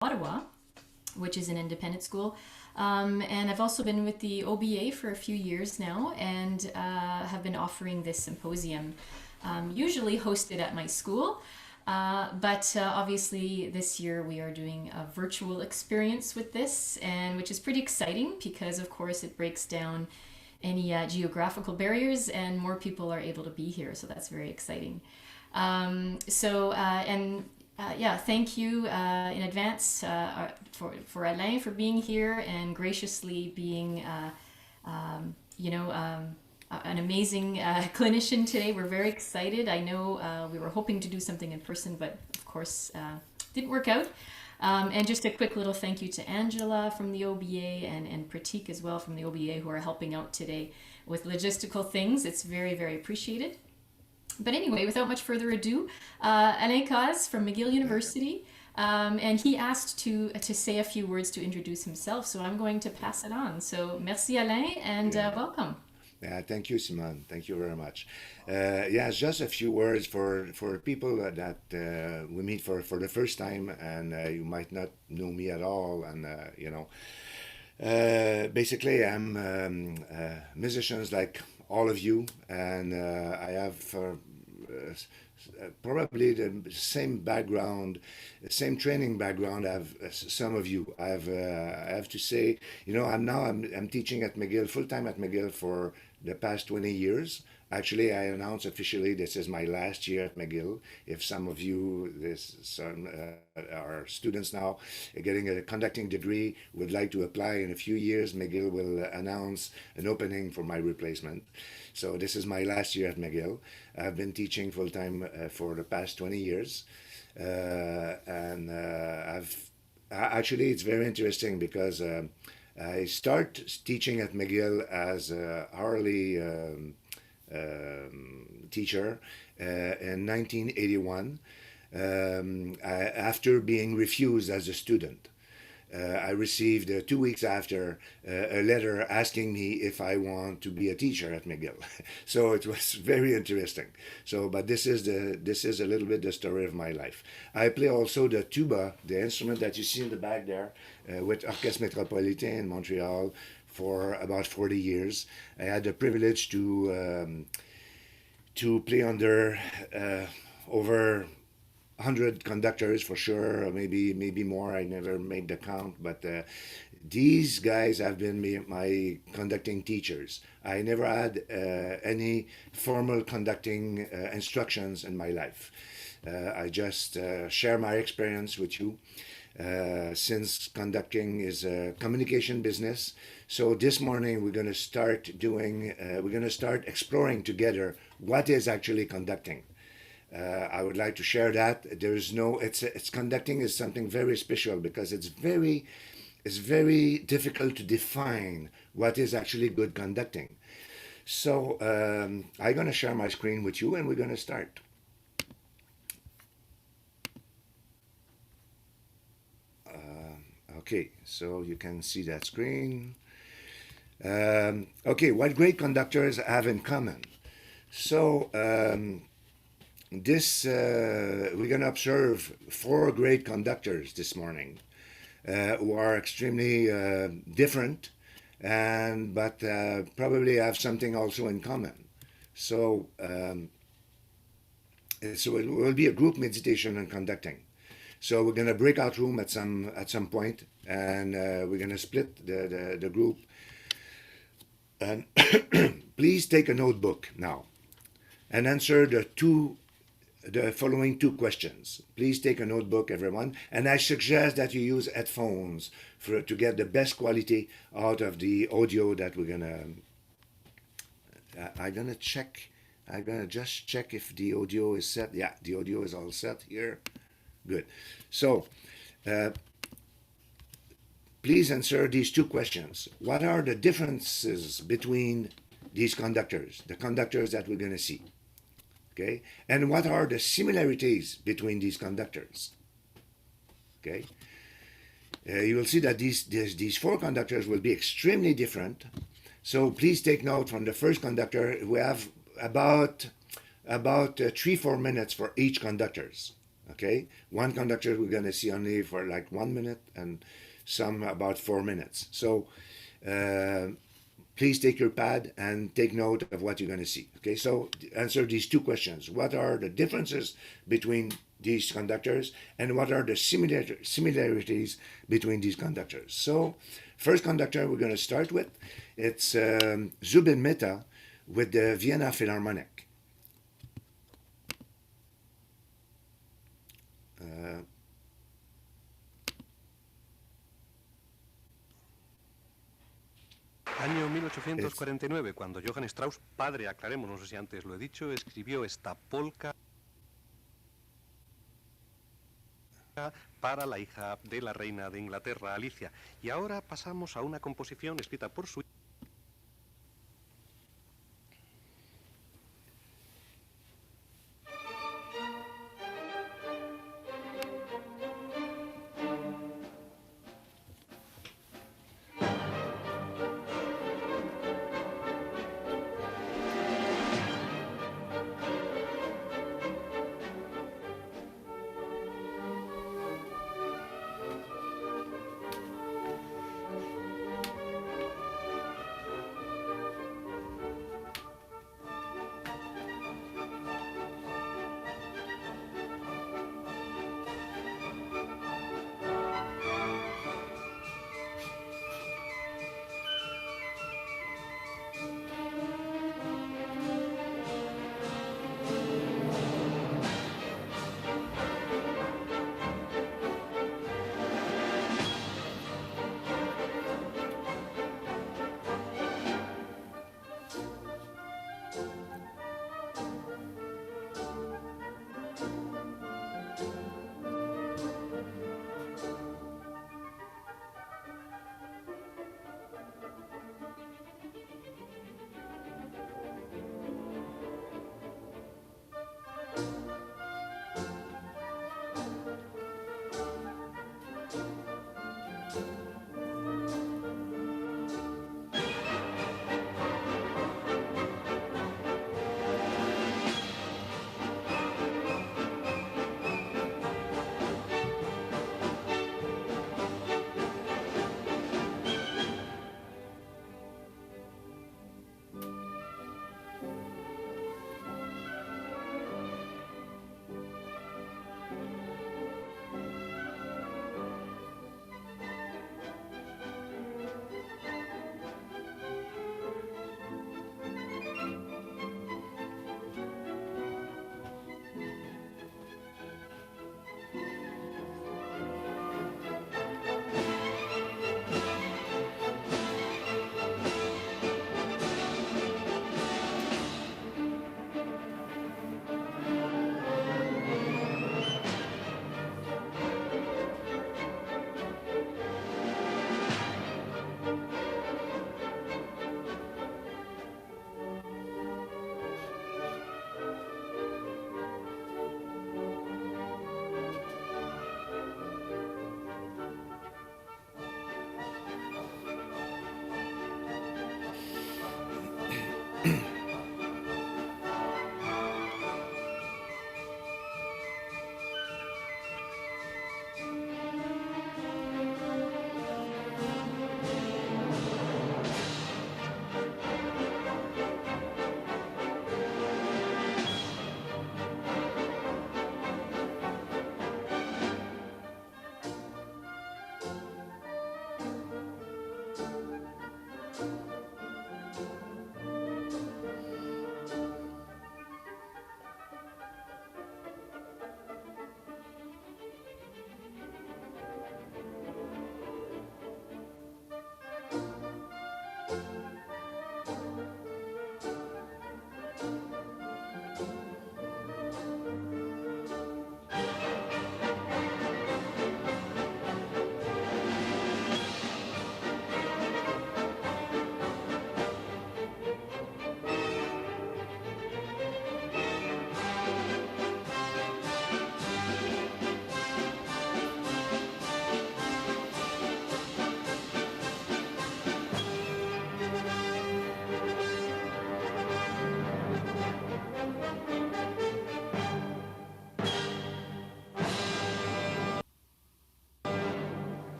Ottawa, which is an independent school. And I've also been with the OBA for a few years now and have been offering this symposium, usually hosted at my school. But obviously, this year we are doing a virtual experience with this, and which is pretty exciting because, of course, it breaks down any geographical barriers and more people are able to be here. So that's very exciting. Yeah, thank you in advance for Alain for being here and graciously being, you know, an amazing clinician today. We're very excited. I know we were hoping to do something in person, but of course, didn't work out. And just a quick little thank you to Angela from the OBA and Pratik as well from the OBA who are helping out today with logistical things. It's very, very appreciated. But anyway, without much further ado, Alain Cazes from McGill University, and he asked to say a few words to introduce himself, so I'm going to pass it on. So merci Alain, and Yeah, welcome. yeah. Thank you, Simon. Thank you very much. Yeah, just a few words for people that we meet for the first time, and you might not know me at all, and basically, I'm musicians like all of you, and I have probably the same background, same training background as some of you. I have to say, I'm teaching at McGill full time at McGill for the past 20 years. Actually, I announced officially this is my last year at McGill. If some of you, some are students now getting a conducting degree, would like to apply in a few years, McGill will announce an opening for my replacement. So this is my last year at McGill. I've been teaching full time for the past 20 years, and actually it's very interesting because I start teaching at McGill as a hourly teacher in 1981 after being refused as a student. I received 2 weeks after a letter asking me if I want to be a teacher at McGill. So it was very interesting. So, but this is a little bit the story of my life. I play also the tuba, the instrument that you see in the back there, with Orchestre Métropolitain in Montreal for about 40 years. I had the privilege to play under over 100 conductors for sure, or maybe more. I never made the count, but these guys have been my conducting teachers. I never had any formal conducting instructions in my life. I just share my experience with you. Since conducting is a communication business, so this morning we're going to start exploring together what is actually conducting. I would like to share that there is no. It's conducting is something very special because it's very difficult to define what is actually good conducting. So I'm gonna share my screen with you, and we're gonna start. Okay, so you can see that screen. Okay, what great conductors have in common? So this we're going to observe four great conductors this morning who are extremely different and but probably have something also in common. So so it will be a group meditation and conducting. So we're gonna break out room at some point, and we're gonna split the group. And please take a notebook now and answer the following two questions. Please take a notebook, everyone, and I suggest that you use headphones to get the best quality out of the audio that we're gonna. I'm gonna check. I'm gonna just check if the audio is set. Yeah, the audio is all set here. Good. So, uh, please answer these two questions. What are the differences between these conductors, the conductors that we're going to see? Okay. And what are the similarities between these conductors? Okay. You will see that these four conductors will be extremely different. So please take note from the first conductor. We have about 3-4 minutes for each conductors. Okay, one conductor we're going to see only for like 1 minute, and some about 4 minutes. So please take your pad and take note of what you're going to see. Okay, so answer these two questions. What are the differences between these conductors, and what are the similarities between these conductors? So first conductor we're going to start with, it's Zubin Mehta with the Vienna Philharmonic. Año It's 1849, cuando Johann Strauss, padre, aclaremos, no sé si antes lo he dicho, escribió esta polka para la hija de la reina de Inglaterra, Alicia. Y ahora pasamos a una composición escrita por su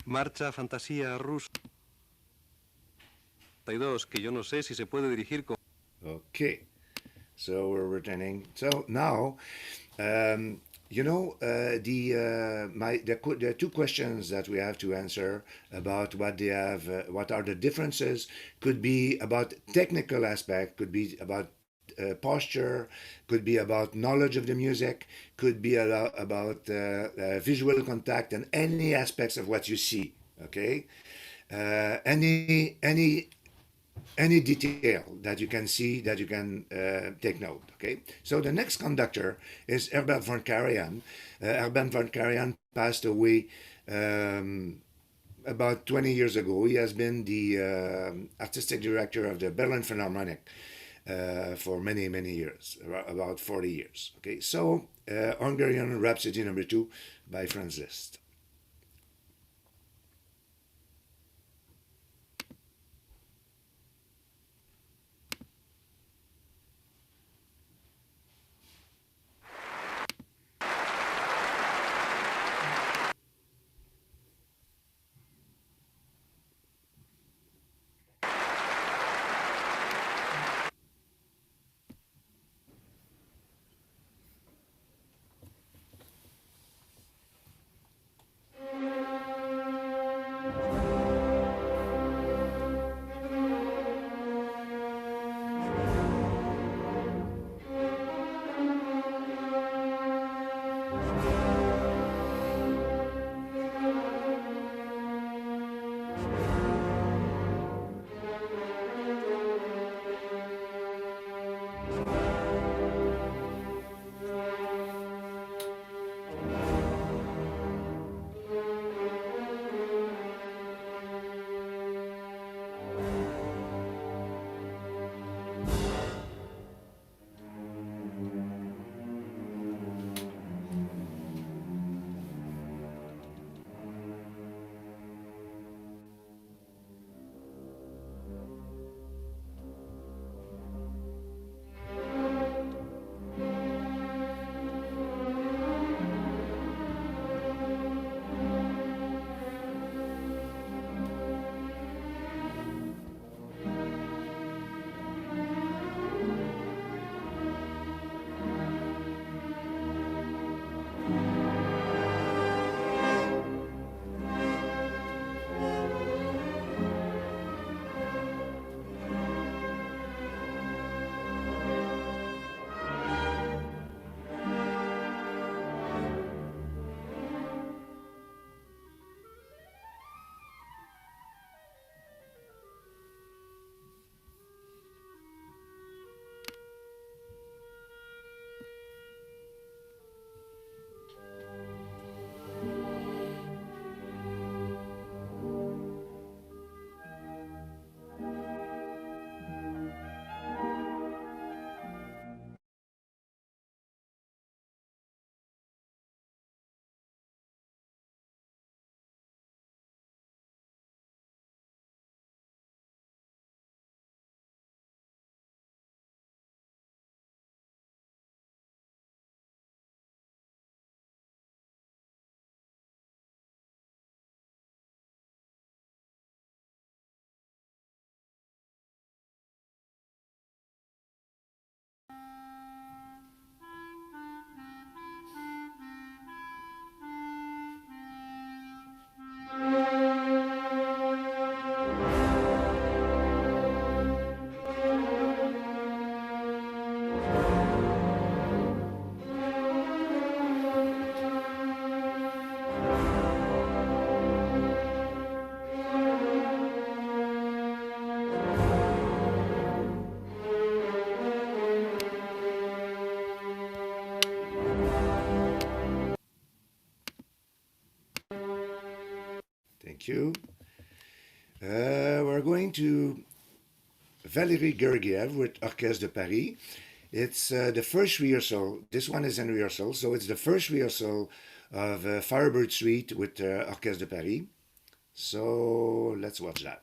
Marcha fantasía rusa 32, que yo no sé si se puede dirigir con... Okay, so we're returning. So now, the two questions that we have to answer about what they have, what are the differences, could be about technical aspect, could be about posture, could be about knowledge of the music, could be about visual contact and any aspects of what you see. Okay, any detail that you can see that you can take note. Okay, so the next conductor is Herbert von Karajan. Herbert von Karajan passed away about 20 years ago. He has been the artistic director of the Berlin Philharmonic for many, many years, about 40 years. Okay, so Hungarian Rhapsody number 2 by Franz Liszt. Thank you. We're going to Valérie Gergiev with Orchestre de Paris. It's the first rehearsal. This one is in rehearsal, so it's the first rehearsal of Firebird Suite with Orchestre de Paris. So let's watch that.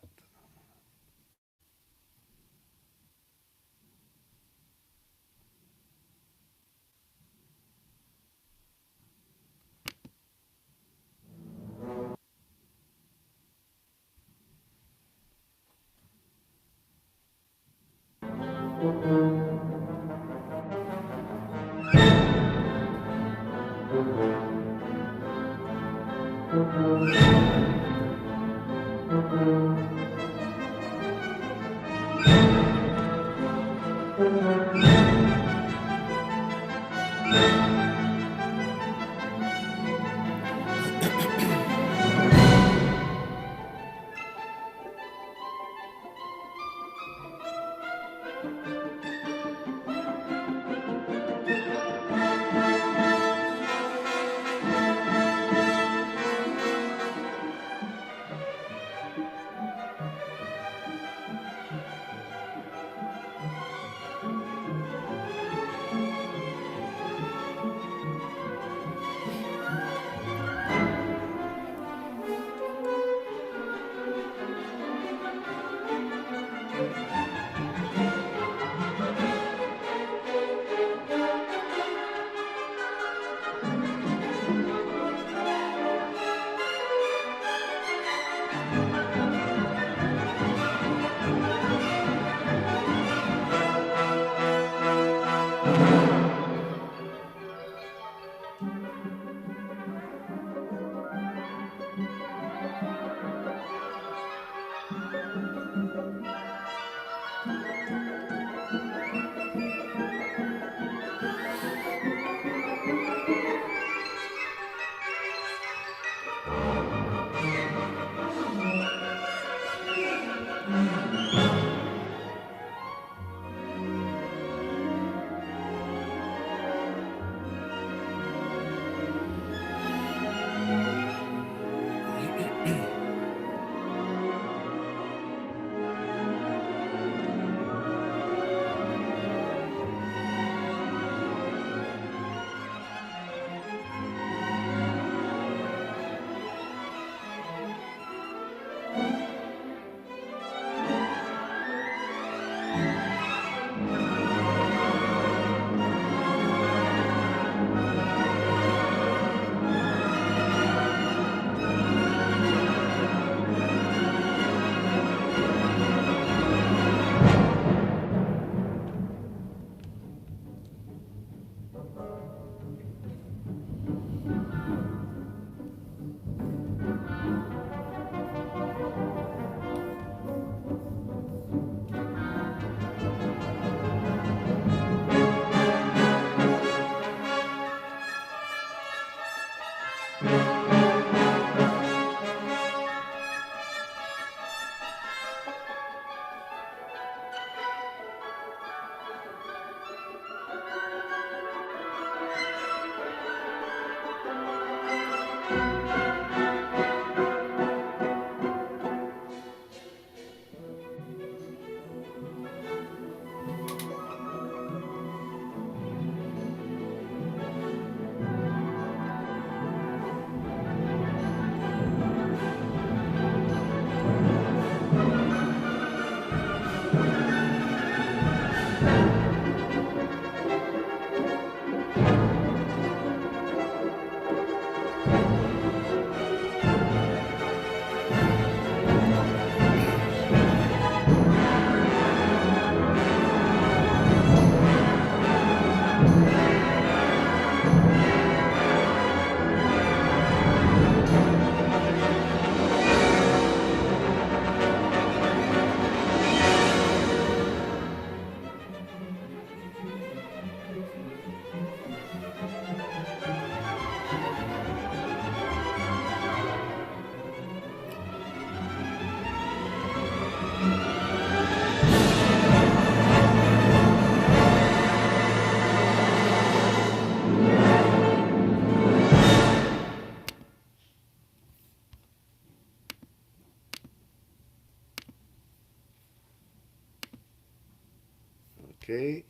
Okay,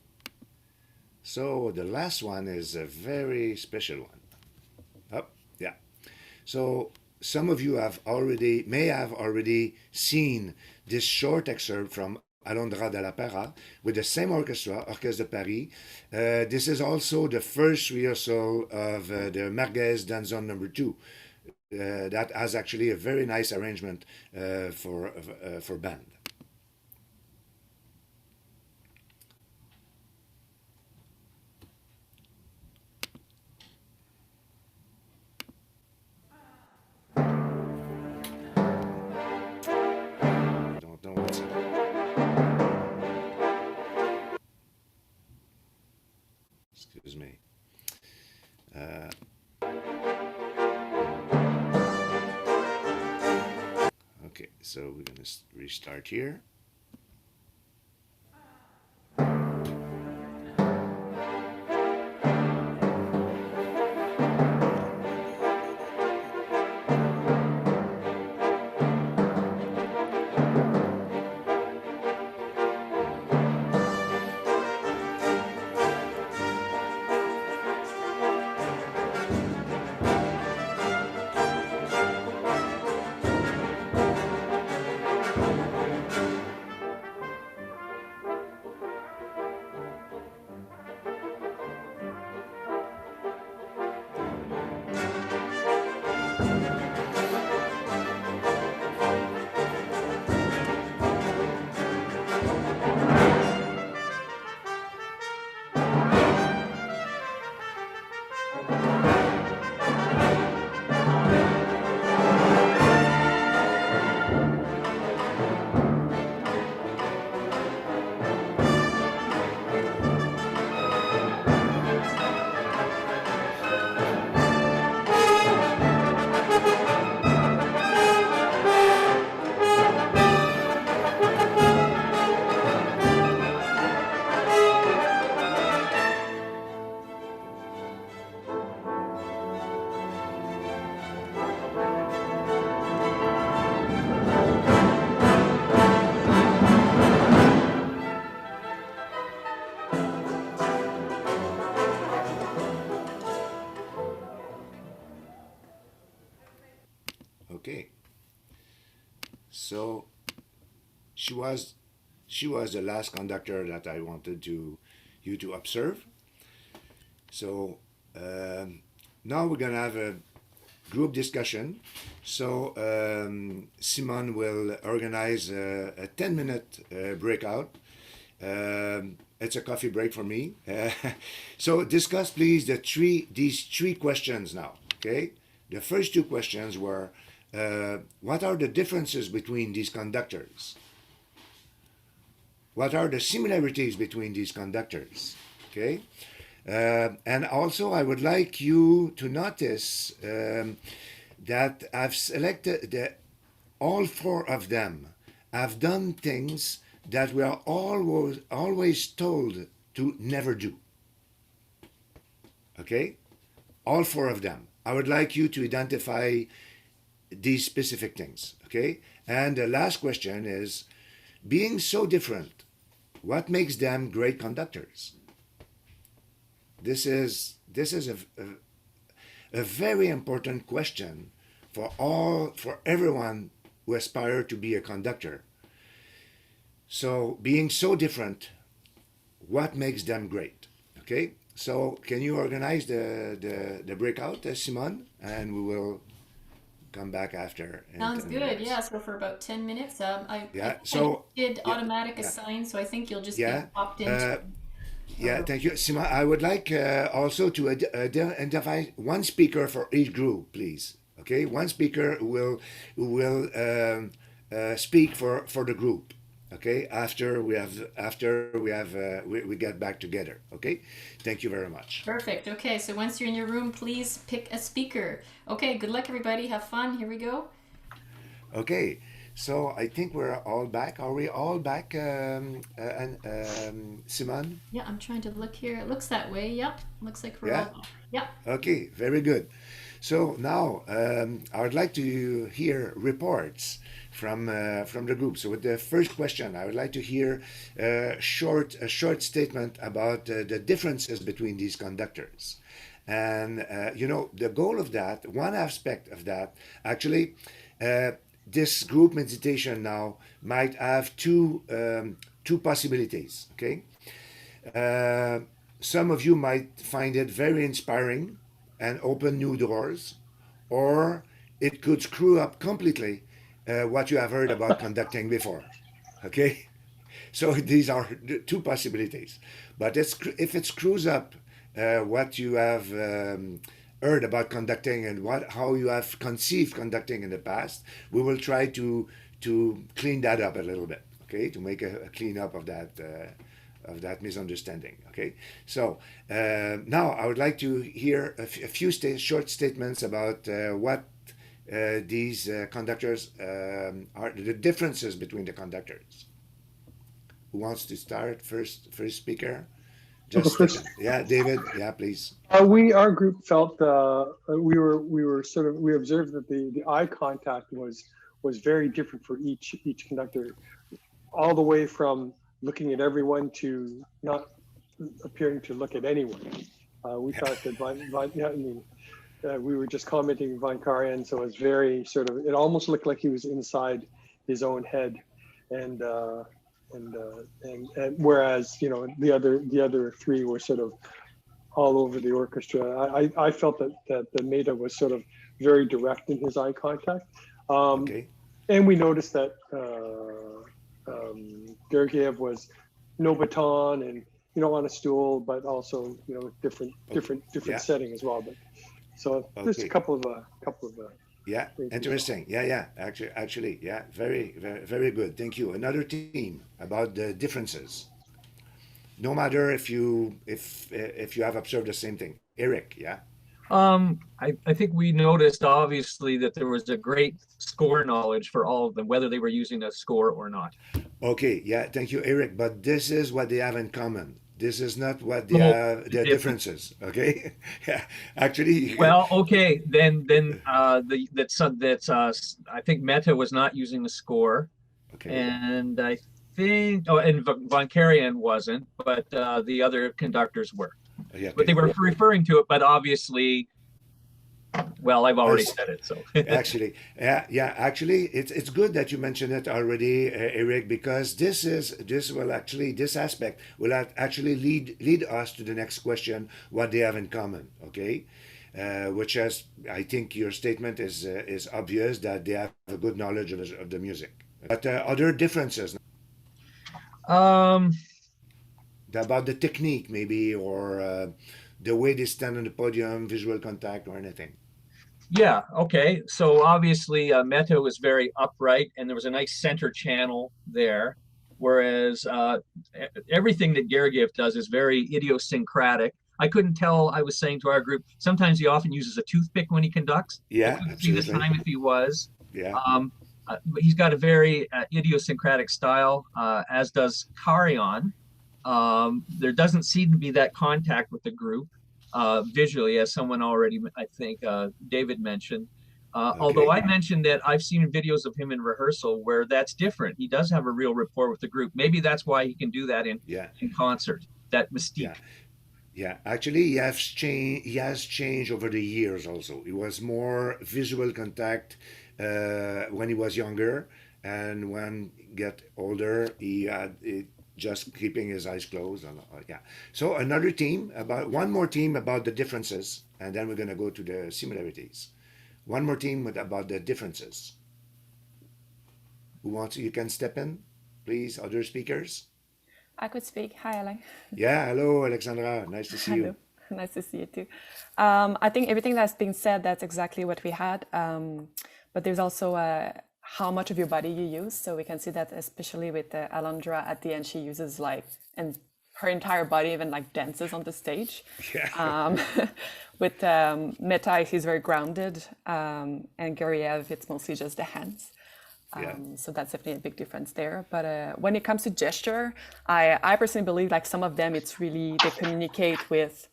so the last one is a very special one. Oh, yeah. So some of you may have already seen this short excerpt from Alondra de la Parra with the same orchestra, Orchestre de Paris. This is also the first rehearsal of the Merguez Danzon No. 2. That has actually a very nice arrangement for band. don't know what's happening. Excuse me. Okay, so we're gonna restart here. Okay. So she was the last conductor that I wanted you to observe. So now we're gonna have a group discussion. So Simon will organize a 10-minute breakout. It's a coffee break for me. So discuss please these three questions now. Okay. The first two questions were, what are the differences between these conductors? What are the similarities between these conductors? Okay. And also, I would like you to notice that I've selected all four of them have done things that we are always told to never do. Okay? All four of them. I would like you to identify these specific things. Okay? And the last question is, being so different, what makes them great conductors? This is a very important question for everyone who aspire to be a conductor. So being so different, what makes them great? Okay, so can you organize the breakout, Simon, and we will come back after. Sounds good. Yeah. So for about 10 minutes, I Yeah. think I So did yeah, automatic yeah, assign, so I think you'll just be yeah. popped into Uh, a Yeah, room. thank you. Simon, I would like also to identify one speaker for each group, please. Okay, one speaker who will speak for the group. Okay, we get back together. Okay, thank you very much. Perfect. Okay. So once you're in your room, please pick a speaker. Okay. Good luck, everybody. Have fun. Here we go. Okay, so I think we're all back. Are we all back, and Simon? Yeah. I'm trying to look here. It looks that way. Yep. Looks like we're all Yeah. back. Yep. Okay, very good. So now I would like to hear reports from the group. So with the first question, I would like to hear a short statement about the differences between these conductors. And the goal of that, one aspect of that, actually, this group meditation now might have two possibilities. Okay, some of you might find it very inspiring and open new doors, or it could screw up completely what you have heard about conducting before. Okay? So these are the two possibilities. But if it screws up what you have heard about conducting and how you have conceived conducting in the past, we will try to clean that up a little bit, okay, to make a clean up of that misunderstanding. Okay, so now I would like to hear a few short statements about what these conductors are, the differences between the conductors. Who wants to start first? First speaker. I'll go Just step in. first. Yeah, David. Yeah, please. Our group felt we observed that the eye contact was very different for each conductor, all the way from looking at everyone to not appearing to look at anyone. We thought that we were just commenting Van Karajan, so it was very sort of, it almost looked like he was inside his own head, and whereas the other three were sort of all over the orchestra. I felt that the Meta was sort of very direct in his eye contact, Okay. and we noticed that Gergiev was no baton and on a stool, but also different Yeah. setting as well. But so just Okay. a couple of Yeah, interesting. Yeah. Actually, yeah, very good. Thank you. Another team about the differences. No matter if you have observed the same thing. Eric, yeah. I think we noticed obviously that there was a great score knowledge for all of them, whether they were using a score or not. Okay, yeah, thank you, Eric. But this is what they have in common. This is not what they Well, have their differences. Okay, yeah, actually. Well, okay, then I think Meta was not using the score, Okay. and I think and Von Karajan wasn't, but the other conductors were. Yeah, But they were referring to it, but obviously, well, I've already said it, so. Actually, yeah. Actually, it's good that you mentioned it already, Eric, because this aspect will actually lead us to the next question: what they have in common. Okay, which is, I think your statement is obvious that they have a good knowledge of the music, but other differences Um, about the technique, maybe, or the way they stand on the podium, visual contact, or anything. Yeah, okay. So obviously, Meta was very upright, and there was a nice center channel there, whereas everything that Gergiev does is very idiosyncratic. I couldn't tell. I was saying to our group, sometimes he often uses a toothpick when he conducts. I Yeah, couldn't see this absolutely. time if he was. Yeah. But he's got a very idiosyncratic style, as does Karajan. There doesn't seem to be that contact with the group visually, as someone already, I think, David mentioned. Although I mentioned that I've seen videos of him in rehearsal where that's different. He does have a real rapport with the group. Maybe that's why he can do that in concert, that mystique. Yeah, actually, he has changed over the years also. He was more visual contact when he was younger, and when he got older, he had just keeping his eyes closed. And, yeah. So one more team about the differences, and then we're going to go to the similarities. One more team about the differences. Who wants? You can step in, please. Other speakers. I could speak. Hi, Alain. Yeah, hello, Alexandra. Nice to see you. Nice to see you too. I think everything that's been said, that's exactly what we had. But there's also how much of your body you use. So we can see that especially with Alondra at the end, she uses and her entire body even dances on the stage. Yeah. With Meta, he's very grounded. And Gergiev, it's mostly just the hands. So that's definitely a big difference there. But when it comes to gesture, I personally believe some of them, it's really, they communicate with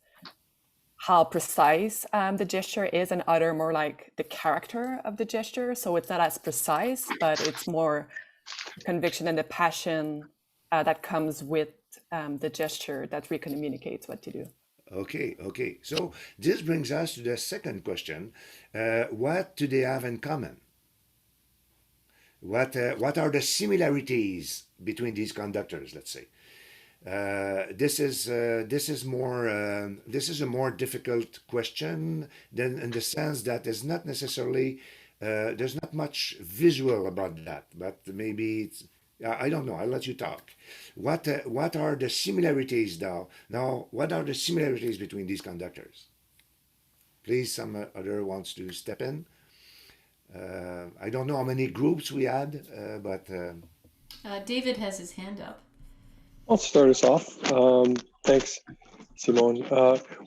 how precise the gesture is, and other more like the character of the gesture. So it's not as precise, but it's more conviction and the passion that comes with the gesture that really communicates what you do. Okay. So this brings us to the second question. What do they have in common? What are the similarities between these conductors? Let's say this is a more difficult question than in the sense that there's not necessarily there's not much visual about that, but maybe it's, I don't know. I'll let you talk. What are the similarities now? Now, what are the similarities between these conductors? Please, some other wants to step in. I don't know how many groups we had, but David has his hand up. I'll start us off. Thanks, Simone.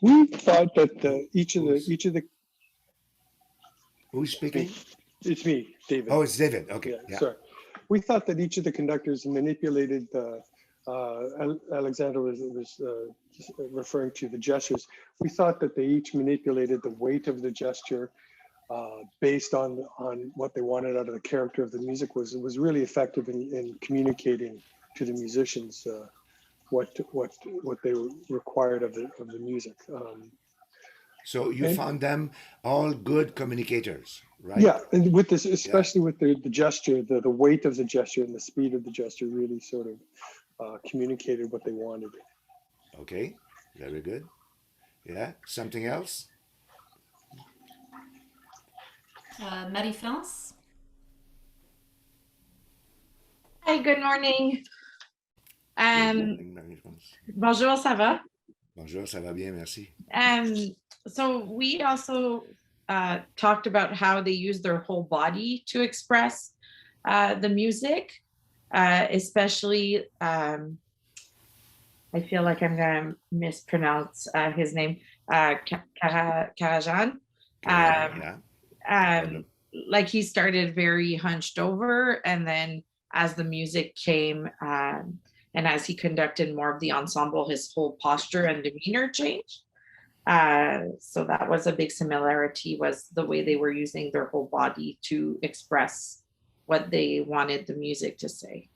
We thought that each of the who's speaking? it's me, David. Oh, it's David. Okay. Yeah, Yeah. sorry. We thought that each of the conductors manipulated Alexander was referring to the gestures. We thought that they each manipulated the weight of the gesture based on what they wanted out of the character of the music. Was really effective in communicating to the musicians what they required of the music. So you found them all good communicators, right? Yeah, and with this, especially with the gesture, the weight of the gesture and the speed of the gesture really sort of communicated what they wanted. Okay, very good. Yeah, something else? Marie-France? Hi, good morning. Good morning, Marie-France. Bonjour, ça va? Bonjour, ça va bien, merci. So we also talked about how they use their whole body to express the music, especially, I feel like I'm going to mispronounce his name, Karajan. Yeah. Like he started very hunched over, and then as the music came and as he conducted more of the ensemble, his whole posture and demeanor changed. So that was a big similarity, was the way they were using their whole body to express what they wanted the music to say.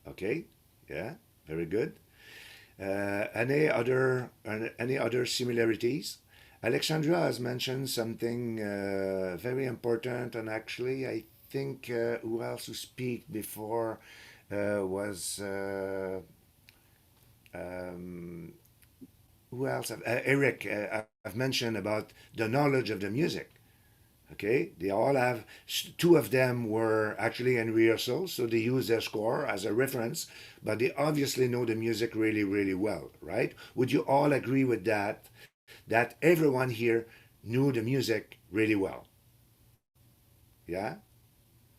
Okay, yeah, very good. Any other similarities? Alexandra has mentioned something very important, and actually I think who else who speak before was who else? Eric. I've mentioned about the knowledge of the music. Okay, they all have. Two of them were actually in rehearsal, so they use their score as a reference, but they obviously know the music really, really well, right? Would you all agree with that? That everyone here knew the music really well. Yeah.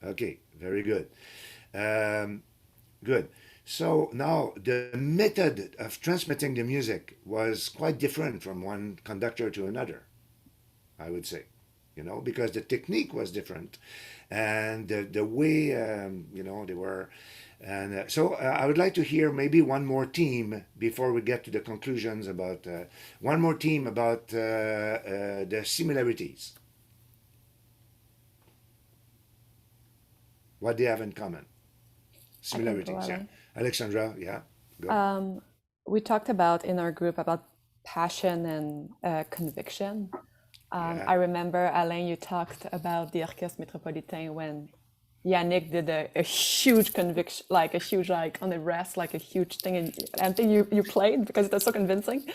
Okay. Very good. Good. So now the method of transmitting the music was quite different from one conductor to another, I would say, because the technique was different and the way, they were. And so I would like to hear maybe one more team before we get to the conclusions about one more team about the similarities. What they have in common. Similarities, yeah. Alexandra, yeah. Go. We talked about in our group about passion and conviction. I remember, Alain, you talked about the Orchestre Métropolitain when Yannick did a huge conviction, like a huge, like on the rest, like a huge thing. And I think you played because it was so convincing.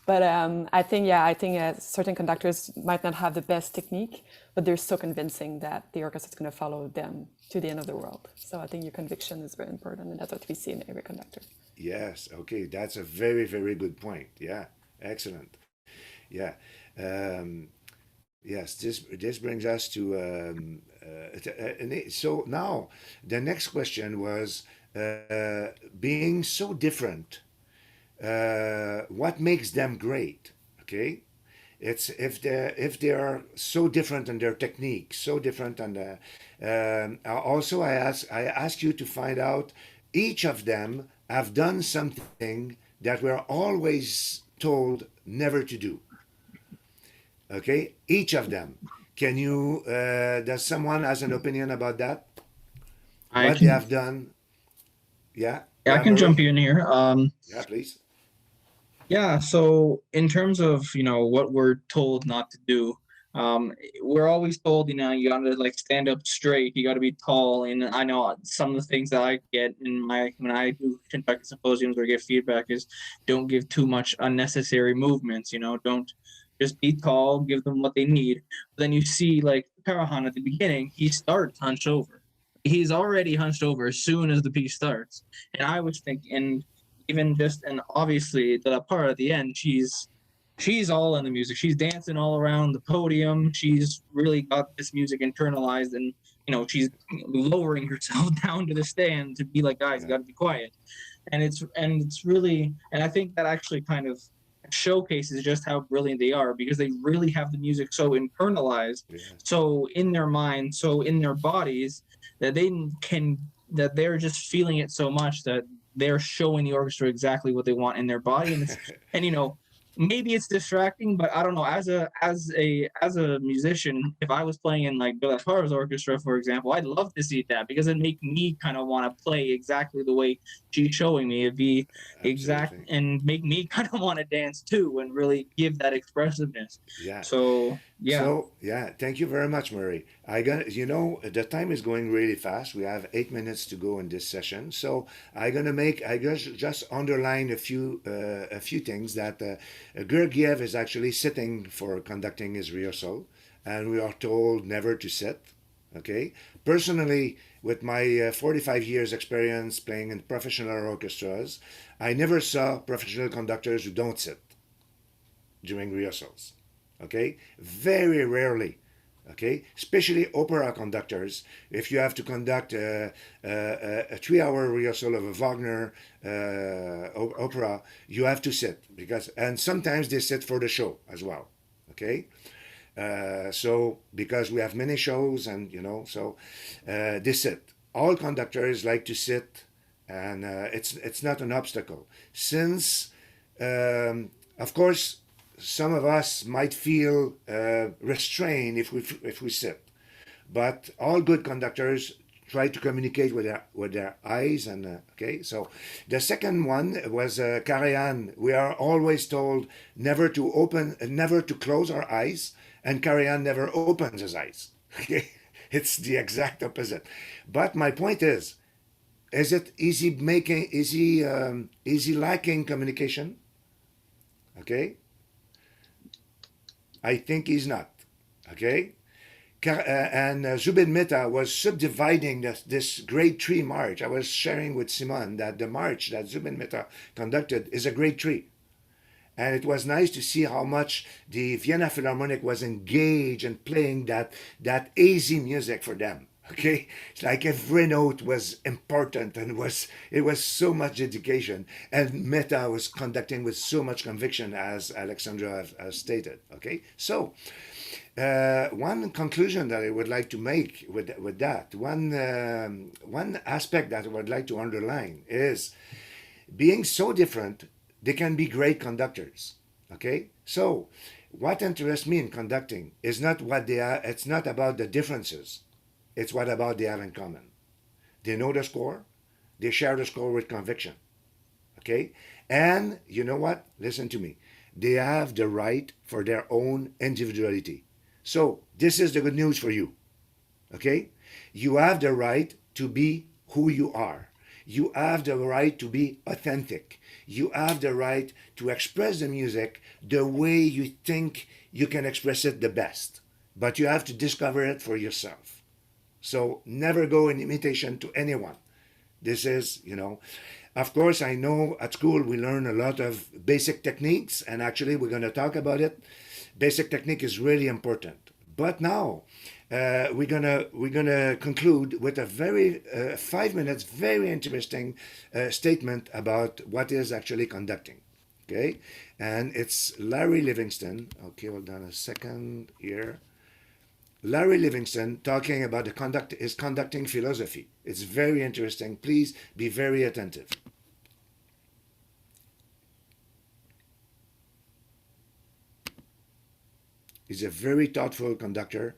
But I think certain conductors might not have the best technique, but they're so convincing that the orchestra is going to follow them to the end of the world. So I think your conviction is very important, and that's what we see in every conductor. Yes. Okay. That's a very, very good point. Yeah. Excellent. Yeah. Yes. This brings us to so now the next question was being so different. What makes them great? Okay, it's if they are so different in their technique, so different on the. Also, I ask you to find out each of them have done something that we're always told never to do. Okay, each of them. Can you? Does someone has an opinion about that? What they have done? Yeah. I can jump in here. Yeah, please. Yeah, so in terms of, what we're told not to do, we're always told, you gotta like stand up straight, you gotta be tall. And I know some of the things that I get when I do conduct symposiums or get feedback is don't give too much unnecessary movements, don't just be tall, give them what they need. But then you see like Karajan at the beginning, he starts hunched over. He's already hunched over as soon as the piece starts. And I was thinking, and obviously the part at the end, she's she's all in the music. She's dancing all around the podium. She's really got this music internalized, and she's lowering herself down to the stand to be like, guys, got to be quiet. And it's really, and I think that actually kind of showcases just how brilliant they are, because they really have the music so internalized, so in their mind, so in their bodies, that they're just feeling it so much that they're showing the orchestra exactly what they want in their body. And maybe it's distracting, but I don't know, as a musician, if I was playing in like Bill Farr's orchestra, for example, I'd love to see that, because it'd make me kind of want to play exactly the way she's showing me. It'd be exact and make me kind of want to dance too, and really give that expressiveness. So thank you very much, Murray. The time is going really fast. We have 8 minutes to go in this session, so I just underline a few things that Gergiev is actually sitting for conducting his rehearsal, and we are told never to sit. Okay, personally, with my 45 years experience playing in professional orchestras, I never saw professional conductors who don't sit during rehearsals. Okay, very rarely. Okay, especially opera conductors. If you have to conduct a 3-hour rehearsal of a Wagner opera, you have to sit, and sometimes they sit for the show as well. Okay, so because we have many shows, and they sit. All conductors like to sit, and it's not an obstacle. Since, of course, some of us might feel restrained if we sit, but all good conductors try to communicate with their eyes. And okay, so the second one was Karajan. We are always told never to close our eyes, and Karajan never opens his eyes. Okay, it's the exact opposite. But my point is it easy lacking communication? Okay. I think he's not. Okay? And Zubin Mehta was subdividing this grade 3 march. I was sharing with Simon that the march that Zubin Mehta conducted is a grade 3. And it was nice to see how much the Vienna Philharmonic was engaged in playing that easy music for them. Okay, it's like every note was important, and it was so much dedication, and Mehta was conducting with so much conviction, as Alexandra has stated. Okay, so one conclusion that I would like to make with that, one aspect that I would like to underline is being so different, they can be great conductors. Okay, so what interests me in conducting is not what they are. It's not about the differences. It's what about they have in common. They know the score. They share the score with conviction. Okay? And you know what? Listen to me. They have the right for their own individuality. So this is the good news for you. Okay? You have the right to be who you are. You have the right to be authentic. You have the right to express the music the way you think you can express it the best. But you have to discover it for yourself. So never go in imitation to anyone. This is, of course, I know at school we learn a lot of basic techniques, and actually we're going to talk about it. Basic technique is really important. But now we're gonna conclude with a very 5 minutes, very interesting statement about what is actually conducting. Okay, and it's Larry Livingston. Okay, hold on a second here. Larry Livingston talking about his conducting philosophy. It's very interesting. Please be very attentive. He's a very thoughtful conductor.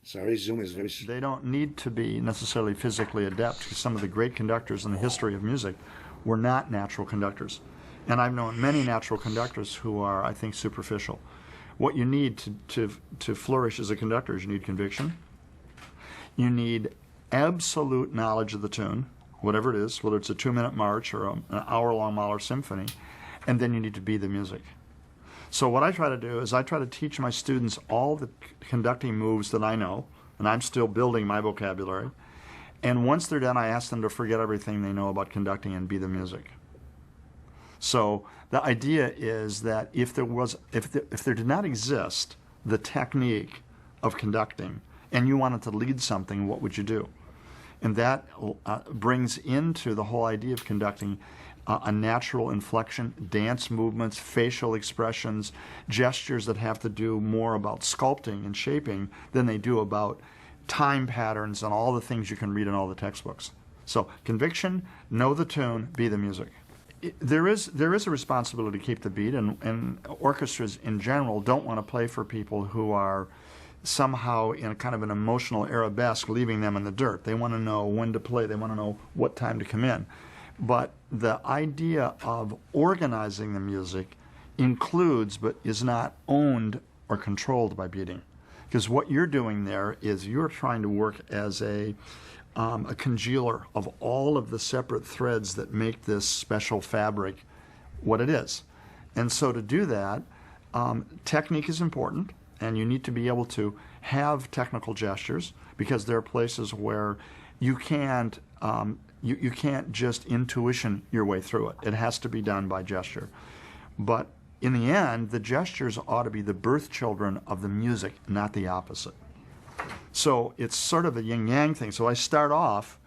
Sorry, Zoom is very... They don't need to be necessarily physically adept, because some of the great conductors in the history of music were not natural conductors. And I've known many natural conductors who are, I think, superficial. What you need to flourish as a conductor is you need conviction. You need absolute knowledge of the tune, whatever it is, whether it's a 2-minute march or an hour-long Mahler symphony, and then you need to be the music. So what I try to do is I try to teach my students all the conducting moves that I know, and I'm still building my vocabulary. And once they're done, I ask them to forget everything they know about conducting and be the music. So the idea is that if there did not exist the technique of conducting, and you wanted to lead something, what would you do? And that brings into the whole idea of conducting a natural inflection, dance movements, facial expressions, gestures that have to do more about sculpting and shaping than they do about time patterns and all the things you can read in all the textbooks. So conviction, know the tune, be the music. There is a responsibility to keep the beat, and orchestras in general don't want to play for people who are somehow in a kind of an emotional arabesque, leaving them in the dirt. They want to know when to play. They want to know what time to come in. But the idea of organizing the music includes but is not owned or controlled by beating. Because what you're doing there is you're trying to work as a congealer of all of the separate threads that make this special fabric what it is. And so to do that, technique is important, and you need to be able to have technical gestures, because there are places where you can't you can't just intuition your way through it. It has to be done by gesture. But in the end, the gestures ought to be the birth children of the music, not the opposite. So it's sort of a yin-yang thing. So I start off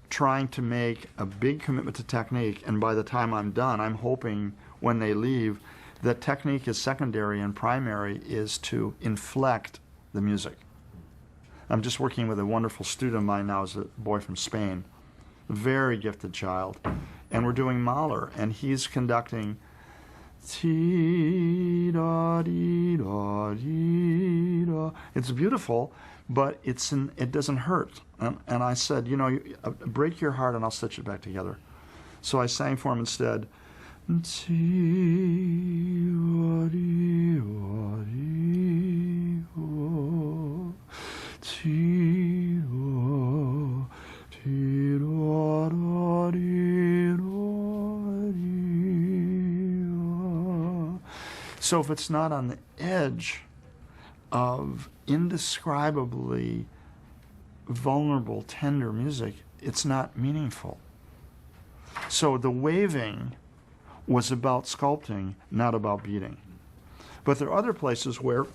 trying to make a big commitment to technique, and by the time I'm done, I'm hoping when they leave that technique is secondary and primary is to inflect the music. I'm just working with a wonderful student of mine now, is a boy from Spain, a very gifted child, and we're doing Mahler, and he's conducting Ti-da-dee-da-dee-da. It's beautiful, but it doesn't hurt. And I said, break your heart and I'll stitch it back together. So I sang for him instead, Ti-da-dee-da-dee-da, Ti-da, Ti-da-da-dee-da-dee-da. So if it's not on the edge of indescribably vulnerable, tender music, it's not meaningful. So the waving was about sculpting, not about beating. But there are other places where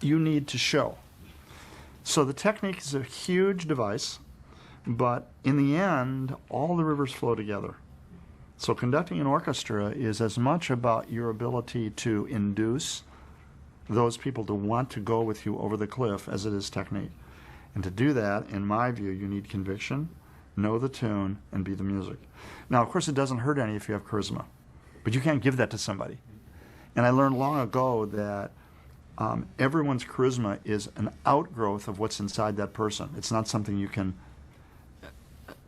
you need to show. So the technique is a huge device, but in the end, all the rivers flow together. So conducting an orchestra is as much about your ability to induce those people to want to go with you over the cliff as it is technique. And to do that, in my view, you need conviction, know the tune, and be the music. Now, of course, it doesn't hurt any if you have charisma, but you can't give that to somebody. And I learned long ago that everyone's charisma is an outgrowth of what's inside that person. It's not something you can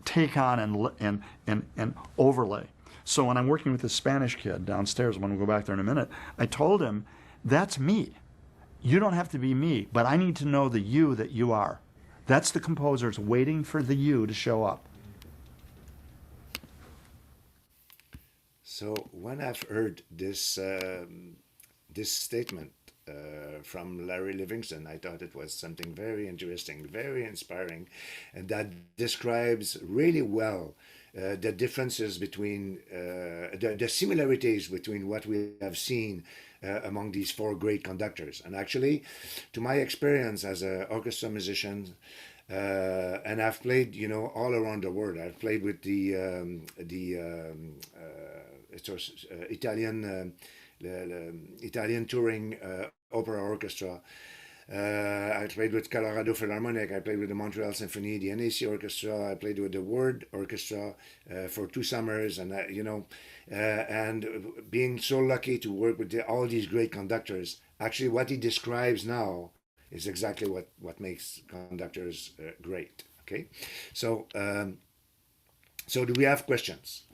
take on and overlay. So when I'm working with this Spanish kid downstairs, I'm going to go back there in a minute, I told him, that's me. You don't have to be me, but I need to know the you that you are. That's the composers waiting for the you to show up. So when I've heard this this statement from Larry Livingston, I thought it was something very interesting, very inspiring, and that describes really well the differences between the similarities between what we have seen among these four great conductors. And actually, to my experience as an orchestra musician, and I've played, all around the world. I've played with the Italian touring opera orchestra. I played with Colorado Philharmonic. I played with the Montreal Symphony, the NAC Orchestra. I played with the Word Orchestra for 2 summers, and and being so lucky to work with all these great conductors. Actually, what he describes now is exactly what makes conductors great. Okay, so so do we have questions?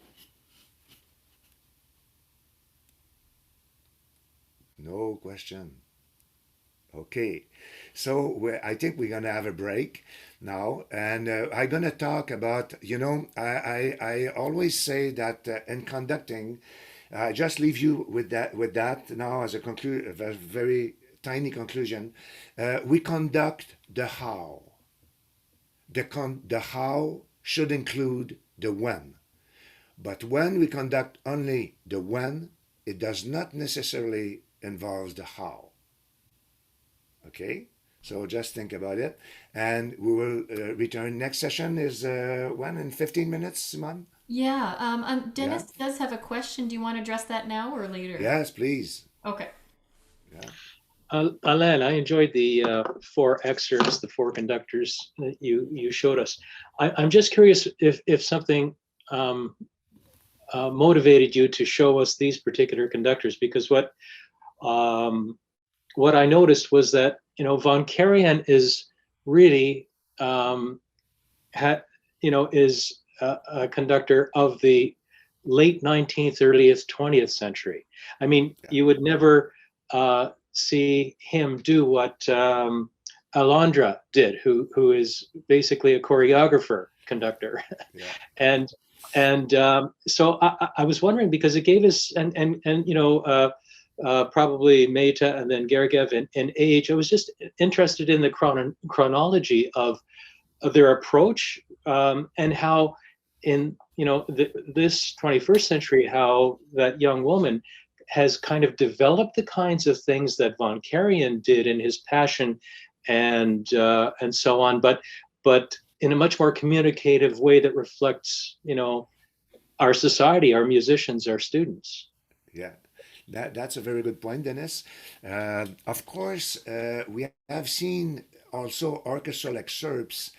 No question. Okay, so I think we're gonna have a break now, and I'm gonna talk about, I always say that in conducting, I just leave you with that now as a very tiny conclusion. We conduct the how. The how should include the when. But when we conduct only the when, it does not necessarily involve the how. Okay? So just think about it. And we will return. Next session is when? In 15 minutes, Simon? Yeah. Dennis Yeah. does have a question. Do you want to address that now or later? Yes, please. Okay. Yeah. Alain, I enjoyed the 4 excerpts, the 4 conductors that you showed us. I'm just curious if something motivated you to show us these particular conductors, because what I noticed was that von Karajan is really is a conductor of the late 19th, earliest 20th century. I mean, you would never see him do what Alondra did, who is basically a choreographer conductor. Yeah. and so I was wondering, because it gave us probably Mehta and then Gergiev and age. I was just interested in the chronology of their approach, and how in this 21st century, how that young woman has kind of developed the kinds of things that von Karajan did in his passion and so on, but in a much more communicative way that reflects our society, our musicians, our students. Yeah. That's a very good point, Dennis. Of course, we have seen also orchestral excerpts,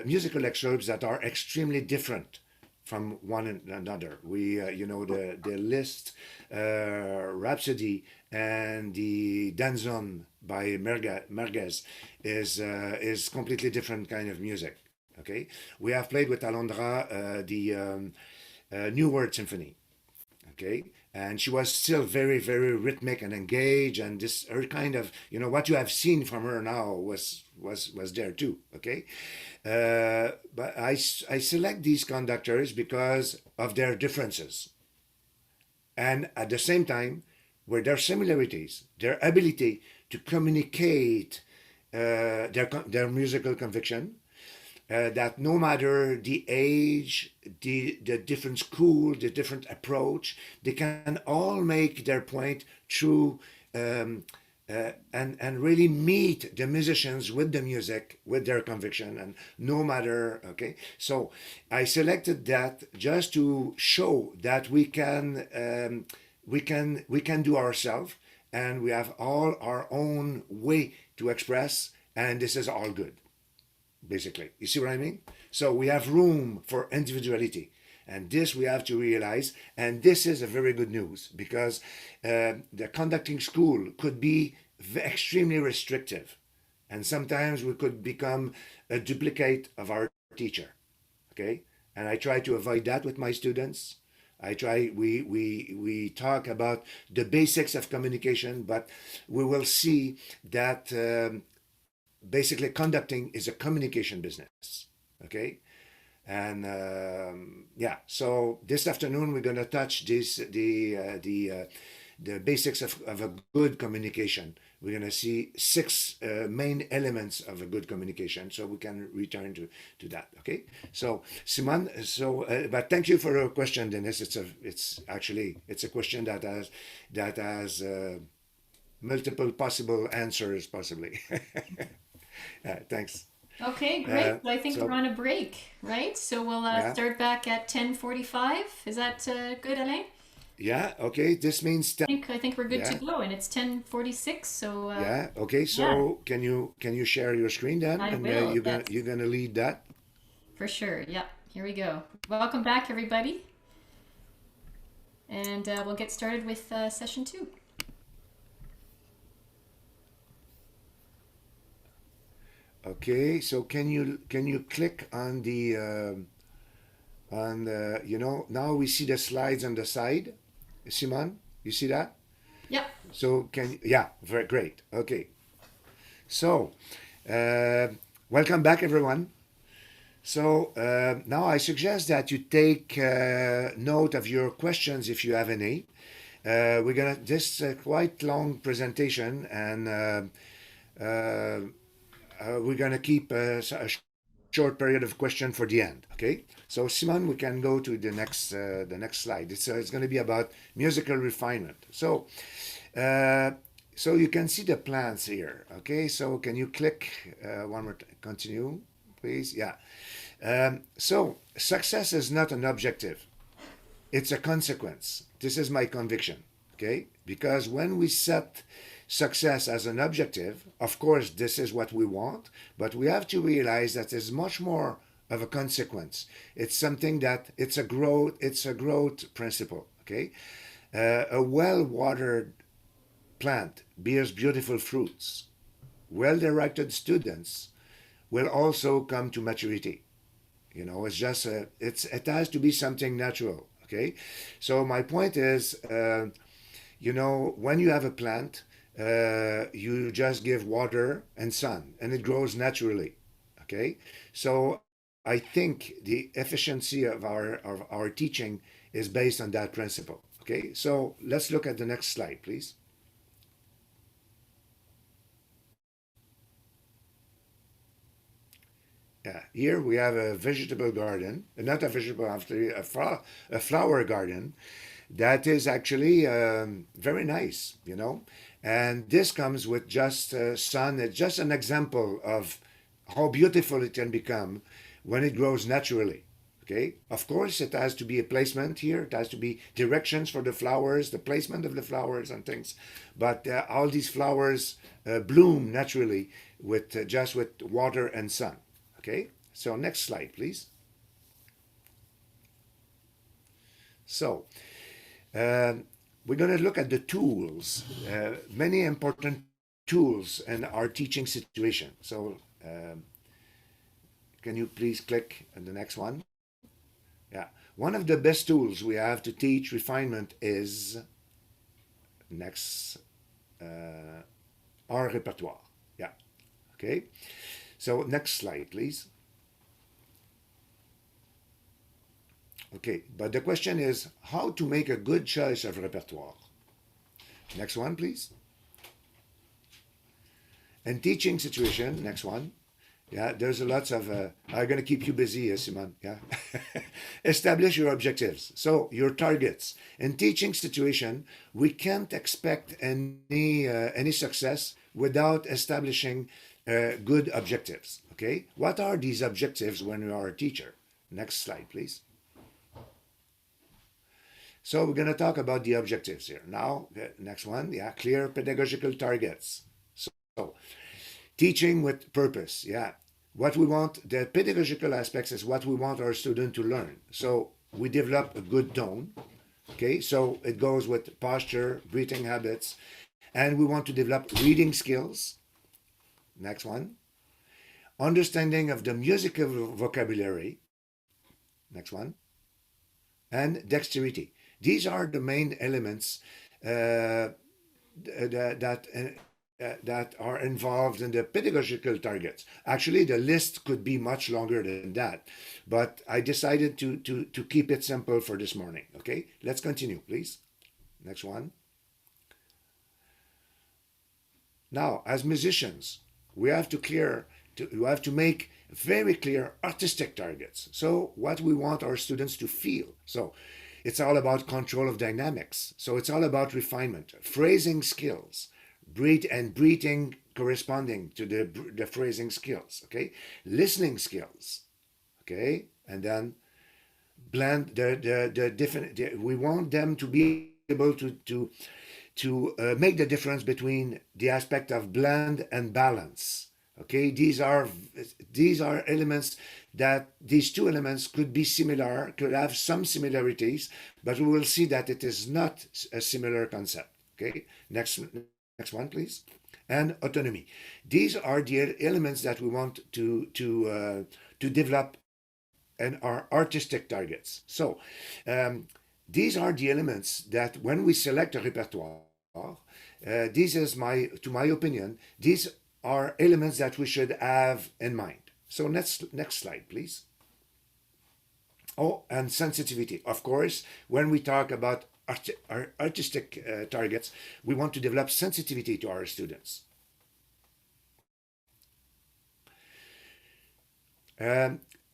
musical excerpts that are extremely different from one another. We, the Liszt Rhapsody and the Danzon by Merguez is completely different kind of music. Okay, we have played with Alondra the New World Symphony. Okay, and she was still very, very rhythmic and engaged, and this her kind of what you have seen from her now was there too. Okay, but I select these conductors because of their differences, and at the same time, with their similarities, their ability to communicate their musical conviction. That no matter the age, the different school, the different approach, they can all make their point through and really meet the musicians with the music, with their conviction, and no matter. Okay, so I selected that just to show that we can do ourselves, and we have all our own way to express, and this is all good. Basically, you see what I mean? So we have room for individuality, and this we have to realize, and this is a very good news, because the conducting school could be extremely restrictive, and sometimes we could become a duplicate of our teacher. Okay, and I try to avoid that with my students. We talk about the basics of communication, but we will see that basically conducting is a communication business. Okay, and so this afternoon we're going to touch the basics of a good communication. We're going to see 6 main elements of a good communication, so we can return to that. Okay, so Simon, but thank you for your question, Dennis. It's a question that has multiple possible answers, possibly. Thanks. Okay, great. I think we're on a break, right? So we'll start back at 10:45. Is that good, Alain? Yeah. Okay. This means I think we're good to go, and it's 10:46. So yeah. Okay. So can you share your screen then? I will. You're gonna lead that. For sure. Yeah. Here we go. Welcome back, everybody, and we'll get started with session 2. Okay, so can you click on the now we see the slides on the side, Simon, you see that? Yeah. So very great. Okay, so welcome back, everyone. So now I suggest that you take note of your questions if you have any, we're gonna this quite long presentation, and we're gonna keep a short period of question for the end. Okay, so Simon, we can go to the next slide. It's going to be about musical refinement. So so you can see the plans here. Okay, so can you click one more time? Continue, please. Yeah. So success is not an objective, it's a consequence. This is my conviction. Okay, because when we set success as an objective, of course this is what we want, but we have to realize that it's much more of a consequence. It's something that it's a growth principle. Okay, a well-watered plant bears beautiful fruits. Well-directed students will also come to maturity. You know, it's just it has to be something natural. Okay, so my point is, you know, when you have a plant, you just give water and sun, and it grows naturally. Okay, so I think the efficiency of our teaching is based on that principle. Okay, so let's look at the next slide, please. Yeah, here we have a vegetable garden, not a vegetable, actually a flower garden that is actually very nice, you know. And this comes with just sun. It's just an example of how beautiful it can become when it grows naturally. Okay, of course, it has to be a placement here. It has to be directions for the flowers, the placement of the flowers and things. But all these flowers bloom naturally with just with water and sun. Okay, so next slide, please. So we're going to look at the tools, many important tools in our teaching situation. So can you please click on the next one? Yeah, one of the best tools we have to teach refinement is next our repertoire. Yeah, okay. So next slide, please. Okay, but the question is how to make a good choice of repertoire. Next one, please. And teaching situation, next one. Yeah, there's a lots of, I'm going to keep you busy, Simon. Yeah. Establish your objectives. So your targets. In teaching situation, we can't expect any success without establishing good objectives. Okay. What are these objectives when you are a teacher? Next slide, please. So we're going to talk about the objectives here. Now, the next one. Yeah, clear pedagogical targets. So teaching with purpose, yeah. What we want, the pedagogical aspects is what we want our student to learn. So we develop a good tone, okay? So it goes with posture, breathing habits, and we want to develop reading skills. Next one. Understanding of the musical vocabulary. Next one. And dexterity. These are the main elements that are involved in the pedagogical targets. Actually, the list could be much longer than that, but I decided to keep it simple for this morning. Okay, let's continue, please. Next one. Now, as musicians, we have to make very clear artistic targets. So what we want our students to feel. So it's all about control of dynamics. So it's all about refinement, phrasing skills, breathing corresponding to the phrasing skills, okay? Listening skills, okay? And then blend the different, we want them to be able to make the difference between the aspect of blend and balance, okay? These are elements that these two elements could be similar, could have some similarities, but we will see that it is not a similar concept, okay? Next one, please. And autonomy. These are the elements that we want to develop in our artistic targets. So these are the elements that when we select a repertoire, this is to my opinion, these are elements that we should have in mind. So next slide, please. Oh, and sensitivity. Of course, when we talk about artistic targets, we want to develop sensitivity to our students.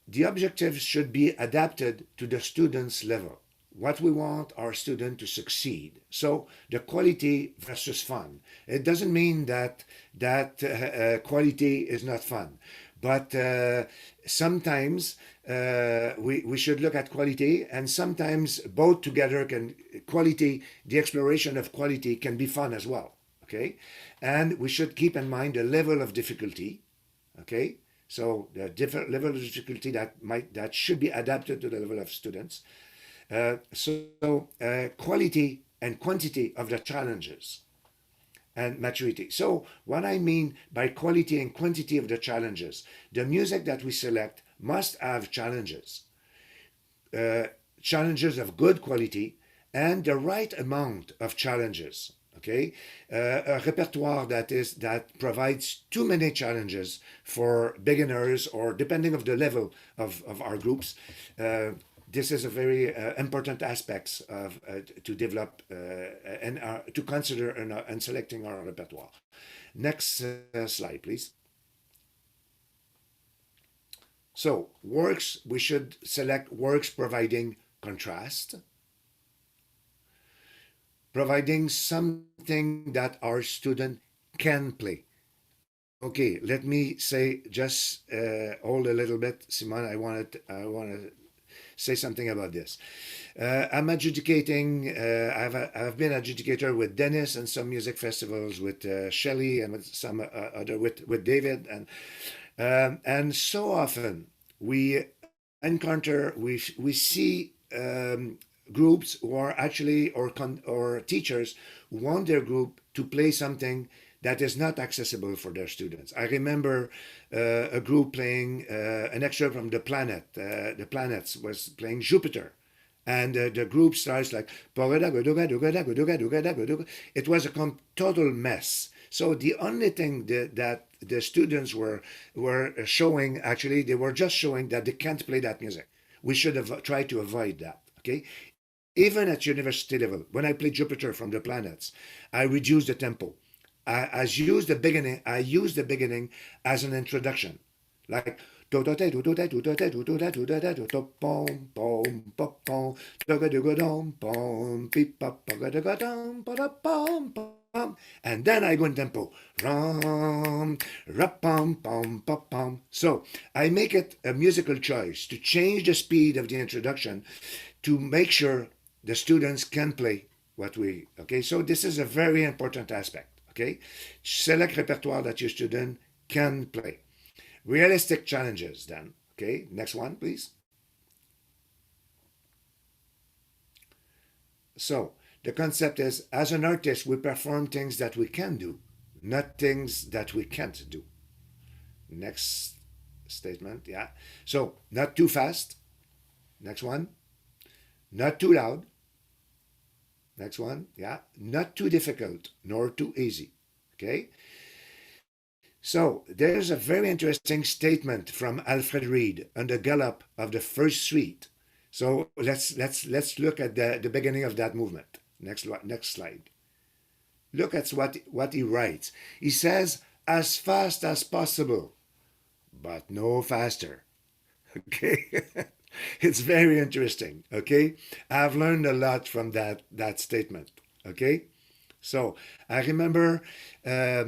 The objectives should be adapted to the student's level. What we want our student to succeed. So the quality versus fun. It doesn't mean that quality is not fun, but sometimes we should look at quality, and sometimes both together can quality. The exploration of quality can be fun as well. Okay, and we should keep in mind the level of difficulty. Okay. So the different level of difficulty that should be adapted to the level of students. Quality and quantity of the challenges and maturity. So what I mean by quality and quantity of the challenges, the music that we select must have challenges, challenges of good quality and the right amount of challenges. Okay, a repertoire that provides too many challenges for beginners or depending of the level of our groups. This is a very important aspect of to develop and to consider in selecting our repertoire. Next slide, please. So works, we should select works providing contrast, providing something that our student can play. Okay, let me say just hold a little bit, Simon. I want to say something about this. I'm adjudicating. I've been adjudicator with Dennis and some music festivals, with Shelley and with some other with David, and so often we encounter we see. Groups who are actually or teachers who want their group to play something that is not accessible for their students. I remember a group playing an excerpt from The Planet. The Planets was playing Jupiter. And the group starts like, it was a total mess. So the only thing that the students were showing, actually, they were just showing that they can't play that music. We should have tried to avoid that. Okay, even at university level, when I play Jupiter from The Planets, I reduce the tempo. I use the beginning as an introduction, like and then I go in tempo. So I make it a musical choice to change the speed of the introduction to make sure the students can play what we, okay? So this is a very important aspect, okay? Select repertoire that your student can play. Realistic challenges then, okay? Next one, please. So the concept is, as an artist, we perform things that we can do, not things that we can't do. Next statement, yeah. So not too fast. Next one. Not too loud. Next one, yeah. Not too difficult, nor too easy, okay? So there's a very interesting statement from Alfred Reed on the gallop of the first suite. So let's look at the beginning of that movement. Next slide. Look at what he writes. He says, as fast as possible, but no faster. Okay? It's very interesting, okay? I've learned a lot from that statement, okay? So I remember a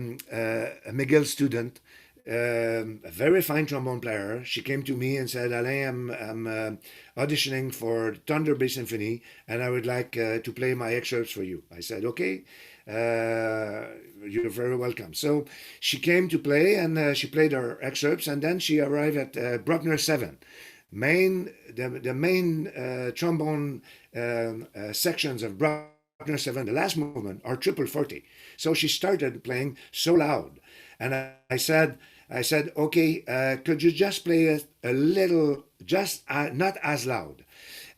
McGill student, a very fine trombone player. She came to me and said, Alain, I'm auditioning for Thunder Bay Symphony, and I would like to play my excerpts for you. I said, okay, you're very welcome. So she came to play, and she played her excerpts, and then she arrived at Bruckner 7. The main trombone sections of Bruckner 7, the last movement, are triple forte. So she started playing so loud, and I said, okay, could you just play it a little, just not as loud?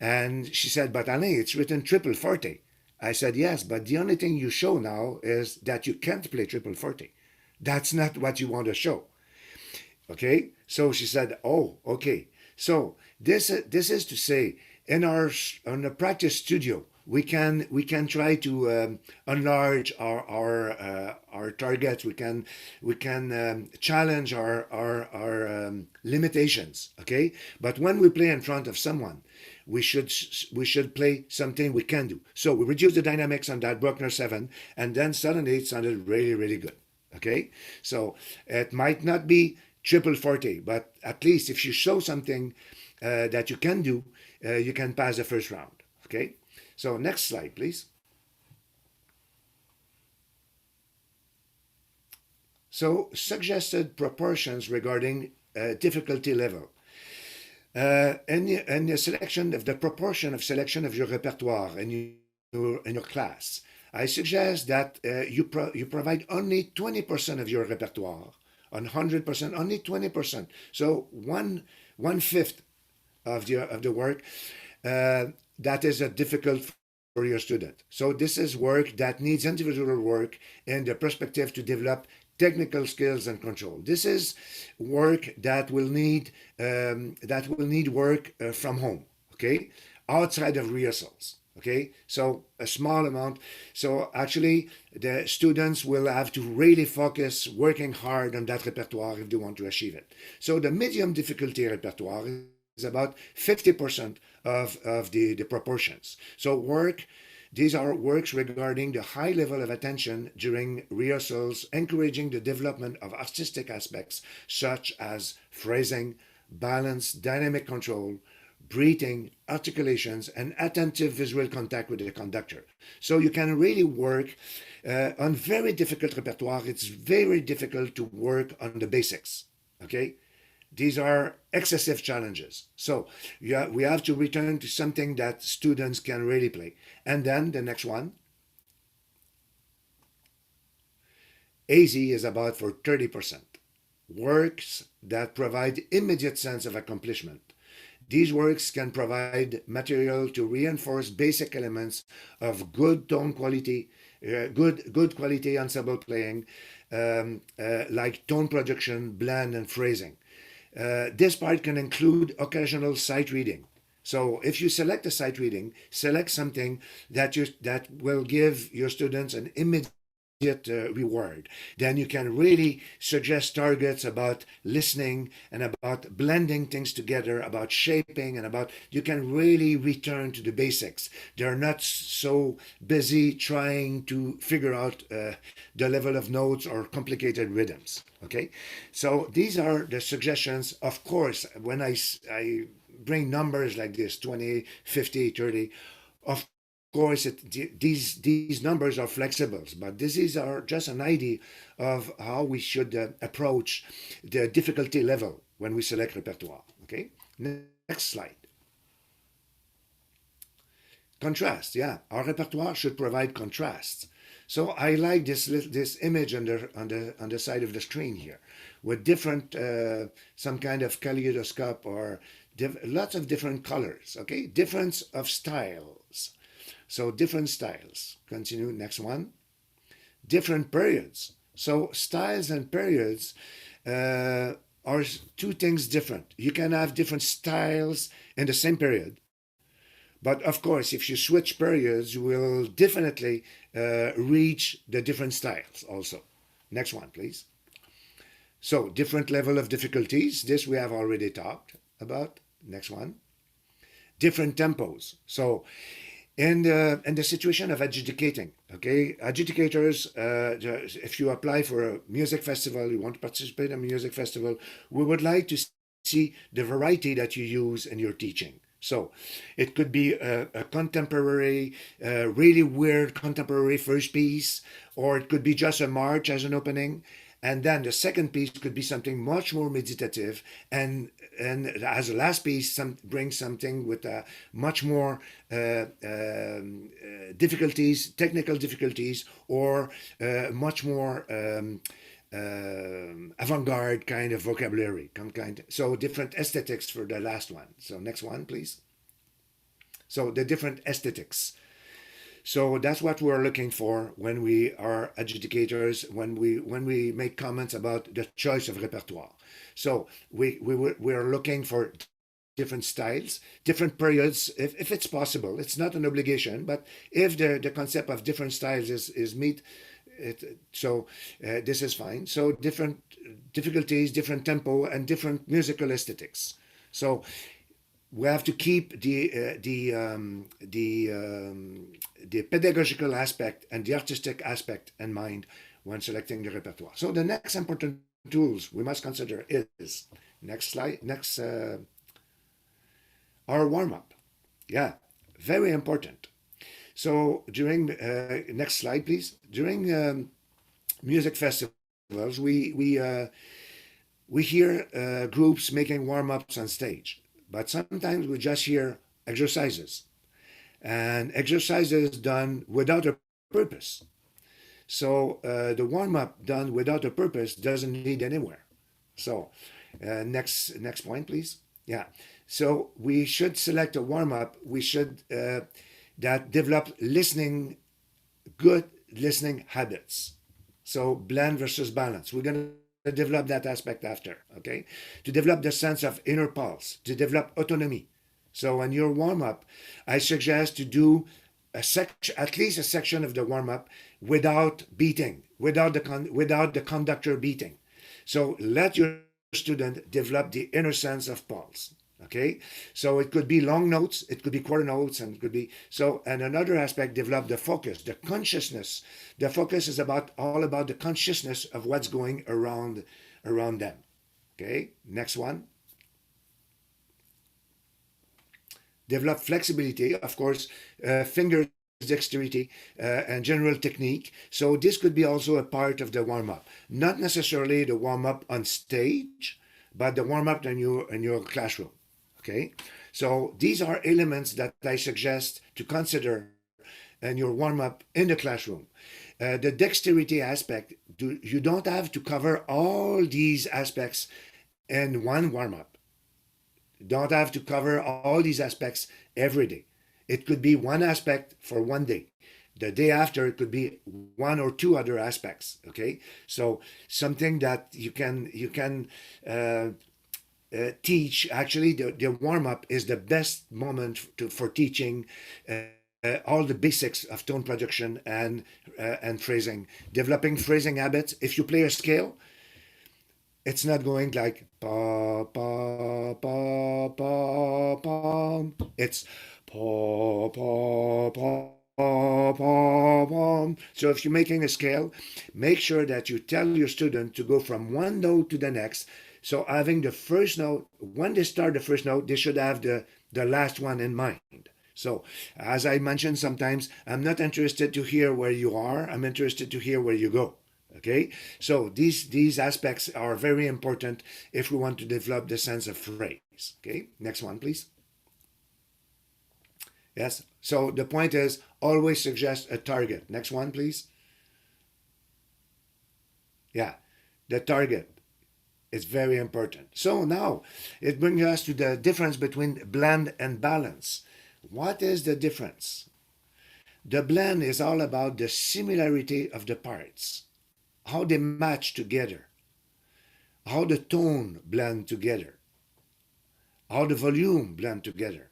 And she said, but Alain, it's written triple forte. I said, yes, but the only thing you show now is that you can't play triple forte. That's not what you want to show. Okay, so she said, oh, okay. So this is to say, in the practice studio, we can try to enlarge our targets. We can challenge our limitations. Okay, but when we play in front of someone, we should play something we can do. So we reduce the dynamics on that Bruckner 7, and then suddenly it sounded really, really good. Okay, so it might not be triple forte, but at least if you show something that you can do, you can pass the first round. Okay, so next slide, please. So suggested proportions regarding difficulty level. And the selection of the proportion of selection of your repertoire in your class. I suggest that you provide only 20% of your repertoire. On 100%, only 20%. So one fifth of the work that is difficult for your student. So this is work that needs individual work in the perspective to develop technical skills and control. This is work that will need work from home. Okay, outside of rehearsals. Okay, so a small amount. So actually, the students will have to really focus working hard on that repertoire if they want to achieve it. So the medium difficulty repertoire is about 50% of the proportions. So these are works regarding the high level of attention during rehearsals, encouraging the development of artistic aspects such as phrasing, balance, dynamic control, breathing, articulations, and attentive visual contact with the conductor. So you can really work on very difficult repertoire. It's very difficult to work on the basics, okay? These are excessive challenges. So we have to return to something that students can really play. And then the next one, AZ is about for 30%. Works that provide immediate sense of accomplishment. These works can provide material to reinforce basic elements of good tone quality, good quality ensemble playing, like tone projection, blend, and phrasing. This part can include occasional sight reading. So if you select a sight reading, select something that will give your students an immediate reward. Then you can really suggest targets about listening and about blending things together, about shaping, and about you can really return to the basics. They're not so busy trying to figure out the level of notes or complicated rhythms. Okay, so these are the suggestions. Of course, when I bring numbers like this, 20, 50, 30, of course, these numbers are flexible, but these are just an idea of how we should approach the difficulty level when we select repertoire. Okay, next slide. Contrast, yeah, our repertoire should provide contrast. So I like this image on the side of the screen here, with different some kind of kaleidoscope or lots of different colors. Okay, difference of styles. So different styles. Continue, next one. Different periods. So styles and periods are two things different. You can have different styles in the same period. But of course, if you switch periods, you will definitely reach the different styles also. Next one, please. So different level of difficulties. This we have already talked about. Next one. Different tempos. So in the situation of adjudicating, okay, adjudicators, if you apply for a music festival, you want to participate in a music festival, we would like to see the variety that you use in your teaching. So it could be a contemporary, really weird contemporary first piece, or it could be just a march as an opening. And then the second piece could be something much more meditative, and as a last piece, bring something with much more difficulties, technical difficulties, or much more avant-garde kind of vocabulary. So different aesthetics for the last one. So next one, please. So the different aesthetics. So that's what we're looking for when we are adjudicators, when we make comments about the choice of repertoire. So we're looking for different styles, different periods, if it's possible. It's not an obligation, but if the concept of different styles is meet, this is fine. So different difficulties, different tempo, and different musical aesthetics. So we have to keep the pedagogical aspect and the artistic aspect in mind when selecting the repertoire. So the next important tools we must consider is our warm-up. Yeah, very important. So during next slide, please. During music festivals, we hear groups making warm-ups on stage, but sometimes we just hear exercises, and exercises done without a purpose. So the warm-up done without a purpose doesn't lead anywhere. So next point, please. Yeah. So we should select a warm-up. We should that develop good listening habits. So blend versus balance. We're going to develop that aspect after, okay? To develop the sense of inner pulse, to develop autonomy. So in your warm-up, I suggest to do at least a section of the warm-up without beating, without the conductor beating. So let your student develop the inner sense of pulse. Okay, so it could be long notes, it could be quarter notes, and it could be so. And another aspect, develop the focus, the consciousness. The focus is all about the consciousness of what's going around them. Okay, next one. Develop flexibility, of course, finger dexterity and general technique. So this could be also a part of the warm-up. Not necessarily the warm-up on stage, but the warm-up in your classroom. Okay, so these are elements that I suggest to consider in your warm-up in the classroom. The dexterity aspect, you don't have to cover all these aspects in one warm-up. You don't have to cover all these aspects every day. It could be one aspect for one day. The day after, it could be one or two other aspects. Okay, so something that you can teach. Actually, the warm-up is the best moment for teaching all the basics of tone production and phrasing. Developing phrasing habits. If you play a scale, it's not going like pa pa pa pa pa. It's pa pa pa. So if you're making a scale, make sure that you tell your student to go from one note to the next. So having the first note, when they start the first note, they should have the last one in mind. So as I mentioned, sometimes I'm not interested to hear where you are. I'm interested to hear where you go. Okay, so these aspects are very important if we want to develop the sense of phrase. Okay, next one, please. Yes, so the point is always suggest a target. Next one, please. Yeah, the target is very important. So now it brings us to the difference between blend and balance. What is the difference? The blend is all about the similarity of the parts, how they match together, how the tone blend together, how the volume blend together,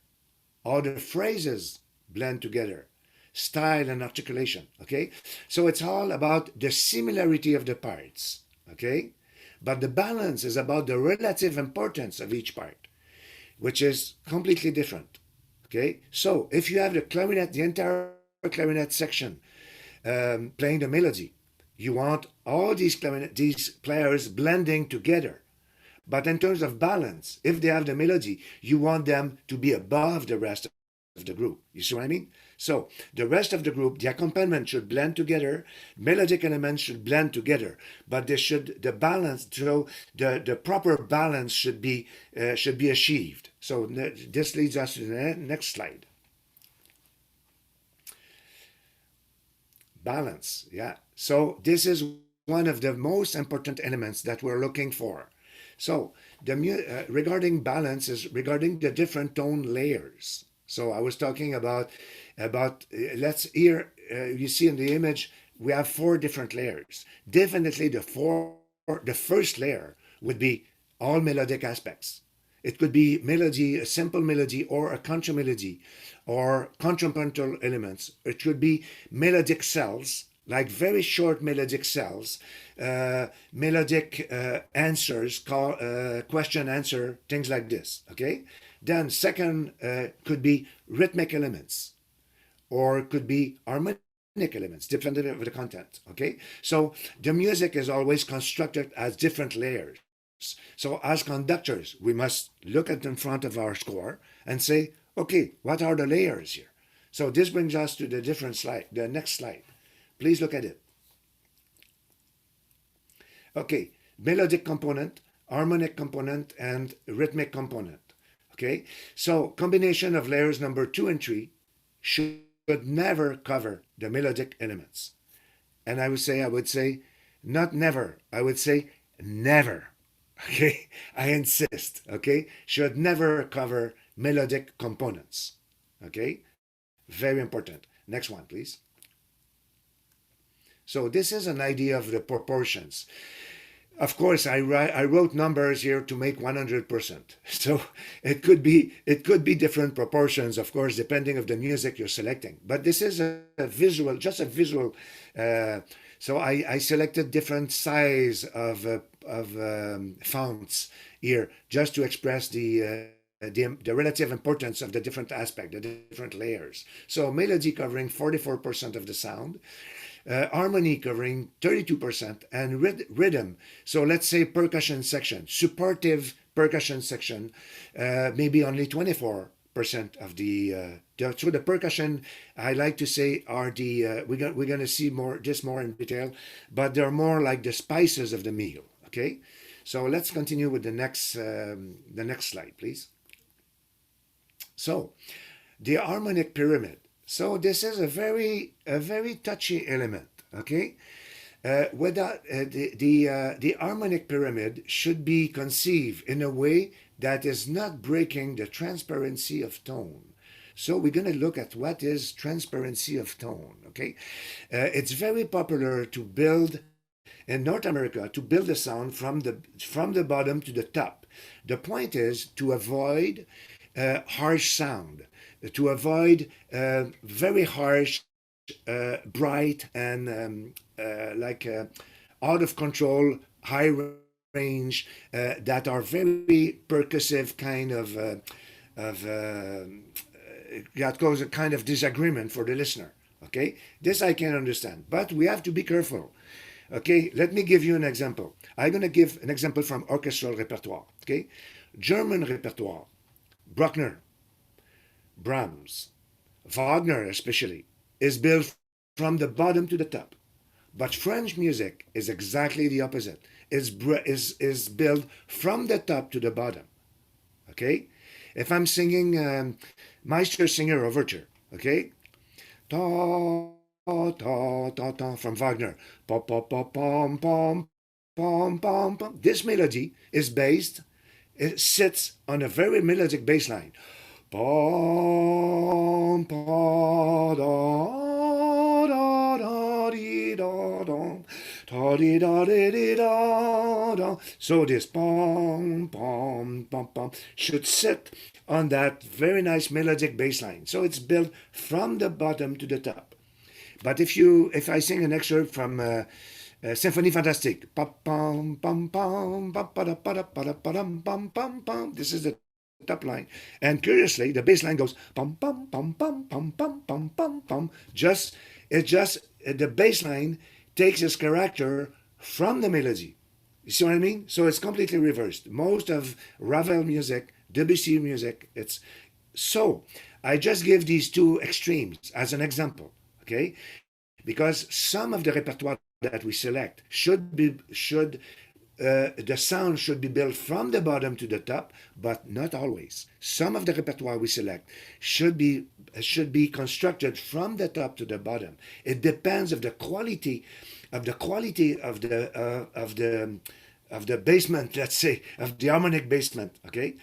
how the phrases blend together, style and articulation, okay? So it's all about the similarity of the parts, okay? But the balance is about the relative importance of each part, which is completely different, okay? So if you have the entire clarinet section playing the melody, you want all these players blending together. But in terms of balance, if they have the melody, you want them to be above the rest of the group. You see what I mean? So the rest of the group, the accompaniment should blend together, melodic elements should blend together, but the proper balance should be achieved. So this leads us to the next slide. Balance, yeah. So this is one of the most important elements that we're looking for. So regarding balance is regarding the different tone layers. So I was talking about let's here you see in the image we have 4 different layers. Definitely the first layer would be all melodic aspects. It could be melody, a simple melody, or a contra melody, or contrapuntal elements. It could be melodic cells, like very short melodic cells, melodic answers, question answer, things like this. Okay. Then second could be rhythmic elements, or could be harmonic elements, depending on the content. Okay. So the music is always constructed as different layers. So as conductors, we must look at in front of our score and say, okay, what are the layers here? So this brings us to the different slide, the next slide. Please look at it. Okay, melodic component, harmonic component, and rhythmic component. Okay, so combination of layers number 2 and 3 should never cover the melodic elements. And I would say, not never, I would say never. Okay, I insist. Okay, should never cover melodic components. Okay, very important. Next one, please. So this is an idea of the proportions. Of course, I wrote numbers here to make 100%. So it could be different proportions, of course, depending of the music you're selecting. But this is a visual, just a visual. So I selected different size of fonts here just to express the relative importance of the different aspect, the different layers. So melody covering 44% of the sound, harmony covering 32%, and rhythm. So let's say percussion section, supportive percussion section, maybe only 24% of the. So the percussion, I like to say, are the we're going to see more in detail, but they're more like the spices of the meal. Okay, so let's continue with the next slide, please. So the harmonic pyramid. So this is a very touchy element. Okay, without the harmonic pyramid should be conceived in a way that is not breaking the transparency of tone. So we're going to look at what is transparency of tone. Okay, it's very popular to build in North America to build a sound from the bottom to the top. The point is to avoid harsh sound, to avoid very harsh, bright, and out of control, high range that are very percussive kind of that causes a kind of disagreement for the listener. Okay, this I can understand, but we have to be careful. Okay, let me give you an example. I'm going to give an example from orchestral repertoire. Okay, German repertoire, Bruckner, Brahms, Wagner especially, is built from the bottom to the top. But French music is exactly the opposite. Is built from the top to the bottom. Okay, if I'm singing Meistersinger Overture, okay, ta ta ta ta from Wagner, pom pom pom pom pom pom pom pom. This melody is based. It sits on a very melodic bass line. Pom pa da da da dee da da da dee da dee da da. So this pom pom pom pom should sit on that very nice melodic bass line. So it's built from the bottom to the top. But if I sing an excerpt from Symphonie Fantastique, this is the top line, and curiously the bass line goes pum pum pum pum pum pum pum pum pum. The bass line takes its character from the melody. You see what I mean? So it's completely reversed. Most of Ravel music, Debussy music, it's so. I just give these two extremes as an example. Okay, because some of the repertoire that we select the sound should be built from the bottom to the top, but not always. Some of the repertoire we select should be constructed from the top to the bottom. It depends of the quality of the basement, let's say, of the harmonic basement, okay?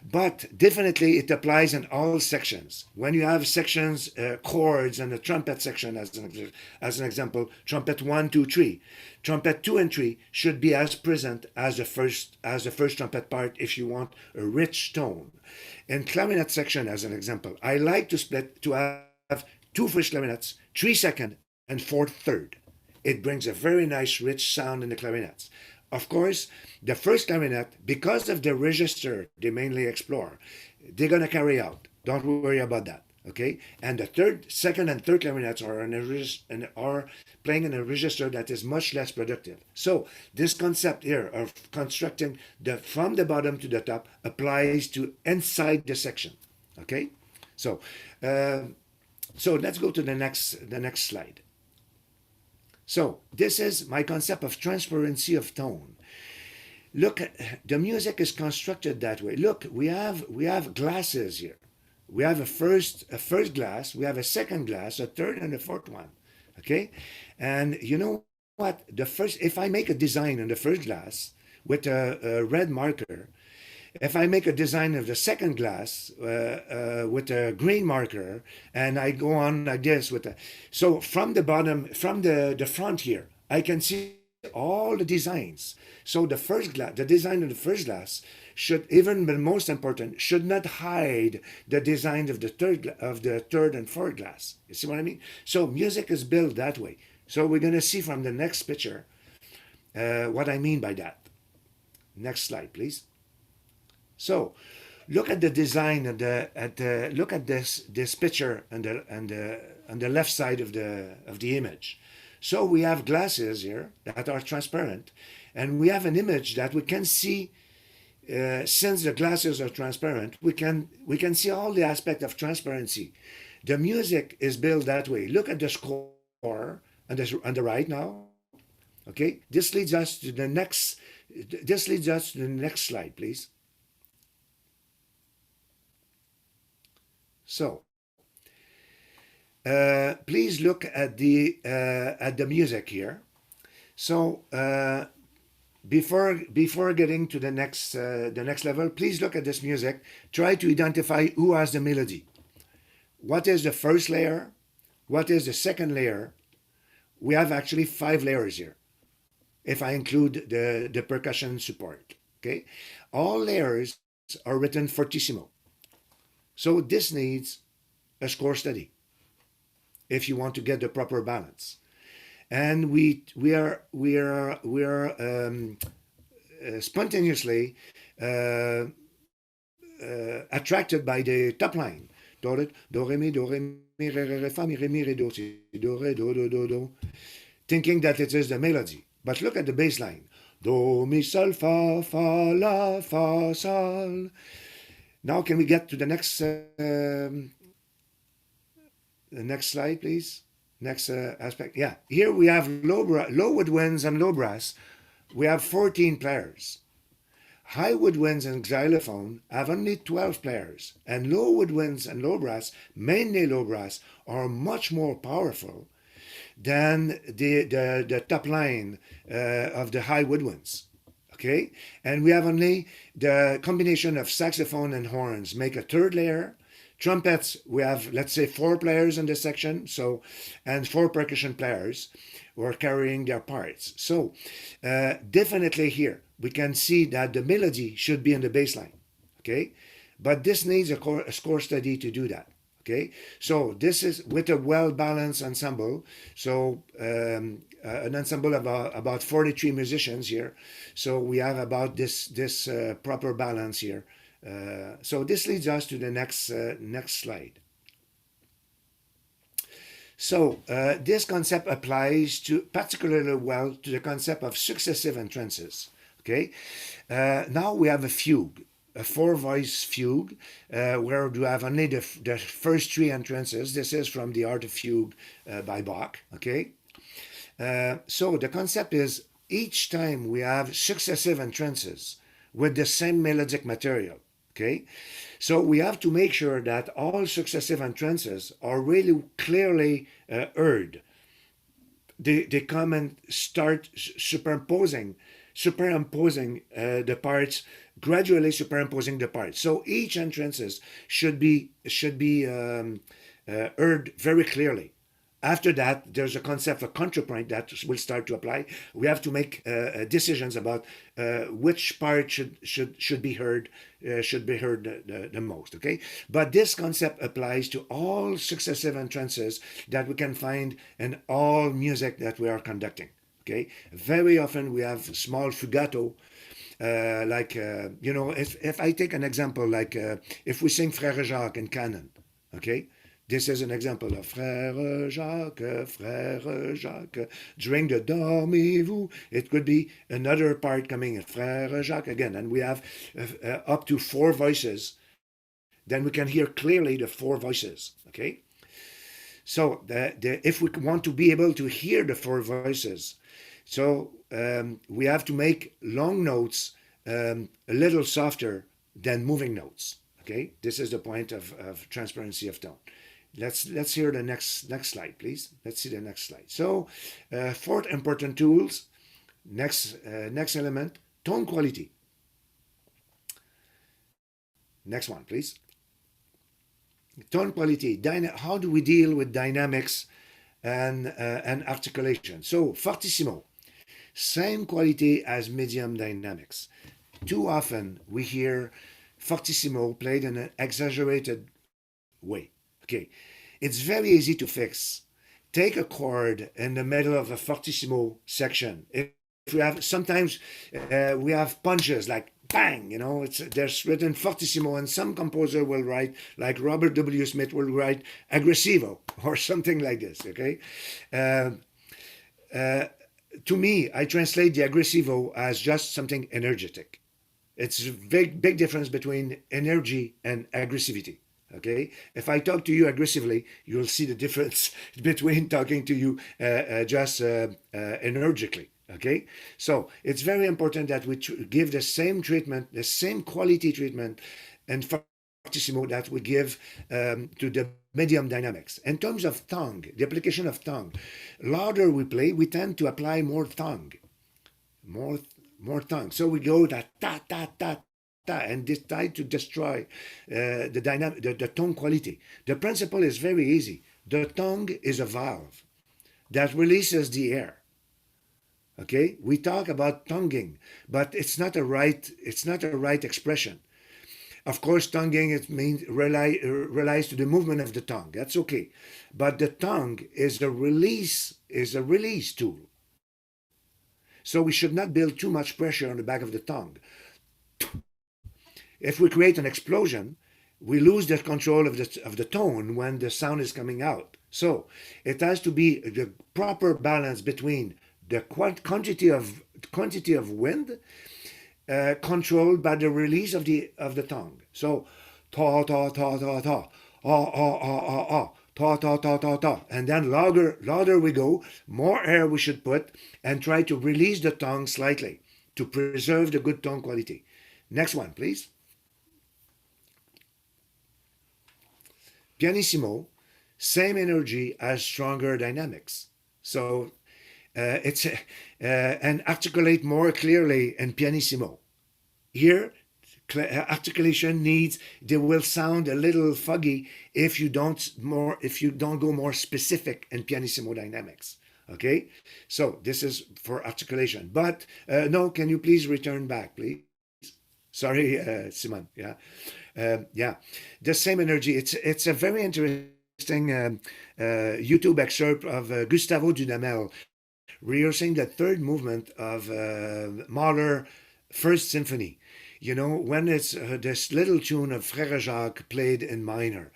But definitely it applies in all sections. When you have sections, chords, and the trumpet section, as an example, trumpet 1, 2, 3. Trumpet 2 and 3 should be as present as the first trumpet part if you want a rich tone. In clarinet section, as an example, I like to have 2 first clarinets, 3 second, and 4 third. It brings a very nice rich sound in the clarinets. Of course, the first clarinet, because of the register they mainly explore, they're going to carry out. Don't worry about that, okay? And the second and third clarinets are playing in a register that is much less productive. So this concept here of constructing from the bottom to the top applies to inside the section, okay? So let's go to the next slide. So this is my concept of transparency of tone. Look, the music is constructed that way. Look, we have glasses here. We have a first glass, we have a second glass, a third, and a fourth one. Okay, and you know what? If I make a design on the first glass with a red marker, if I make a design of the second glass with a green marker, and I go on like this so from the bottom, from the front here, I can see all the designs. So the design of the first glass should, even the most important, should not hide the design of the third and fourth glass. You see what I mean? So music is built that way. So we're going to see from the next picture what I mean by that. Next slide, please. So, look at the design look at this picture on the left side of the image. So we have glasses here that are transparent, and we have an image that we can see. Since the glasses are transparent, we can see all the aspect of transparency. The music is built that way. Look at the score on the right now. Okay, this leads us to the next. This leads us to the next slide, please. So, please look at the music here. So, before getting to the next level, please look at this music. Try to identify who has the melody. What is the first layer? What is the second layer? We have actually 5 layers here, if I include the percussion support. Okay, all layers are written fortissimo. So this needs a score study if you want to get the proper balance. And we are spontaneously attracted by the top line. Do re mi re re fa mi re mi re do si do re do, thinking that it is the melody. But look at the bass line. Do mi sol fa fa la fa sol. Now, can we get to the next slide, please? Next aspect. Yeah, here we have low woodwinds and low brass. We have 14 players. High woodwinds and xylophone have only 12 players, and low woodwinds and low brass, mainly low brass, are much more powerful than the top line of the high woodwinds. Okay, and we have only the combination of saxophone and horns make a third layer. Trumpets, we have, let's say, 4 players in this section, and 4 percussion players who are carrying their parts. So definitely here we can see that the melody should be in the bass line. Okay, but this needs a score study to do that. Okay, so this is with a well-balanced ensemble. So an ensemble of about 43 musicians here. So we have about this proper balance here. So this leads us to the next slide. So this concept applies particularly well to the concept of successive entrances. Okay, now we have a fugue. A 4-voice fugue, where you have only the first 3 entrances. This is from the Art of Fugue by Bach. Okay, so the concept is each time we have successive entrances with the same melodic material. Okay, so we have to make sure that all successive entrances are really clearly heard. They come and start superimposing superimposing the parts, gradually superimposing the parts. So each entrances should be heard very clearly. After that, there's a concept of contrapoint that will start to apply. We have to make decisions about which part should be heard the most. Okay, but this concept applies to all successive entrances that we can find in all music that we are conducting. Okay, very often we have small fugato. If I take an example, if we sing Frère Jacques in canon, okay, this is an example of Frère Jacques, during the Dormez-vous. It could be another part coming in Frère Jacques again, and we have up to 4 voices. Then we can hear clearly the 4 voices, okay? So if we want to be able to hear the 4 voices, so we have to make long notes a little softer than moving notes, okay? This is the point of transparency of tone. Let's hear the next slide, please. Let's see the next slide. So, 4th important tools. Next element, tone quality. Next one, please. Tone quality. How do we deal with dynamics and articulation? So, fortissimo, same quality as medium dynamics. Too often we hear fortissimo played in an exaggerated way. Okay, it's very easy to fix. Take a chord in the middle of a fortissimo section. If we have, sometimes we have punches like bang, there's written fortissimo, and some composer will write, like Robert W. Smith will write aggressivo or something like this, okay? To me, I translate the aggressivo as just something energetic. It's a big difference between energy and aggressivity. Okay, if I talk to you aggressively, you'll see the difference between talking to you just energically. Okay, so it's very important that we give the same treatment, the same quality treatment, and fortissimo that we give to the medium dynamics. In terms of tongue, the application of tongue, louder we play, we tend to apply more tongue, more tongue. So we go that ta ta ta. And decide to destroy the tone quality. The principle is very easy. The tongue is a valve that releases the air. Okay, we talk about tonguing, but it's not a right expression. Of course, tonguing relies to the movement of the tongue. That's okay, but the tongue is a release tool. So we should not build too much pressure on the back of the tongue. If we create an explosion, we lose the control of the tone when the sound is coming out. So it has to be the proper balance between the quantity of wind controlled by the release of the tongue. So ta ta ta ta ta, ah ah ah ah ah, ta ta ta ta ta, and then louder we go, more air we should put, and try to release the tongue slightly to preserve the good tone quality. Next one, please. Pianissimo, same energy as stronger dynamics. So and articulate more clearly in pianissimo. Here, articulation they will sound a little foggy if you don't go more specific in pianissimo dynamics. Okay, so this is for articulation. But no, can you please return back, please? Sorry, Simon. Yeah. The same energy. It's a very interesting YouTube excerpt of Gustavo Dudamel rehearsing the 3rd movement of Mahler First Symphony. When it's this little tune of Frère Jacques played in minor.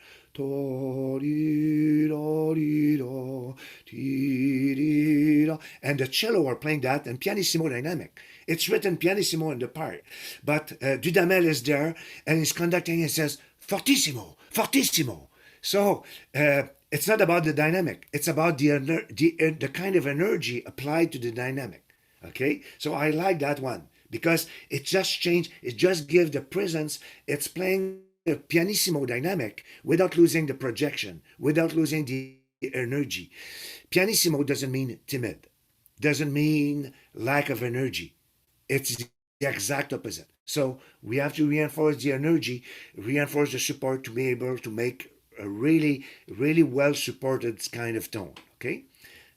And the cello are playing that in pianissimo dynamic. It's written pianissimo in the part, but Dudamel is there and he's conducting and says fortissimo, fortissimo. So it's not about the dynamic; it's about the kind of energy applied to the dynamic. Okay, so I like that one because it just changed. It just gives the presence. It's playing the pianissimo dynamic without losing the projection, without losing the energy. Pianissimo doesn't mean timid, doesn't mean lack of energy. It's the exact opposite. So we have to reinforce the energy, reinforce the support to be able to make a really, really well supported kind of tone. Okay.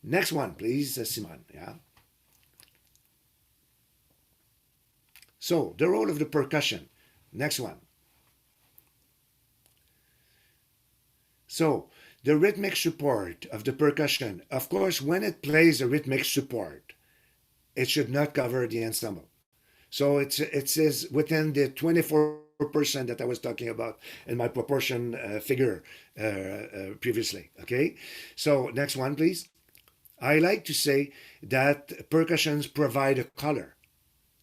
Next one, please, Simon. Yeah. So the role of the percussion. Next one. So the rhythmic support of the percussion. Of course, when it plays a rhythmic support, it should not cover the ensemble. So it says within the 24% that I was talking about in my proportion figure previously. Okay. So next one, please. I like to say that percussions provide a color,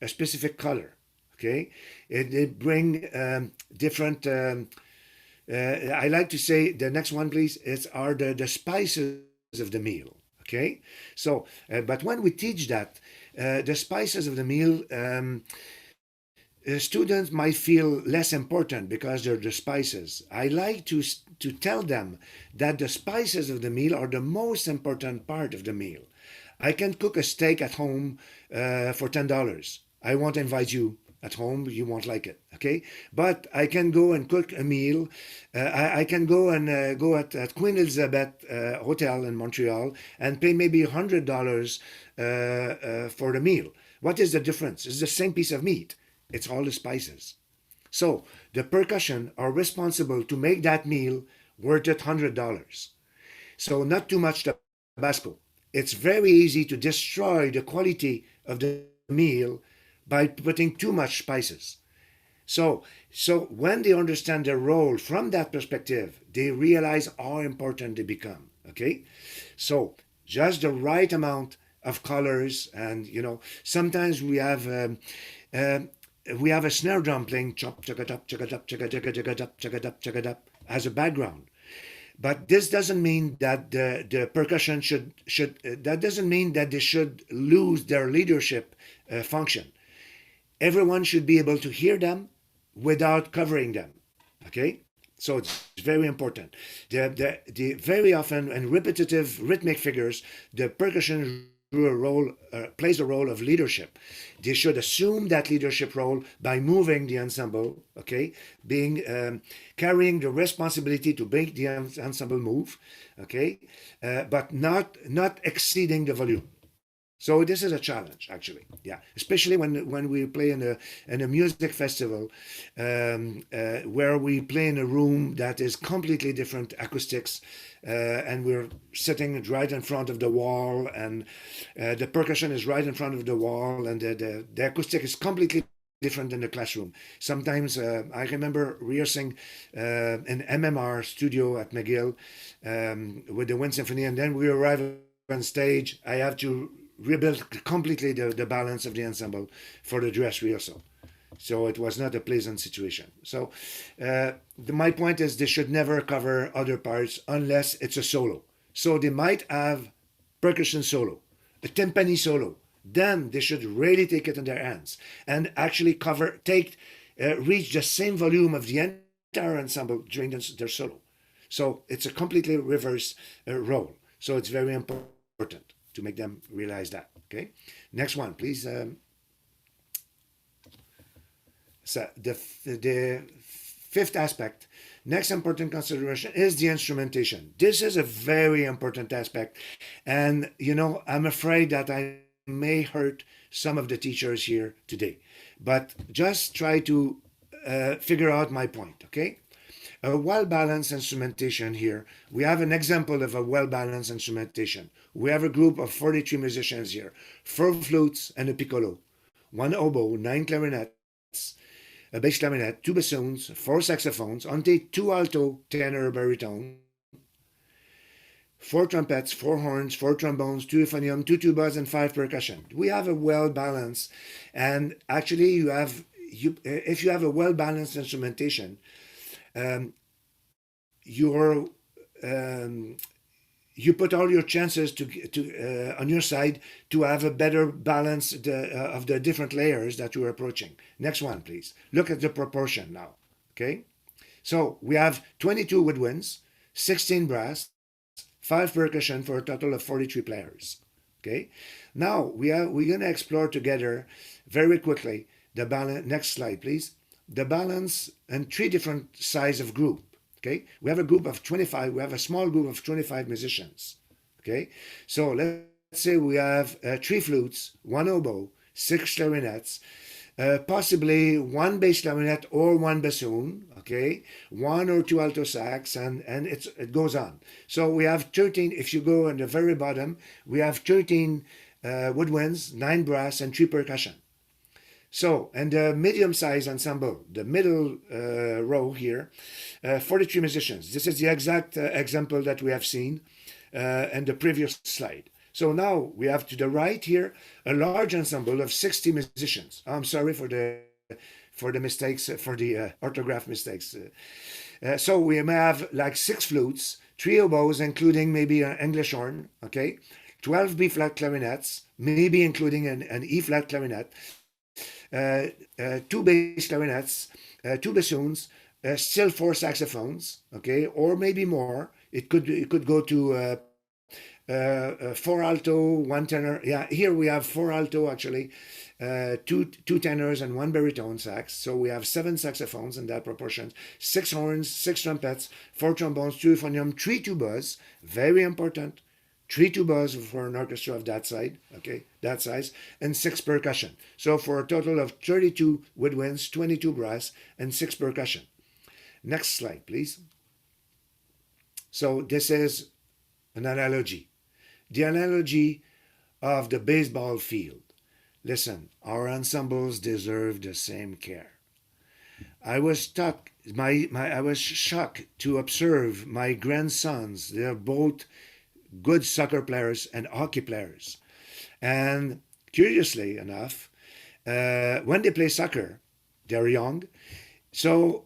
a specific color. Okay. It bring different. I like to say the next one, please. Are the spices of the meal. Okay. So, but when we teach that, the spices of the meal, students might feel less important because they're the spices. I like to tell them that the spices of the meal are the most important part of the meal. I can cook a steak at home for $10. I won't invite you at home. You won't like it, okay? But I can go and cook a meal. I can go and go at Queen Elizabeth Hotel in Montreal and pay maybe $100 for the meal. What is the difference? It's the same piece of meat. It's all the spices. So the percussion are responsible to make that meal worth it $100. So not too much Tabasco. It's very easy to destroy the quality of the meal by putting too much spices. So when they understand their role from that perspective, they realize how important they become. Okay, so just the right amount of colors, and sometimes we have a snare drum playing chop chugga-dup chugga-dup chugga-dup chugga-dup chugga-dup as a background. But this doesn't mean that the percussion should that doesn't mean that they should lose their leadership function. Everyone should be able to hear them without covering them. Okay, so it's very important. The very often and repetitive rhythmic figures, the percussion plays a role of leadership. They should assume that leadership role by moving the ensemble, okay, carrying the responsibility to make the ensemble move, okay, but not exceeding the volume. So this is a challenge, actually. Yeah, especially when we play in a music festival, where we play in a room that is completely different acoustics, and we're sitting right in front of the wall, and the percussion is right in front of the wall, and the acoustic is completely different than the classroom. Sometimes I remember rehearsing in MMR studio at McGill with the Wind Symphony, and then we arrive on stage. I have to rebuild completely the balance of the ensemble for the dress rehearsal. So it was not a pleasant situation. So my point is they should never cover other parts unless it's a solo. So they might have percussion solo, a timpani solo. Then they should really take it in their hands and actually reach the same volume of the entire ensemble during their solo. So it's a completely reverse role. So it's very important to make them realize that. Okay, next one, please. So the fifth aspect, next important consideration is the instrumentation. This is a very important aspect, and I'm afraid that I may hurt some of the teachers here today, but just try to figure out my point. Okay. A well-balanced instrumentation here. We have an example of a well-balanced instrumentation. We have a group of 43 musicians here, 4 flutes and a piccolo, 1 oboe, 9 clarinets, a bass clarinet, 2 bassoons, 4 saxophones, only 2 alto, tenor, baritone, 4 trumpets, 4 horns, 4 trombones, 2 euphonium, 2 tubas, and 5 percussion. We have a well-balanced, and actually if you have a well-balanced instrumentation, you put all your chances to on your side to have a better balance of the different layers that you're approaching. Next one, please. Look at the proportion now. Okay, so we have 22 woodwinds, 16 brass, 5 percussion for a total of 43 players. Okay. Now we're going to explore together very quickly the balance. Next slide, please. The balance and three different size of group. Okay. We have a group of 25. We have a small group of 25 musicians. Okay. So let's say we have three flutes, one oboe, six clarinets, possibly one bass clarinet or one bassoon, okay, one or two alto sax, and it goes on. So we have 13. If you go on the very bottom, we have 13 woodwinds, 9 brass, and 3 percussion. So, and the medium-sized ensemble, the middle row here, 43 musicians. This is the exact example that we have seen in the previous slide. So now we have to the right here a large ensemble of 60 musicians. I'm sorry for the mistakes, for the orthograph mistakes. So we may have like 6 flutes, 3 oboes, including maybe an English horn, okay, 12 B-flat clarinets, maybe including an E-flat clarinet, 2 bass clarinets, 2 bassoons, still 4 saxophones, okay, or maybe more. It could go to 4 alto, 1 tenor. Yeah, here we have 4 alto actually, 2 tenors and 1 baritone sax. So we have 7 saxophones in that proportion, 6 horns, 6 trumpets, 4 trombones, 2 euphonium, 3 tubas. Very important. 3 tubas for an orchestra of that side, okay, that size, and 6 percussion. So for a total of 32 woodwinds, 22 brass, and 6 percussion. Next slide, please. So this is an analogy. The analogy of the baseball field. Listen, our ensembles deserve the same care. I was shocked to observe my grandsons. They're both good soccer players and hockey players. And curiously enough, when they play soccer, they're young. So,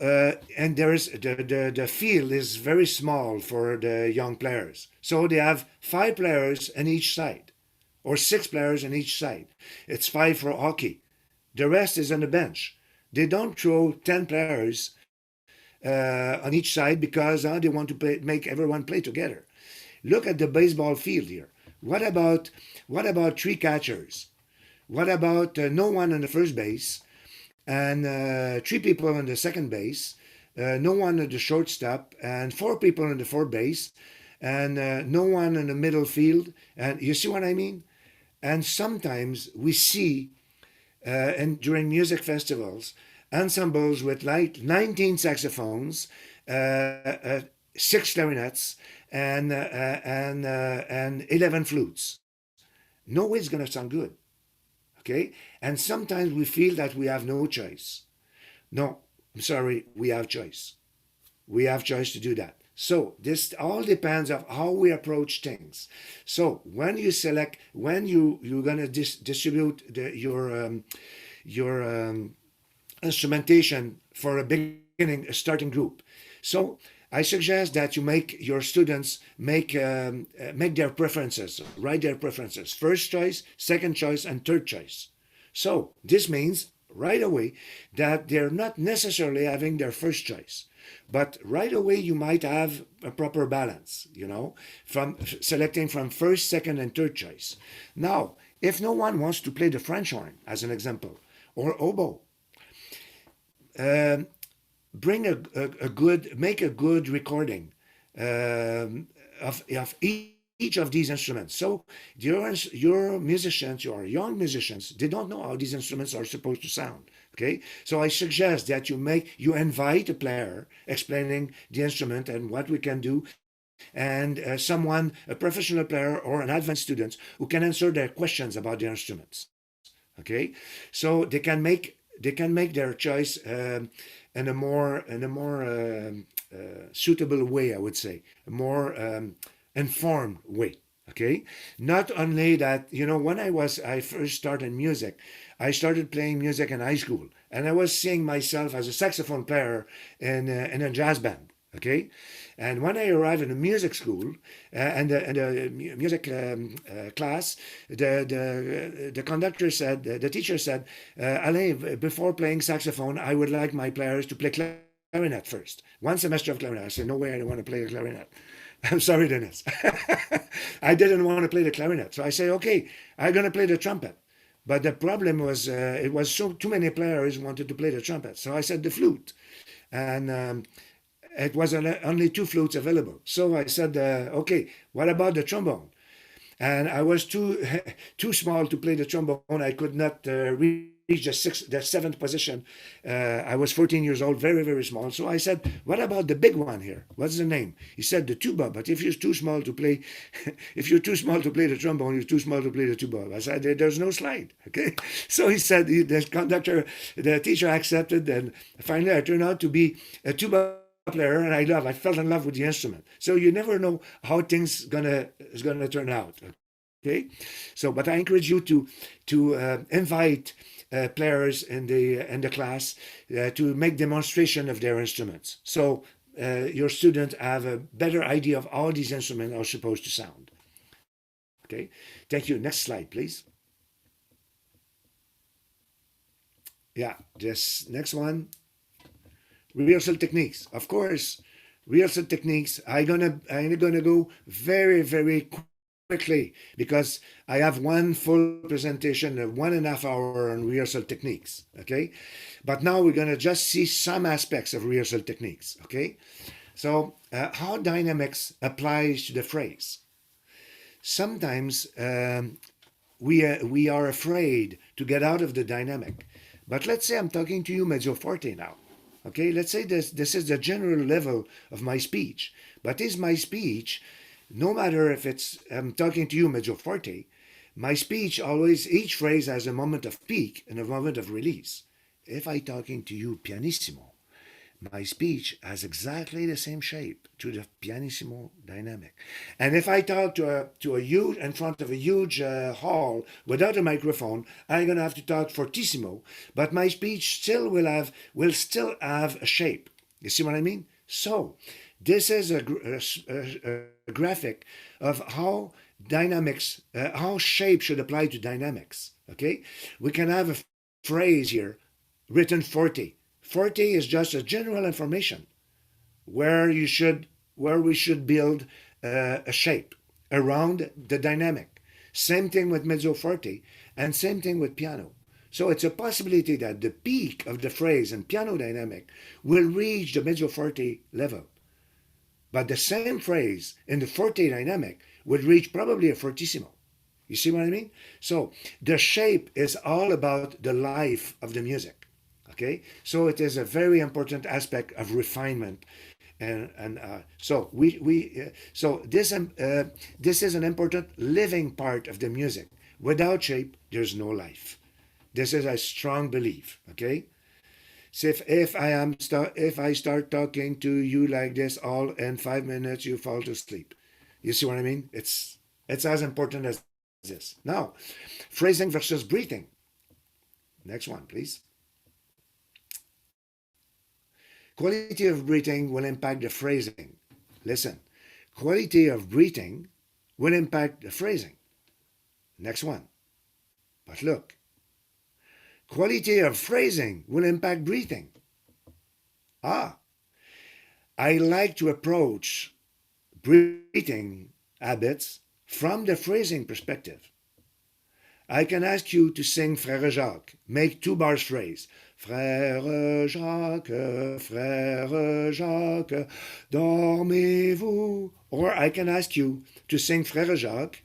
and there's the field is very small for the young players. So they have 5 players on each side, or 6 players on each side. It's 5 for hockey. The rest is on the bench. They don't throw 10 players on each side because they want to make everyone play together. Look at the baseball field here. What about 3 catchers? What about no one on the first base? And 3 people on the second base, no one at the shortstop, and 4 people on the fourth base, and no one in the middle field. And you see what I mean? And sometimes we see, and during music festivals, ensembles with like 19 saxophones, 6 clarinets, and 11 flutes. No way it's going to sound good. Okay? And sometimes we feel that we have no choice. No, I'm sorry, we have choice. We have choice to do that. So this all depends on how we approach things. So when you select, when you're going to distribute your instrumentation for a starting group. So I suggest that you make your students make their preferences, write their preferences, first choice, second choice, and third choice. So this means right away that they're not necessarily having their first choice, but right away you might have a proper balance, from selecting from first, second, and third choice. Now, if no one wants to play the French horn, as an example, or oboe, make a good recording of each of these instruments. So your musicians, your young musicians, they don't know how these instruments are supposed to sound. Okay, so I suggest that you invite a player explaining the instrument and what we can do, and a professional player or an advanced student who can answer their questions about the instruments. Okay, so they can make their choice in a more suitable way, I would say, a more informed way. Okay, not only that, when I first started music, I started playing music in high school, and I was seeing myself as a saxophone player in a jazz band. Okay, and when I arrived in a music school and the music class, the conductor said, the teacher said, Alain, before playing saxophone, I would like my players to play clarinet first. 1 semester of clarinet. I said, no way, I don't want to play a clarinet. I'm sorry, Dennis. I didn't want to play the clarinet. So I say, okay, I'm going to play the trumpet. But the problem was it was so too many players wanted to play the trumpet. So I said the flute. And it was only two flutes available. So I said, okay, what about the trombone? And I was too too small to play the trombone. I could not reach the seventh position. I was 14 years old, very, very small. So I said, what about the big one here? What's the name? He said the tuba. But if you're too small to play, if you're too small to play the trombone, you're too small to play the tuba. I said, there's no slide. Okay. So he said, the teacher accepted, and finally I turned out to be a tuba player, and I fell in love with the instrument. So you never know how things is gonna turn out. Okay, so but I encourage you to invite players in the class to make demonstration of their instruments. So your students have a better idea of how these instruments are supposed to sound. Okay, thank you. Next slide, please. Yeah, this next one. Rehearsal techniques. Of course, rehearsal techniques. I'm gonna go very, very quickly because I have one full presentation of 1.5 hours on rehearsal techniques. Okay, but now we're gonna just see some aspects of rehearsal techniques. Okay, so how dynamics applies to the phrase. Sometimes we are afraid to get out of the dynamic. But let's say I'm talking to you mezzo forte now. Okay, let's say this is the general level of my speech. But is my speech, no matter if I'm talking to you mezzo forte, my speech always, each phrase has a moment of peak and a moment of release. If I'm talking to you pianissimo, my speech has exactly the same shape to the pianissimo dynamic. And if I talk to a huge, in front of a huge hall without a microphone, I'm gonna have to talk fortissimo, but my speech will still have a shape. You see what I mean? So this is a graphic of how dynamics, how shape should apply to dynamics. Okay, we can have a phrase here written forte. Forte is just a general information where we should build a shape around the dynamic. Same thing with mezzo forte and same thing with piano. So it's a possibility that the peak of the phrase and piano dynamic will reach the mezzo forte level. But the same phrase in the forte dynamic would reach probably a fortissimo. You see what I mean? So the shape is all about the life of the music. Okay, so it is a very important aspect of refinement, and so this is an important living part of the music. Without shape, there's no life. This is a strong belief. Okay, so if I start talking to you like this, all in 5 minutes you fall to sleep. You see what I mean? It's as important as this. Now, phrasing versus breathing. Next one, please. Quality of breathing will impact the phrasing. Listen, quality of breathing will impact the phrasing. Next one. But look, quality of phrasing will impact breathing. I like to approach breathing habits from the phrasing perspective. I can ask you to sing Frère Jacques, make 2 bars phrase. Frère Jacques, dormez-vous. Or I can ask you to sing Frère Jacques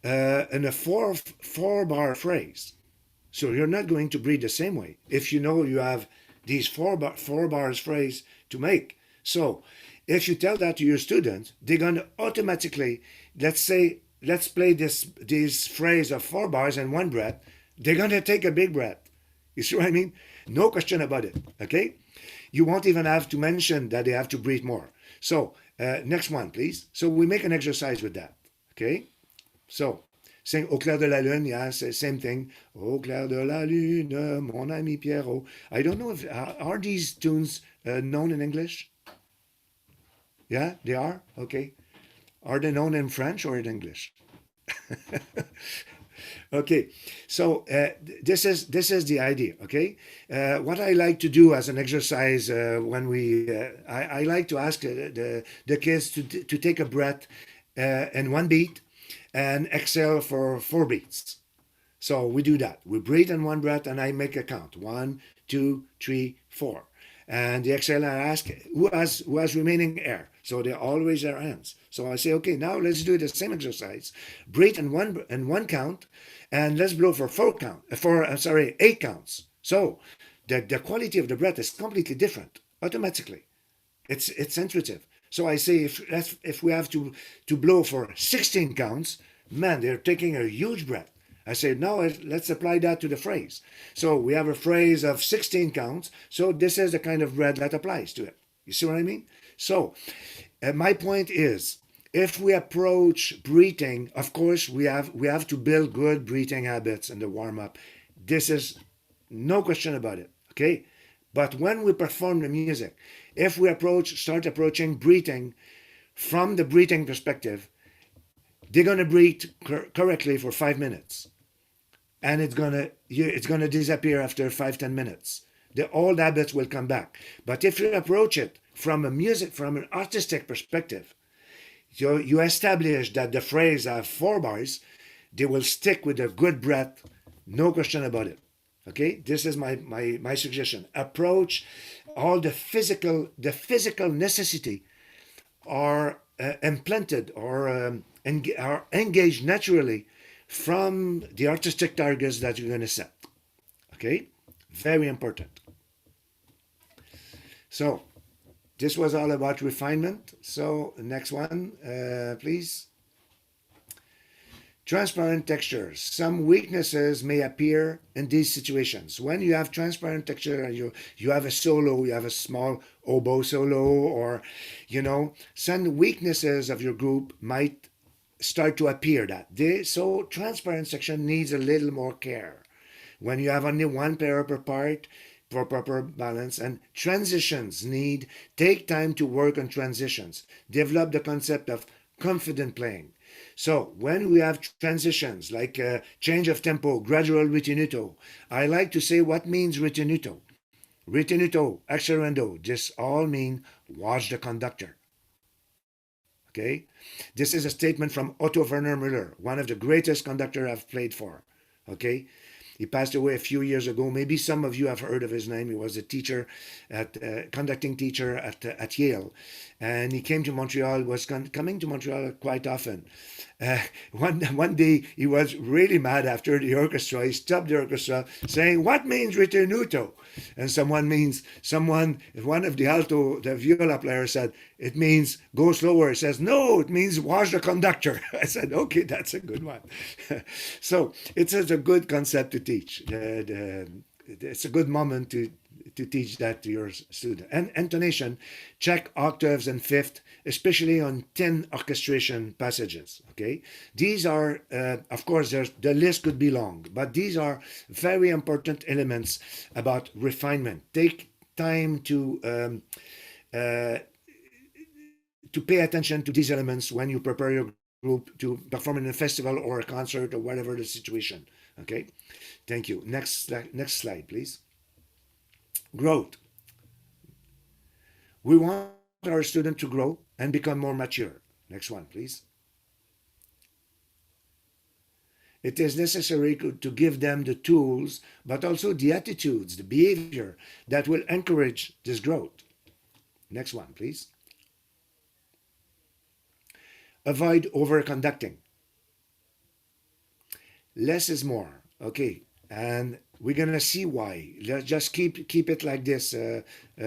in a four bar phrase. So you're not going to breathe the same way if you know you have these four bars phrase to make. So if you tell that to your students, they're going to automatically, let's play this phrase of 4 bars in 1 breath. They're going to take a big breath. You see what I mean? No question about it. Okay? You won't even have to mention that they have to breathe more. So next one, please. So we make an exercise with that. Okay? So sing Au clair de la lune. Yeah, same thing. Au clair de la lune, mon ami Pierrot. I don't know if are these tunes known in English? Yeah, they are? Okay. Are they known in French or in English? Okay, so this is the idea. Okay, what I like to do as an exercise when I like to ask the kids to take a breath in one beat and exhale for 4 beats. So we do that. We breathe in one breath, and I make a count: 1, 2, 3, 4. And the exhale, I ask who has remaining air. So they all raise their hands. So I say, okay, now let's do the same exercise. Breathe in one count, and let's blow for 8 counts. So the quality of the breath is completely different automatically. It's intuitive. So I say if we have to blow for 16 counts, man, they're taking a huge breath. I say, now let's apply that to the phrase. So we have a phrase of 16 counts. So this is the kind of breath that applies to it. You see what I mean? So my point is, if we approach breathing, of course, we have to build good breathing habits in the warm-up. This is no question about it, okay? But when we perform the music, if we start approaching breathing from the breathing perspective, they're going to breathe correctly for 5 minutes. And it's gonna disappear after 5-10 minutes. The old habits will come back. But if you approach it from an artistic perspective, you establish that the phrase have 4 bars, they will stick with a good breath, no question about it. Okay, this is my suggestion. Approach all the physical necessity are implanted or are engaged naturally from the artistic targets that you're going to set. Okay, very important. So this was all about refinement. So next one, please. Transparent textures. Some weaknesses may appear in these situations. When you have transparent texture and you have a solo, you have a small oboe solo, or some weaknesses of your group might start to appear. So transparent section needs a little more care. When you have only one pair per part for proper balance, and transitions take time to work on transitions. Develop the concept of confident playing. So when we have transitions like change of tempo, gradual ritenuto, I like to say what means ritenuto. Ritenuto, accelerando, this all mean watch the conductor. Okay, this is a statement from Otto Werner Müller, one of the greatest conductor I've played for. Okay, he passed away a few years ago. Maybe some of you have heard of his name. He was a teacher, conducting teacher at Yale, and he came to Montreal. Was coming to Montreal quite often. One day he was really mad after the orchestra. He stopped the orchestra, saying, "What means ritenuto?" And one of the viola players said, "It means go slower." He says, "No, it means watch the conductor." I said, "Okay, that's a good one." So it's a good concept to teach. It's a good moment to teach that to your student. And intonation, check octaves and fifth, especially on thin orchestration passages. Okay, these are, of course, the list could be long, but these are very important elements about refinement. Take time to pay attention to these elements when you prepare your group to perform in a festival or a concert or whatever the situation. Okay, thank you. Next slide, please. Growth. We want our student to grow and become more mature. Next one, please. It is necessary to give them the tools, but also the attitudes, the behavior that will encourage this growth. Next one, please. Avoid over-conducting. Less is more. Okay, and we're gonna see why. Let's just keep it like this,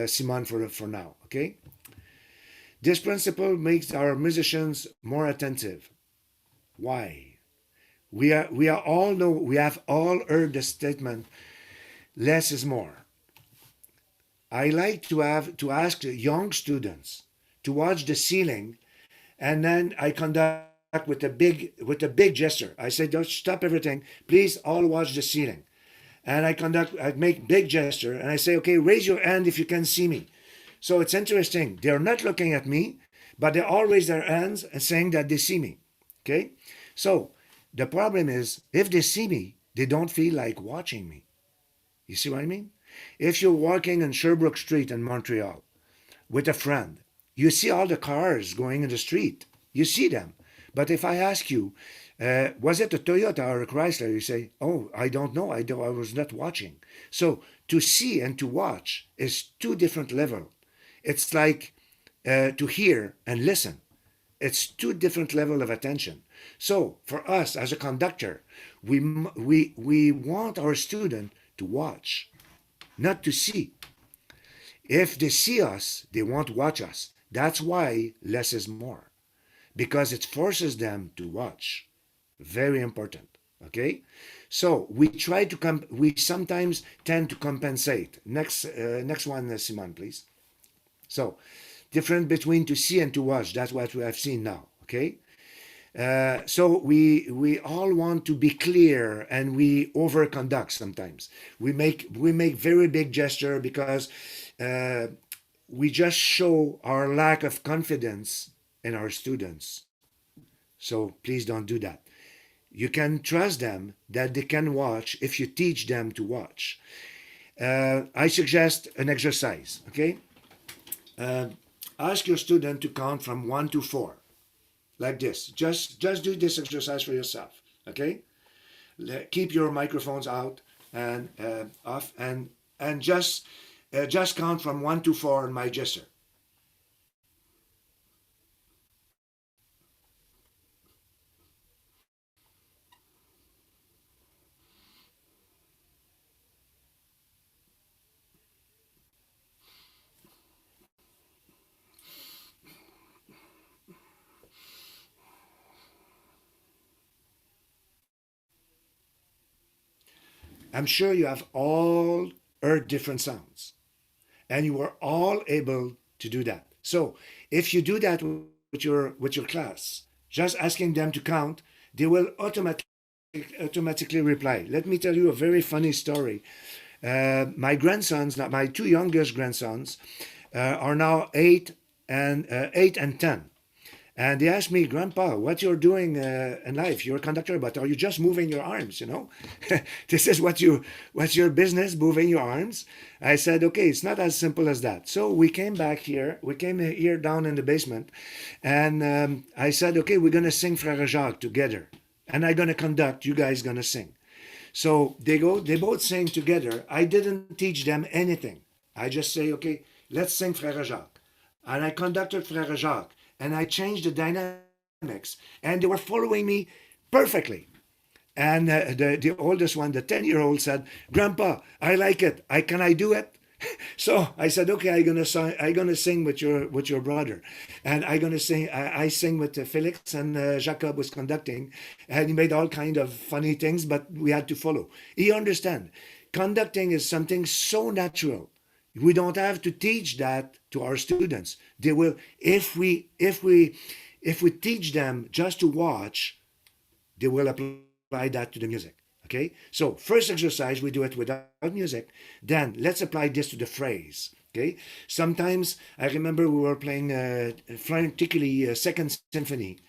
Simon, for now. Okay. This principle makes our musicians more attentive. Why? We have all heard the statement, less is more. I like to ask young students to watch the ceiling, and then I conduct with a big gesture. I say, don't stop everything. Please all watch the ceiling. And I make big gesture, and I say, okay, raise your hand if you can see me. So it's interesting. They're not looking at me, but they all raise their hands and saying that they see me. Okay? So the problem is, if they see me, they don't feel like watching me. You see what I mean? If you're walking on Sherbrooke Street in Montreal with a friend, you see all the cars going in the street. You see them. But if I ask you, was it a Toyota or a Chrysler? You say, oh, I don't know. I was not watching. So to see and to watch is two different levels. It's like to hear and listen. It's two different levels of attention. So for us as a conductor, we want our student to watch, not to see. If they see us, they won't watch us. That's why less is more, because it forces them to watch. Very important. Okay, so we try to we sometimes tend to compensate. Next one, Simon, please. So, difference between to see and to watch. That's what we have seen now. Okay. So we all want to be clear, and we overconduct sometimes. We make very big gesture because we just show our lack of confidence in our students. So please don't do that. You can trust them that they can watch if you teach them to watch. I suggest an exercise. Okay. Ask your student to count from 1 to 4. Like this. Just do this exercise for yourself. Okay? Keep your microphones out and off, and just count from 1 to 4 in my gesture. I'm sure you have all heard different sounds, and you are all able to do that. So if you do that with your class, just asking them to count, they will automatically reply. Let me tell you a very funny story. My grandsons, my two youngest grandsons, are now 8 and 10. And they asked me, Grandpa, what you're doing in life? You're a conductor, but are you just moving your arms, you know? This is what's your business, moving your arms? I said, okay, it's not as simple as that. So we came back here. We came here down in the basement. And I said, okay, we're going to sing Frère Jacques together. And I'm going to conduct, you guys going to sing. So they both sing together. I didn't teach them anything. I just say, okay, let's sing Frère Jacques. And I conducted Frère Jacques. And I changed the dynamics, and they were following me perfectly. And the oldest one, the 10-year-old, said, "Grandpa, I like it. Can I do it?" So I said, "Okay, I'm gonna sing with your brother, and I'm gonna sing. I sing with Felix, and Jacob was conducting, and he made all kind of funny things, but we had to follow. He understand. Conducting is something so natural. We don't have to teach that to our students. They will, if we teach them just to watch, they will apply that to the music. Okay? So first exercise, we do it without music. Then let's apply this to the phrase. Okay? Sometimes I remember we were playing frantically Second Symphony,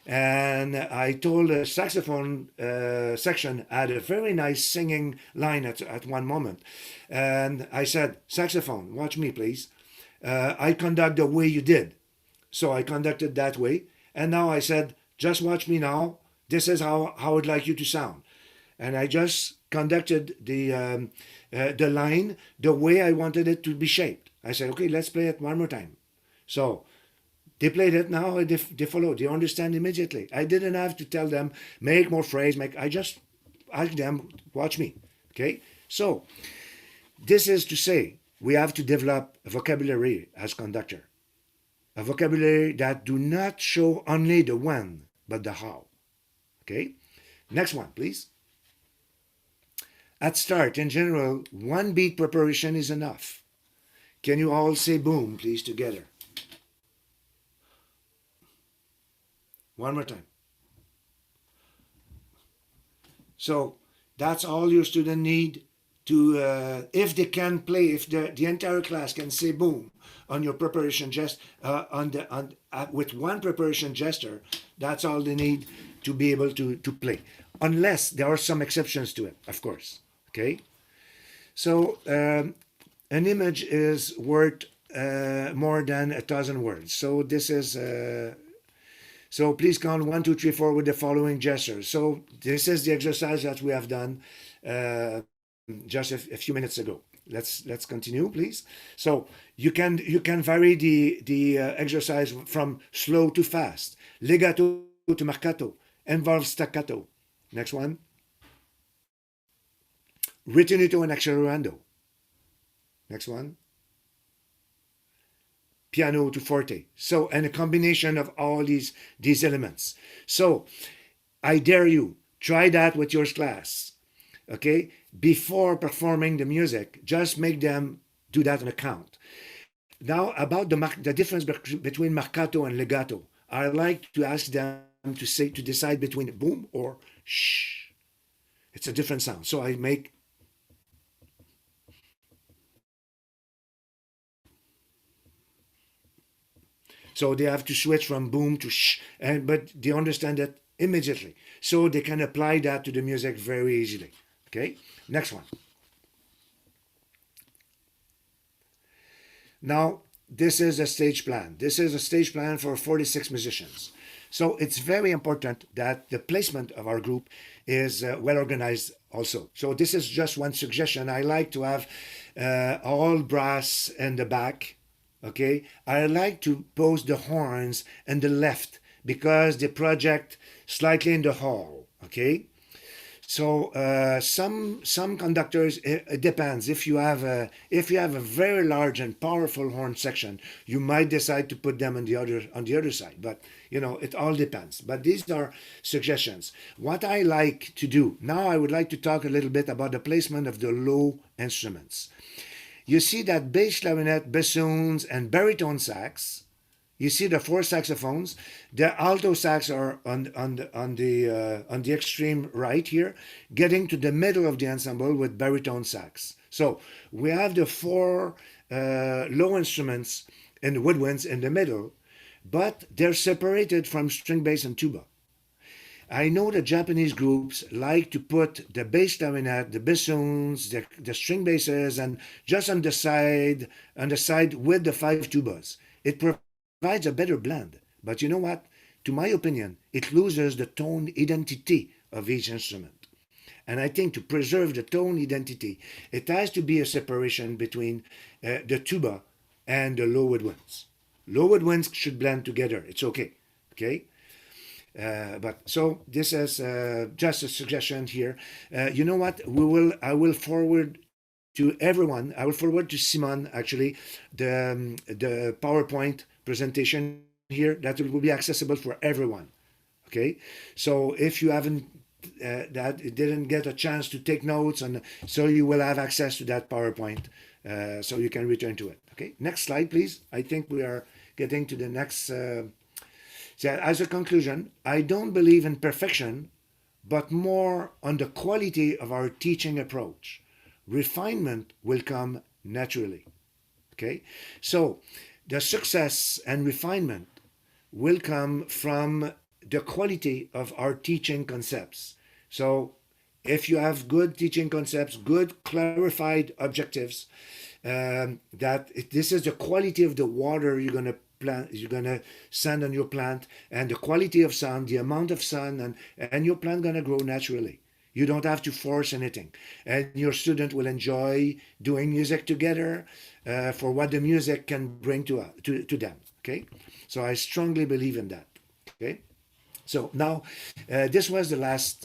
and I told the saxophone section had a very nice singing line at one moment. And I said, saxophone, watch me, please. I conduct the way you did. So I conducted that way. And now I said, just watch me now. This is how I'd like you to sound. And I just conducted the line the way I wanted it to be shaped. I said, okay, let's play it one more time. So they played it now, they follow, they understand immediately. I didn't have to tell them, make more phrase, I just asked them, watch me, okay? So, this is to say, we have to develop a vocabulary as conductor. A vocabulary that do not show only the when, but the how, okay? Next one, please. At start, in general, one beat preparation is enough. Can you all say boom, please, together? One more time. So that's all your student need to, if they can play, if the entire class can say boom on your preparation with one preparation gesture, that's all they need to be able to play, unless there are some exceptions to it, of course. Okay, so an image is worth more than 1,000 words. So this is so please count 1, 2, 3, 4 with the following gestures. So this is the exercise that we have done just a few minutes ago. Let's continue, please. So you can vary the exercise from slow to fast, legato to marcato, involve staccato. Next one. Ritenuto and accelerando. Next one. Piano to forte. So, and a combination of all these elements. So, I dare you, try that with your class. Okay? Before performing the music, just make them do that on a count. Now, about the difference between marcato and legato, I like to ask them to decide between boom or shh. It's a different sound. So I make so they have to switch from boom to shh, but they understand that immediately. So they can apply that to the music very easily. Okay, next one. Now, this is a stage plan. This is a stage plan for 46 musicians. So it's very important that the placement of our group is well organized also. So this is just one suggestion. I like to have all brass in the back. Okay, I like to pose the horns in the left because they project slightly in the hall. Okay, so some conductors, it depends. If you have a very large and powerful horn section, you might decide to put them on the other side. But it all depends. But these are suggestions. What I like to do now, I would like to talk a little bit about the placement of the low instruments. You see that bass clarinet, bassoons, and baritone sax. You see the 4 saxophones. The alto sax are on the extreme right here, getting to the middle of the ensemble with baritone sax. So we have the 4 low instruments and the woodwinds in the middle, but they're separated from string bass and tuba. I know the Japanese groups like to put the bass clarinet, the bassoons, the string basses, and just on the side with the 5 tubas. It provides a better blend. But you know what? To my opinion, it loses the tone identity of each instrument. And I think to preserve the tone identity, it has to be a separation between the tuba and the low woodwinds. Low woodwinds should blend together. It's okay. Okay? But so this is just a suggestion here. You know what? I will forward to everyone. I will forward to Simon actually the PowerPoint presentation here that will be accessible for everyone. Okay, so if you haven't didn't get a chance to take notes, and so you will have access to that PowerPoint, so you can return to it. Okay, next slide, please. I think we are getting to the next. So as a conclusion, I don't believe in perfection, but more on the quality of our teaching approach. Refinement will come naturally. Okay, so the success and refinement will come from the quality of our teaching concepts. So if you have good teaching concepts, good clarified objectives, this is the quality of the water you're going to send on your plant, and the quality of sun, the amount of sun, and your plant going to grow naturally. You don't have to force anything, and your student will enjoy doing music together for what the music can bring to them. Okay, so I strongly believe in that. Okay, so now this was the last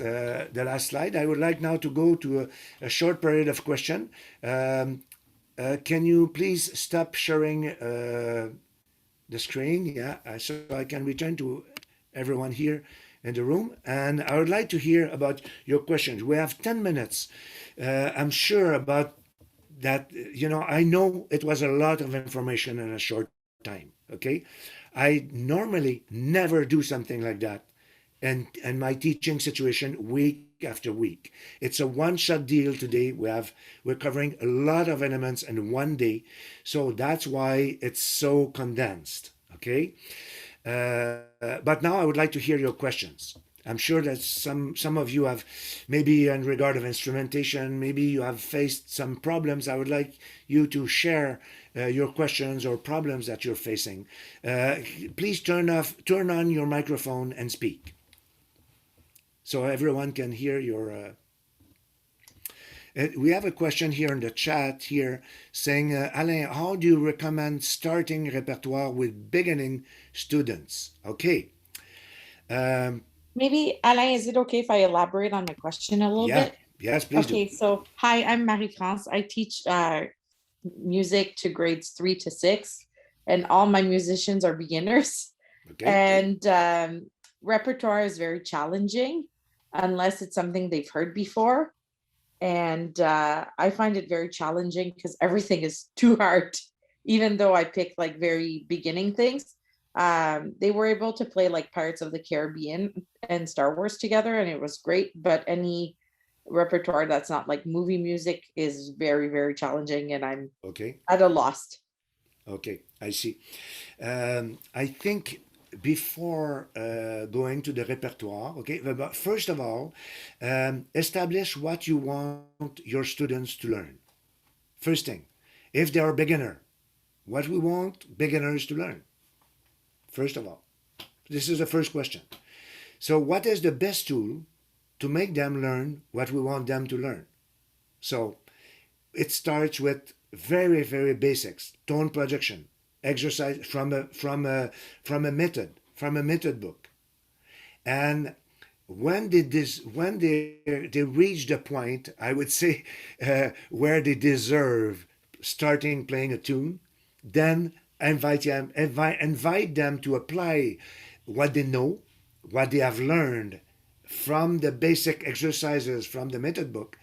slide. I would like now to go to a short period of question. Can you please stop sharing the screen? Yeah, so I can return to everyone here in the room, and I would like to hear about your questions. We have 10 minutes. I'm sure about that. I know it was a lot of information in a short time. Okay, I normally never do something like that, and my teaching situation week after week. It's a one-shot deal today. We're covering a lot of elements in one day, so that's why it's so condensed. Okay, but now I would like to hear your questions. I'm sure that some of you have, maybe in regard of instrumentation, maybe you have faced some problems. I would like you to share your questions or problems that you're facing. Please turn on your microphone and speak, so everyone can hear your. We have a question here in the chat here saying, Alain, how do you recommend starting repertoire with beginning students? Okay. Maybe, Alain, is it okay if I elaborate on my question a little bit? Yes, please do. Okay, so hi, I'm Marie-France. I teach music to grades 3 to 6, and all my musicians are beginners. Okay. And repertoire is very challenging unless it's something they've heard before. And I find it very challenging because everything is too hard, even though I picked like very beginning things. They were able to play like Pirates of the Caribbean and Star Wars together, and it was great. But any repertoire that's not like movie music is very, very challenging, and I'm at a loss. Okay, I see. I think before going to the repertoire, okay, but first of all, establish what you want your students to learn. First thing, if they are beginner, what we want beginners to learn. First of all, this is the first question. So what is the best tool to make them learn what we want them to learn? So it starts with very, very basics, tone projection, exercise from a method book. And when they reach the point, I would say, where they deserve starting playing a tune, then invite them to apply what they know, what they have learned from the basic exercises from the method book.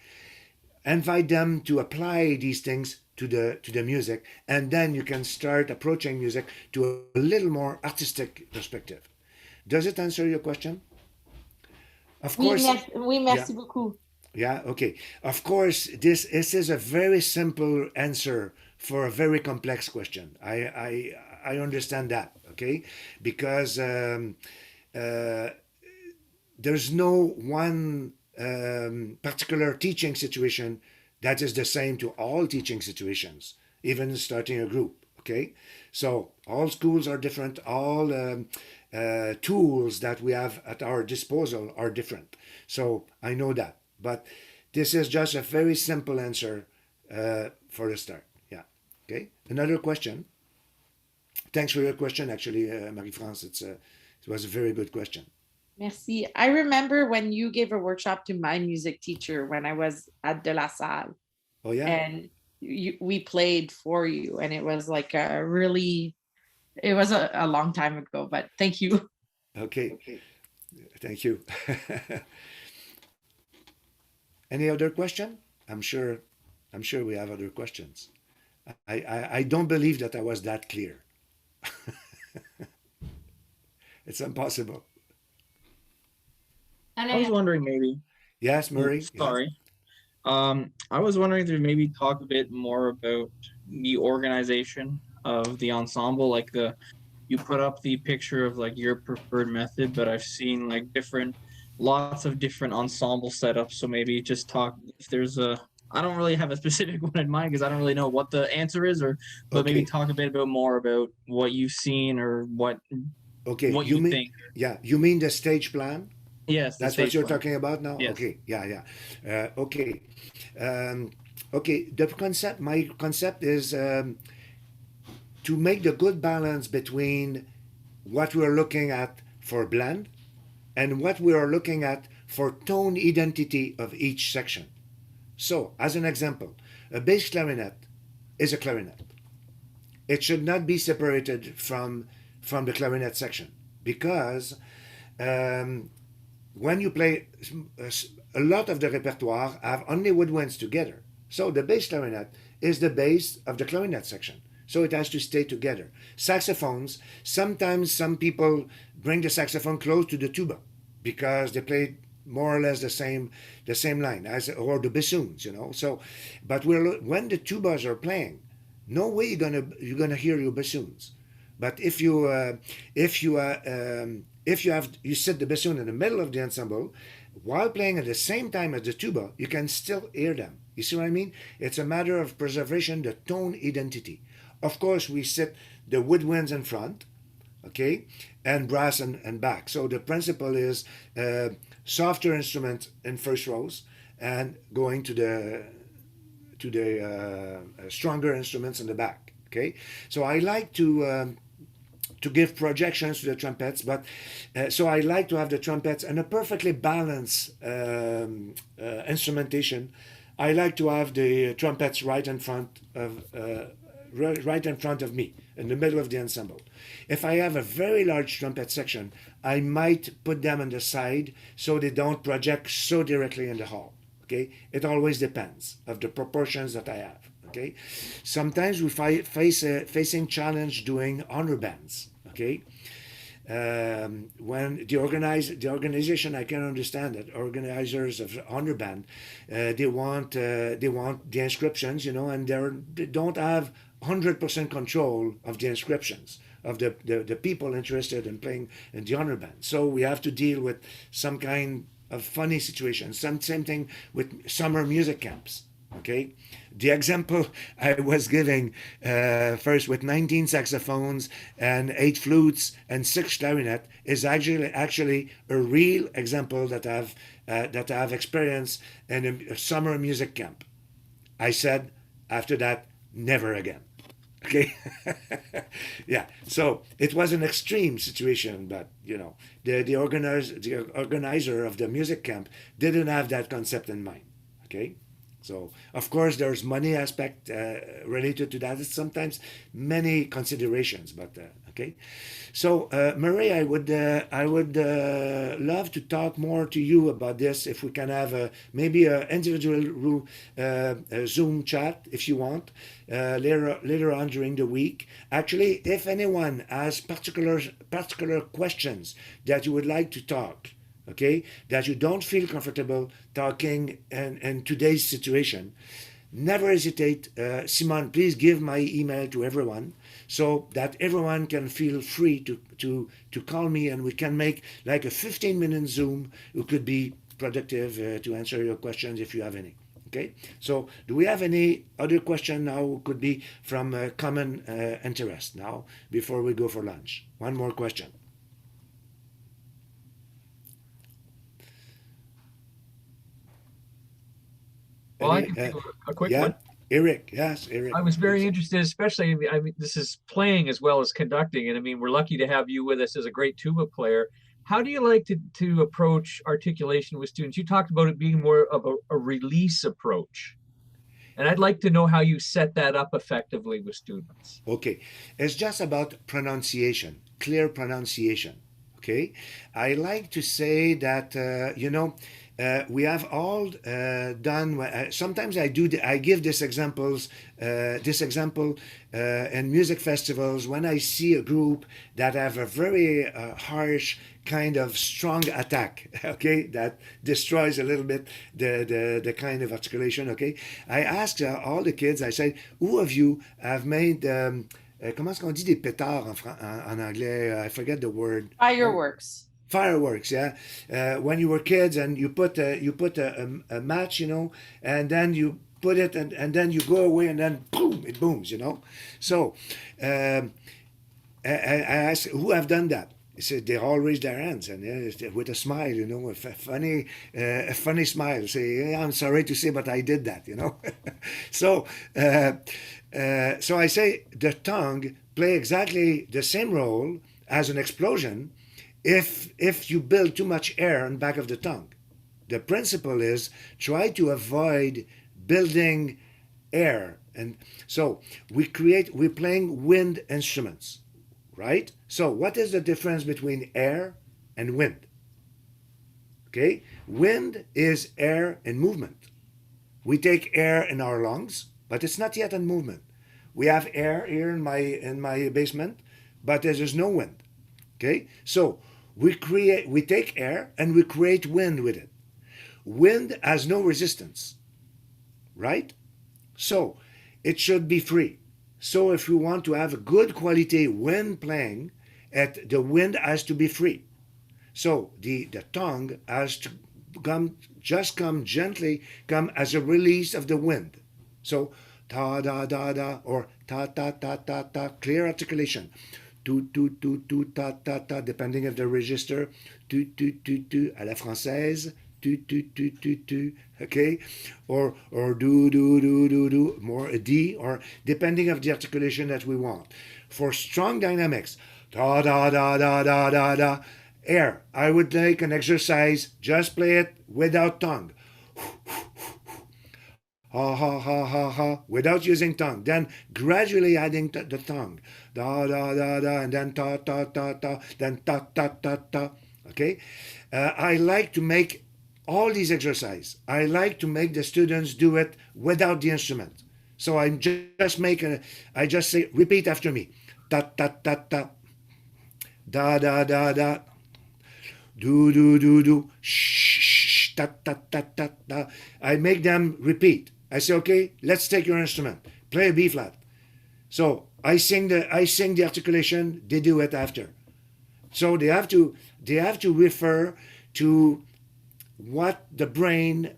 Invite them to apply these things to the music, and then you can start approaching music to a little more artistic perspective. Does it answer your question? Of course. Oui, merci beaucoup. Yeah, okay. Of course, this is a very simple answer for a very complex question. I understand that, okay? Because there's no one particular teaching situation that is the same to all teaching situations, even starting a group, okay? So all schools are different, all tools that we have at our disposal are different. So I know that, but this is just a very simple answer for the start, yeah, okay? Another question. Thanks for your question, actually, Marie-France. It was a very good question. Merci. I remember when you gave a workshop to my music teacher when I was at De La Salle. Oh, yeah. And we played for you, and it was like it was a long time ago, but thank you. Okay. Thank you. Any other question? I'm sure we have other questions. I don't believe that I was that clear. It's impossible. I was wondering maybe. Yes, Murray. Sorry. Yes. I was wondering if maybe talk a bit more about the organization of the ensemble, like you put up the picture of like your preferred method, but I've seen like lots of different ensemble setups. So maybe just talk if there's I don't really have a specific one in mind because I don't really know what the answer is, but maybe talk a bit more about what you've seen or what you think. Yeah, you mean the stage plan? Yes, that's what you're talking about now. Yes. Okay, yeah. Okay. My concept is to make the good balance between what we are looking at for blend and what we are looking at for tone identity of each section. So, as an example, a bass clarinet is a clarinet. It should not be separated from the clarinet section because when you play, a lot of the repertoire have only woodwinds together. So the bass clarinet is the bass of the clarinet section. So it has to stay together. Saxophones, sometimes some people bring the saxophone close to the tuba because they play more or less the same line or the bassoons, So, but when the tubas are playing, no way you're gonna hear your bassoons. But if you if you sit the bassoon in the middle of the ensemble, while playing at the same time as the tuba, you can still hear them. You see what I mean? It's a matter of preservation, the tone identity. Of course, we sit the woodwinds in front, okay, and brass and back. So the principle is softer instruments in first rows and going to the stronger instruments in the back. Okay, so I like to give projections to the trumpets, but so I like to have the trumpets and a perfectly balanced instrumentation. I like to have the trumpets right in front of me, in the middle of the ensemble. If I have a very large trumpet section, I might put them on the side so they don't project so directly in the hall. Okay, it always depends of the proportions that I have. Okay, sometimes we facing challenge doing honor bands. Okay, when the organization, I can understand that organizers of honor band, they want the inscriptions, and they don't have 100% control of the inscriptions of the people interested in playing in the honor band. So we have to deal with some kind of funny situations. Same thing with summer music camps. Okay, the example I was giving first with 19 saxophones and 8 flutes and 6 clarinet is actually a real example that I've experienced in a summer music camp. I said after that, never again. Okay, yeah. So it was an extreme situation, but the organizer of the music camp didn't have that concept in mind. Okay. So, of course, there's money aspect related to that. It's sometimes many considerations, but okay. So, Marie, I would love to talk more to you about this. If we can have maybe an individual Zoom chat, if you want, later on during the week. Actually, if anyone has particular questions that you would like to talk, okay, that you don't feel comfortable talking in today's situation, never hesitate. Simon, please give my email to everyone so that everyone can feel free to call me and we can make like a 15-minute Zoom. It could be productive to answer your questions if you have any. Okay, so do we have any other question now? Could be from common interest now before we go for lunch. One more question. Well, I can take a quick one. Eric, yes, Eric. I was very interested, especially, I mean, this is playing as well as conducting. And I mean, we're lucky to have you with us as a great tuba player. How do you like to approach articulation with students? You talked about it being more of a release approach. And I'd like to know how you set that up effectively with students. Okay, it's just about pronunciation, clear pronunciation. Okay, I like to say that, we have all done. Sometimes I give this example in music festivals when I see a group that have a very harsh kind of strong attack. Okay, that destroys a little bit the kind of articulation. Okay, I asked all the kids. I said, who of you have made comment est-ce qu'on dit des pétards en anglais? I forget the word. Fireworks. Fireworks, yeah. When you were kids and you put a match, and then you put it and then you go away and then boom, it booms, So I asked who have done that. They said they all raise their hands and with a smile, with a funny smile. Say, yeah, I'm sorry to say, but I did that, So so I say the tongue play exactly the same role as an explosion. If you build too much air on the back of the tongue, the principle is try to avoid building air. And so we're playing wind instruments, right? So what is the difference between air and wind? Okay, wind is air in movement. We take air in our lungs, but it's not yet in movement. We have air here in my basement, but there's no wind. Okay, so we take air and we create wind with it. Wind has no resistance, right? So it should be free. So if we want to have a good quality wind playing, the wind has to be free. So the tongue has to come gently, come as a release of the wind. So ta da da da or ta ta ta ta ta, clear articulation. Tu tu tu tu ta ta ta, depending of the register. Tu tu tu tu à la française. Tu tu tu tu tu. Okay, or do do do do do, more a D, or depending of the articulation that we want. For strong dynamics, da da da da da da da. Air. I would like an exercise. Just play it without tongue. Ha ha ha ha ha, without using tongue. Then gradually adding the tongue. Da da da da, and then ta ta ta ta, then ta ta ta ta. Okay? I like to make all these exercises. I like to make the students do it without the instrument. So I just say, repeat after me. Ta ta ta ta. Da da da da. Do do do do. Shh, ta ta ta ta ta. I make them repeat. I say, okay, let's take your instrument. Play a B flat. So I sing the articulation. They do it after. So they have to refer to what the brain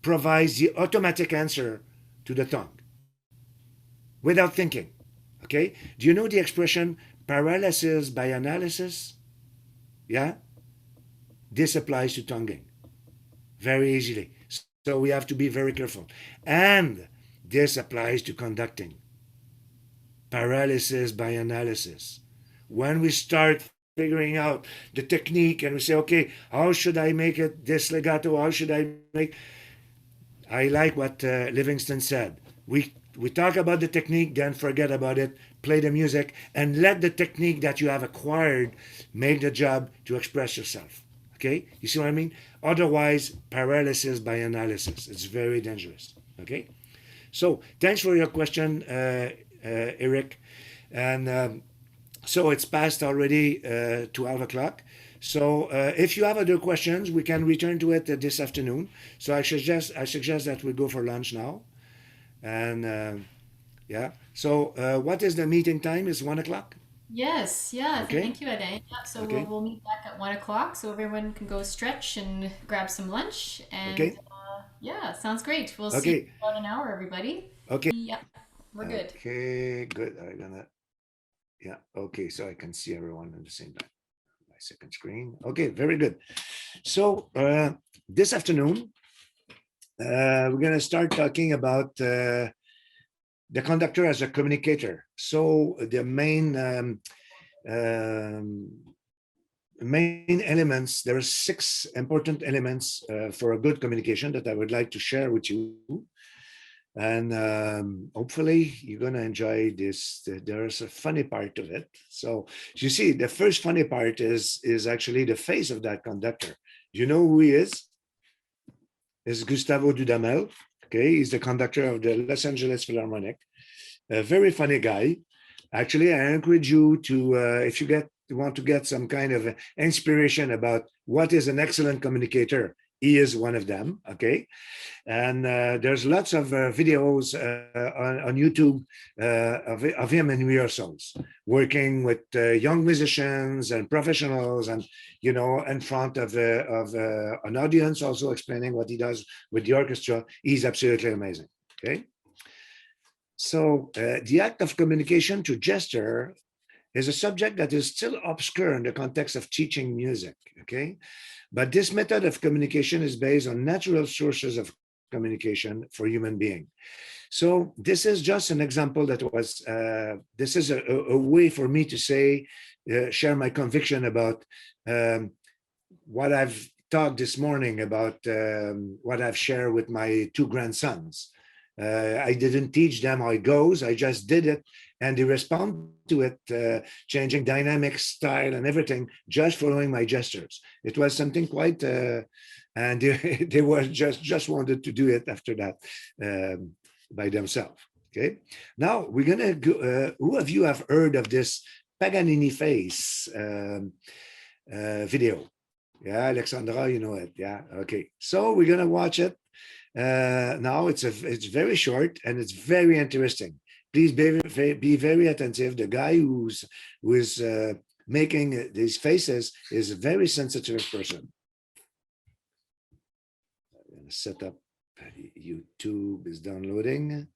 provides the automatic answer to the tongue without thinking. Okay? Do you know the expression paralysis by analysis? Yeah? This applies to tonguing very easily. So we have to be very careful. And this applies to conducting. Paralysis by analysis. When we start figuring out the technique and we say, okay, how should I make it this legato? How should I make... I like what Livingston said. We talk about the technique, then forget about it, play the music, and let the technique that you have acquired make the job to express yourself. Okay? You see what I mean? Otherwise, paralysis by analysis. It's very dangerous. Okay? So, thanks for your question, Eric. And so it's past already 12 o'clock. So if you have other questions, we can return to it this afternoon. So I suggest that we go for lunch now. And yeah. So what is the meeting time? Is 1 o'clock? Yes, yeah. Okay. Thank you, Alain. Yeah, so Okay. we'll meet back at 1 o'clock, so everyone can go stretch and grab some lunch. And Okay. Yeah, sounds great. We'll see Okay. you in about an hour, everybody. Okay. Yeah, we're good. Okay, good. I'm gonna, yeah, okay, so I can see everyone at the same time. My second screen. Okay, very good. So this afternoon, we're gonna start talking about the conductor as a communicator. So the main elements, there are 6 important elements for a good communication that I would like to share with you. And hopefully you're going to enjoy this. There's a funny part of it. So you see, the first funny part is actually the face of that conductor. You know who he is? It's Gustavo Dudamel. Okay, he's the conductor of the Los Angeles Philharmonic. A very funny guy. Actually, I encourage you to, if you want to get some kind of inspiration about what is an excellent communicator, he is one of them, okay? And there's lots of videos on YouTube of him in rehearsals, working with young musicians and professionals, and you know, in front of an audience, also explaining what he does with the orchestra. He's absolutely amazing, okay? So the act of communication through gesture is a subject that is still obscure in the context of teaching music, okay? But this method of communication is based on natural sources of communication for human being. So this is just an example that was, this is a way for me to say, share my conviction about what I've talked this morning about, what I've shared with my 2 grandsons. I didn't teach them how it goes, I just did it, and they respond to it, changing dynamic, style, and everything, just following my gestures. It was something quite, and they were just wanted to do it after that by themselves. Okay, now we're gonna go. Who of you have heard of this Paganini face video? Yeah, Alexandra, you know it. Yeah, okay. So we're gonna watch it. Now it's very short and it's very interesting. Please be very attentive. The guy who is making these faces is a very sensitive person. I'm going to set up. YouTube is downloading.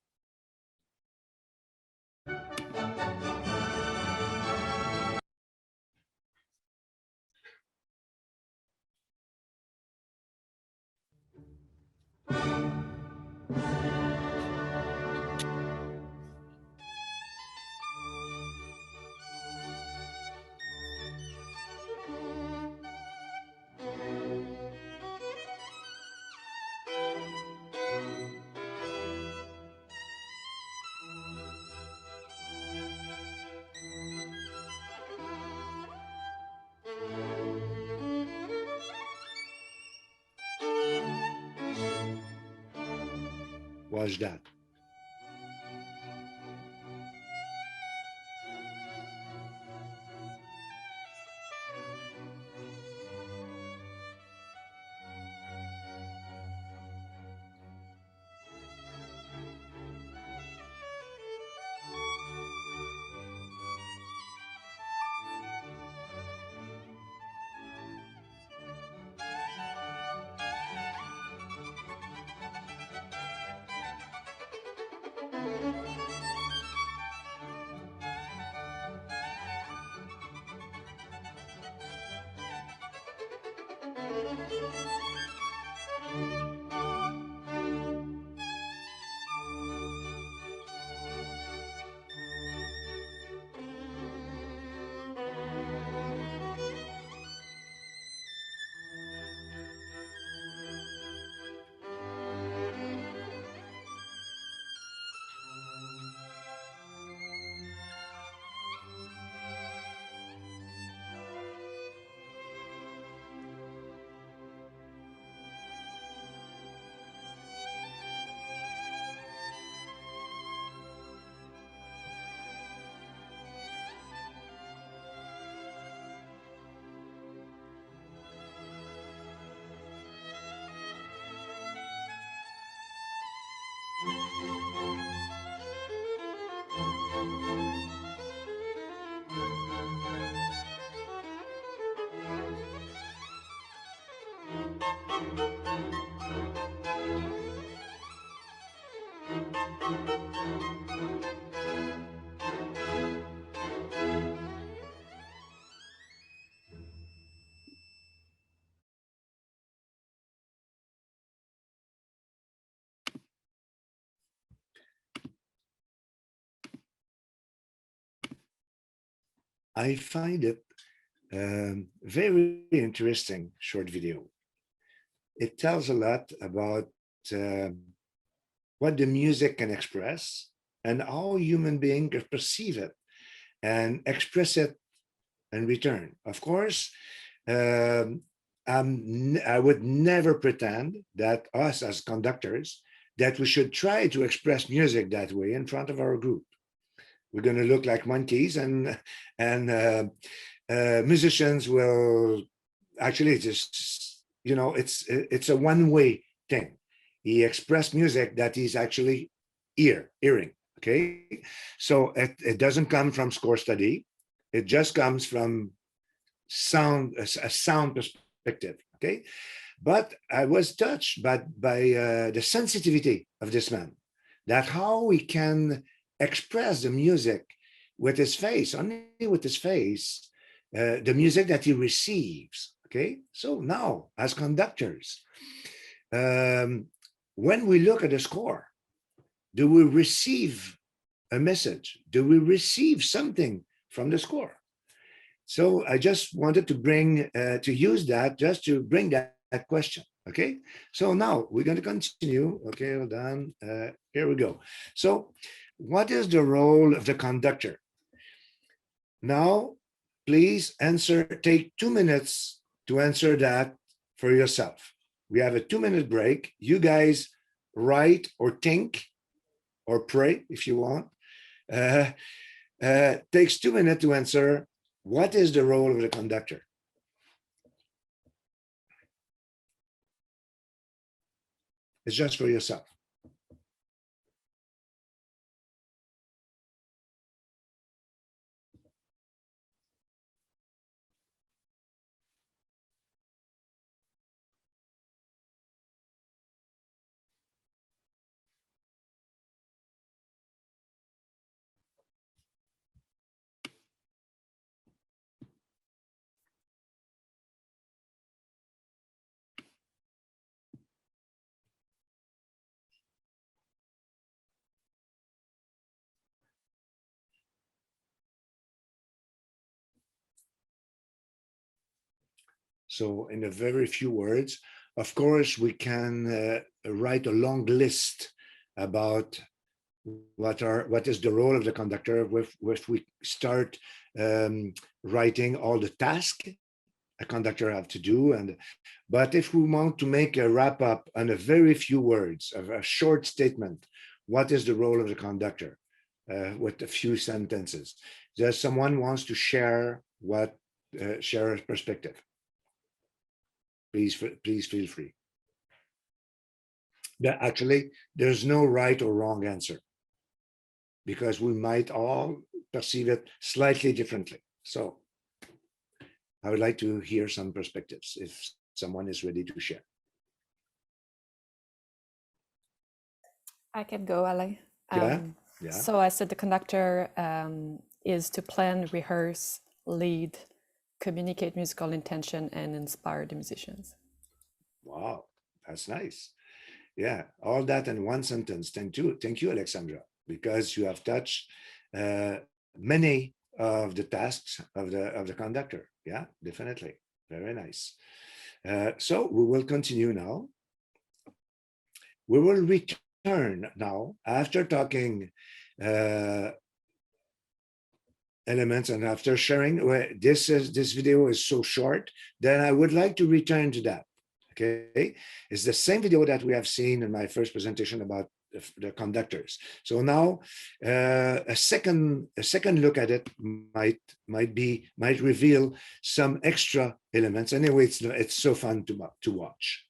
Watch that. I find it very interesting short video. It tells a lot about what the music can express and how human beings perceive it and express it in return. Of course, I would never pretend that us as conductors, that we should try to express music that way in front of our group. We're going to look like monkeys, and musicians will actually just, you know, it's a one-way thing. He expressed music that he's actually hearing. Okay, so it doesn't come from score study. It just comes from sound, a sound perspective. Okay, but I was touched by the sensitivity of this man, that how he can express the music with his face, only with his face, the music that he receives. Okay, so now as conductors, when we look at the score, do we receive a message? Do we receive something from the score? So I just wanted to bring, to use that, just to bring that question, okay? So now we're going to continue. Okay, hold on. Here we go. So what is the role of the conductor? Now, please answer, take 2 minutes to answer that for yourself. We have a 2-minute break. You guys write or think or pray if you want. Takes 2 minutes to answer. What is the role of the conductor? It's just for yourself. So in a very few words, of course, we can write a long list about what is the role of the conductor if we start writing all the tasks a conductor have to do. But if we want to make a wrap up on a very few words of a short statement, what is the role of the conductor with a few sentences? Does someone wants to share share a perspective? Please feel free. Actually, there's no right or wrong answer because we might all perceive it slightly differently. So I would like to hear some perspectives if someone is ready to share. I can go, Alain. Yeah. So I said the conductor is to plan, rehearse, lead, communicate musical intention, and inspire the musicians. Wow, that's nice. Yeah, all that in one sentence. Thank you, Alexandra, because you have touched many of the tasks of the conductor. Yeah, definitely. Very nice. So we will continue now. We will return now after talking elements and after sharing. This video is so short, then I would like to return to that. Okay, it's the same video that we have seen in my first presentation about the conductors. So now a second look at it might reveal some extra elements. Anyway, it's so fun to watch.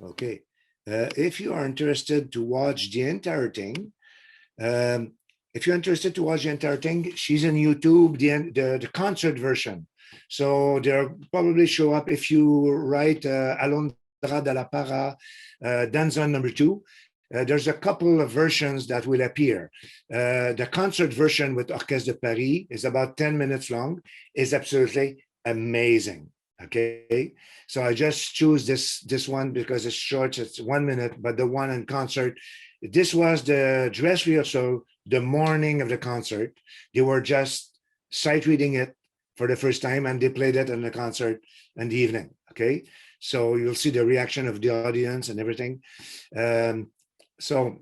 Okay, if you are interested to watch the entire thing, she's on YouTube, the concert version. So they'll probably show up if you write Alondra dalla Para, Danzon number 2. There's a couple of versions that will appear. The concert version with Orchestre de Paris is about 10 minutes long, is absolutely amazing. Okay, so I just choose this one because it's short, it's 1 minute, but the one in concert, this was the dress rehearsal the morning of the concert. They were just sight reading it for the first time and they played it in the concert in the evening. Okay, so you'll see the reaction of the audience and everything. So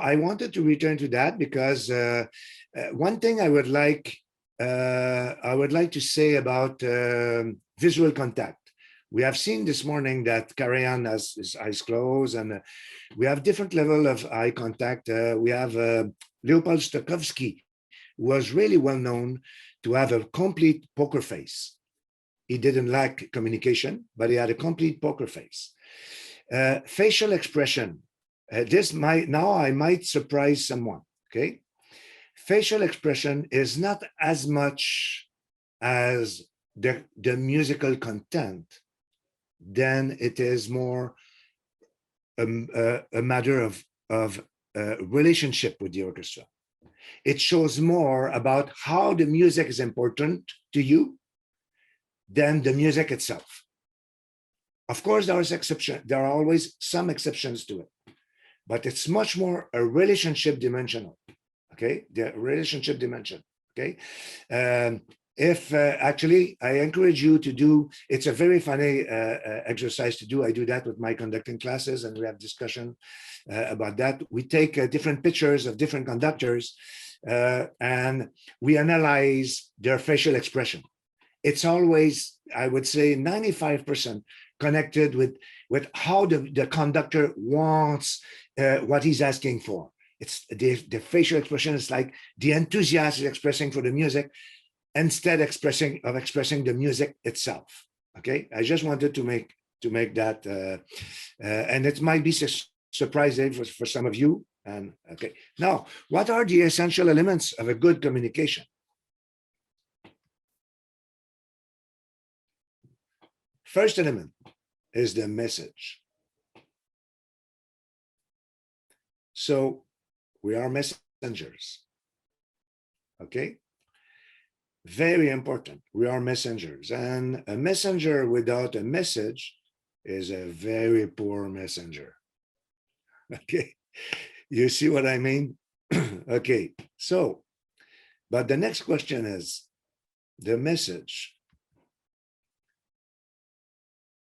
I wanted to return to that because one thing I would like to say about visual contact. We have seen this morning that Karajan has his eyes closed, and we have different level of eye contact. We have Leopold Stokowski, who was really well known to have a complete poker face. He didn't lack communication, but he had a complete poker face. Facial expression. I might surprise someone. Okay. Facial expression is not as much as the musical content than it is more a matter of relationship with the orchestra. It shows more about how the music is important to you than the music itself. Of course, there are always some exceptions to it, but it's much more a relationship dimensional. Okay, the relationship dimension. Okay, if actually I encourage you to do, it's a very funny exercise to do. I do that with my conducting classes, and we have discussion about that. We take different pictures of different conductors, and we analyze their facial expression. It's always, I would say, 95% connected with how the conductor wants what he's asking for. It's the facial expression is like the enthusiasm is expressing for the music instead expressing the music itself. Okay, I just wanted to make that, and it might be surprising for some of you. And okay, now what are the essential elements of a good communication? First element is the message. So we are messengers. Okay? Very important. We are messengers. And a messenger without a message is a very poor messenger. Okay? You see what I mean? Okay. So, but the next question is the message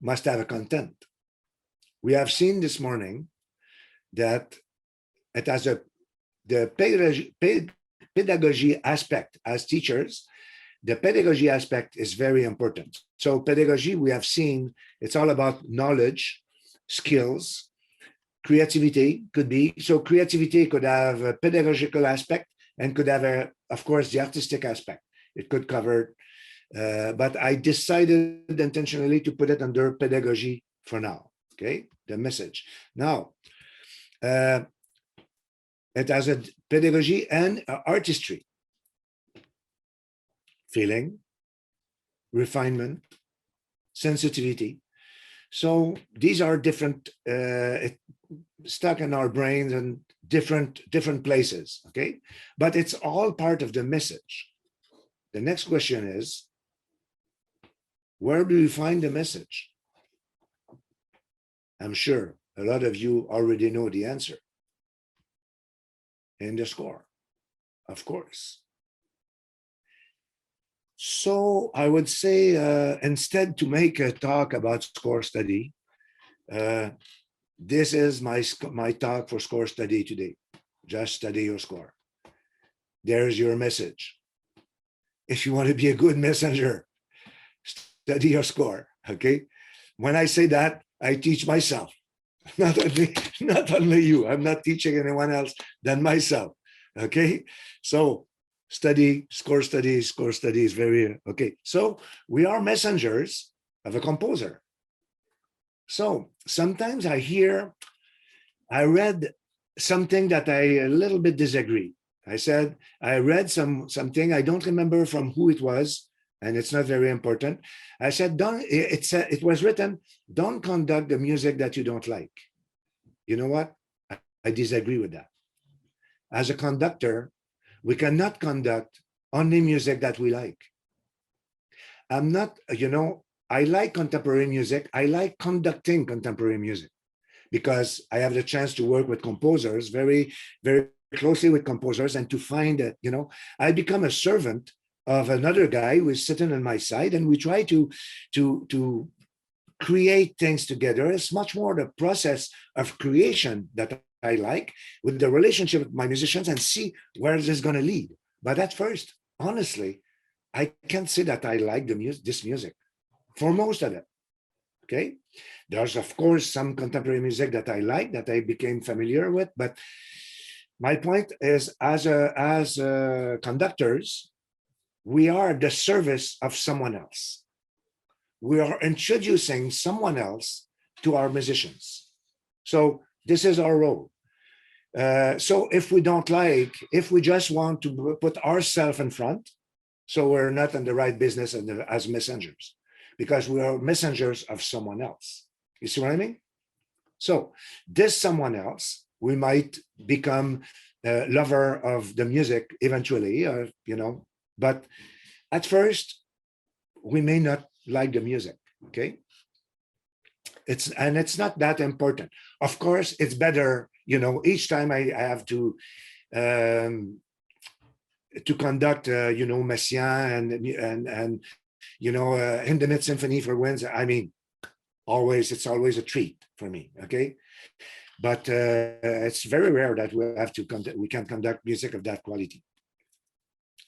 must have a content. We have seen this morning that it has the pedagogy aspect as teachers. The pedagogy aspect is very important. So pedagogy, we have seen, it's all about knowledge, skills, creativity could be. So creativity could have a pedagogical aspect and could have, of course, the artistic aspect. It could cover, but I decided intentionally to put it under pedagogy for now, okay? The message. Now, it has a pedagogy and artistry. Feeling, refinement, sensitivity. So these are different, stuck in our brains and different places, okay? But it's all part of the message. The next question is, where do you find the message? I'm sure a lot of you already know the answer. In the score, of course. So I would say, instead to make a talk about score study, this is my talk for score study today. Just study your score. There's your message. If you want to be a good messenger, study your score, okay? When I say that, I teach myself, not only you. I'm not teaching anyone else than myself, okay? So study, score study is very, okay. So we are messengers of a composer. So sometimes I read something that I a little bit disagree. I read something, I don't remember from who it was, and it's not very important. I said, it was written, don't conduct the music that you don't like. You know what? I disagree with that. As a conductor, we cannot conduct only music that we like. I'm not, I like contemporary music. I like conducting contemporary music because I have the chance to work with composers, very, very closely with composers, and to find that, I become a servant of another guy who is sitting on my side, and we try to create things together. It's much more the process of creation that I like, with the relationship with my musicians, and see where this is going to lead. But at first, honestly, I can't say that I like this music for most of it. Okay, there's of course some contemporary music that I like, that I became familiar with, but my point is, as conductors, we are the service of someone else. We are introducing someone else to our musicians. So this is our role. So if we just want to put ourselves in front, So we're not in the right business as messengers, because we are messengers of someone else. You see what I mean? So this someone else, we might become a lover of the music eventually, but at first we may not like the music, okay? It's not that important. Of course, it's better, each time I have to conduct, Messiaen and Hindemith Symphony for winds. I mean, it's always a treat for me, okay? But it's very rare that we can conduct music of that quality.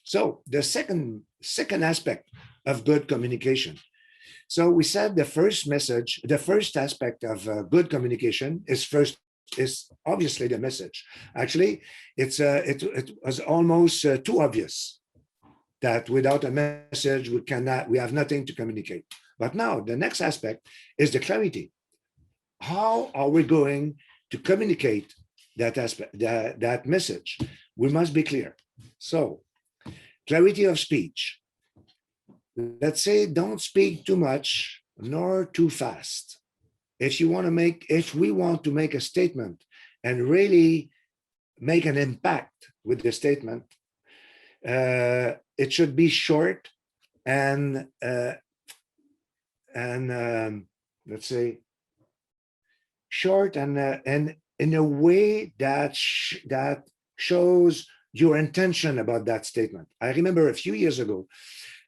So the second aspect of good communication. So we said the first aspect of good communication is obviously the message. Actually, it was almost too obvious that without a message we have nothing to communicate. But now the next aspect is the clarity. How are we going to communicate that aspect, that message? We must be clear. So clarity of speech. Let's say don't speak too much nor too fast. If we want to make a statement and really make an impact with the statement, it should be short and let's say short and in a way that shows your intention about that statement. I remember a few years ago,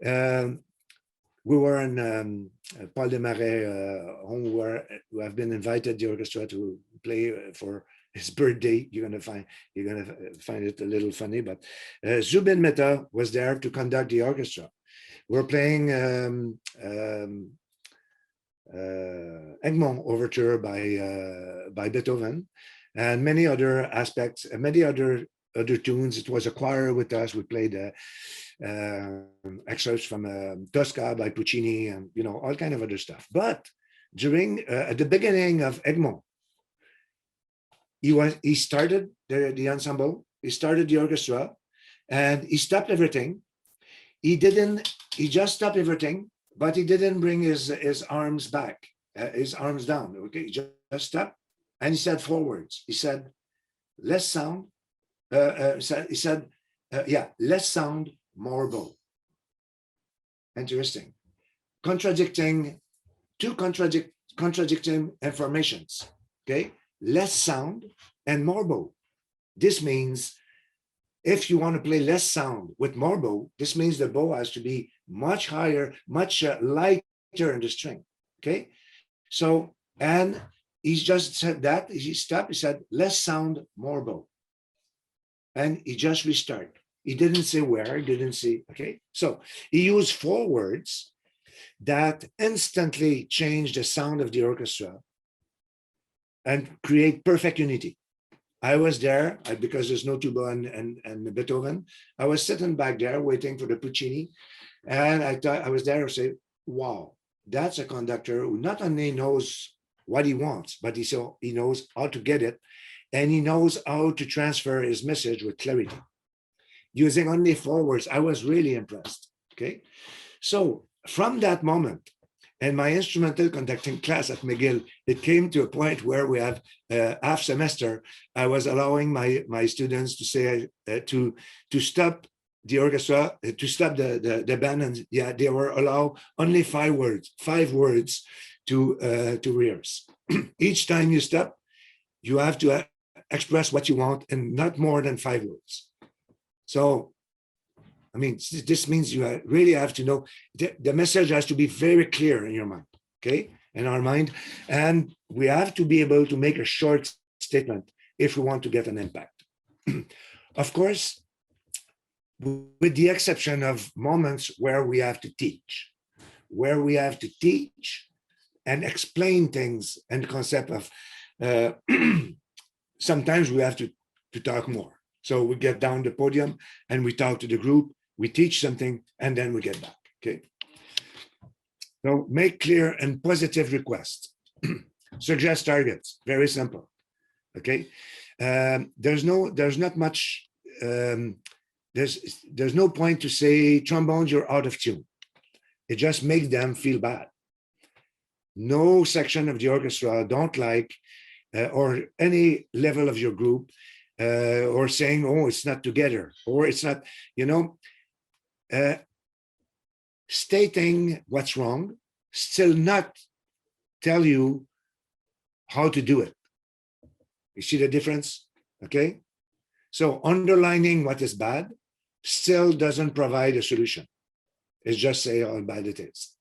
we were in Paul Desmarais home, who have been invited the orchestra to play for his birthday. You're gonna find it a little funny, but Zubin Mehta was there to conduct the orchestra. We're playing Egmont Overture by Beethoven, and many other aspects, and many other tunes. It was a choir with us. We played excerpts from Tosca by Puccini, and all kind of other stuff. But during at the beginning of Egmont, he started the ensemble. He started the orchestra, and he stopped everything. He just stopped everything, but he didn't bring his arms back, his arms down. Okay, he just stopped, and he said 4 words. He said, "Less sound." He said, "Less sound, more bow." Interesting. Contradicting informations. Okay, less sound and more bow. This means if you want to play less sound with more bow, this means the bow has to be much higher, much lighter in the string. Okay, so, and he just said that. He stopped. He said, "Less sound, more bow." And he just restarted. He didn't say where, he didn't say, okay? So he used 4 words that instantly changed the sound of the orchestra and create perfect unity. I was there, because there's no tuba and Beethoven. I was sitting back there waiting for the Puccini. And I was there and say, wow, that's a conductor who not only knows what he wants, but he knows how to get it. And he knows how to transfer his message with clarity. Using only 4 words, I was really impressed, okay? So from that moment, and my instrumental conducting class at McGill, it came to a point where we have half semester, I was allowing my students to say, to stop the orchestra, to stop the band, and they were allowed only 5 words to rehearse. Each time you stop, you have to express what you want in not more than 5 words. So, I mean, this means you really have to know, the message has to be very clear in your mind, okay? In our mind. And we have to be able to make a short statement if we want to get an impact. Of course, with the exception of moments where we have to teach and explain things and the concept of, sometimes we have to talk more. So we get down the podium and we talk to the group, we teach something, and then we get back, okay? So make clear and positive requests. Suggest targets, very simple, okay? There's not much there's no point to say trombones, you're out of tune. It just makes them feel bad. No section of the orchestra don't like, or any level of your group, or saying, oh, it's not together, or it's not, stating what's wrong, still not tell you how to do it. You see the difference? Okay. So underlining what is bad still doesn't provide a solution. It's just say how bad it is.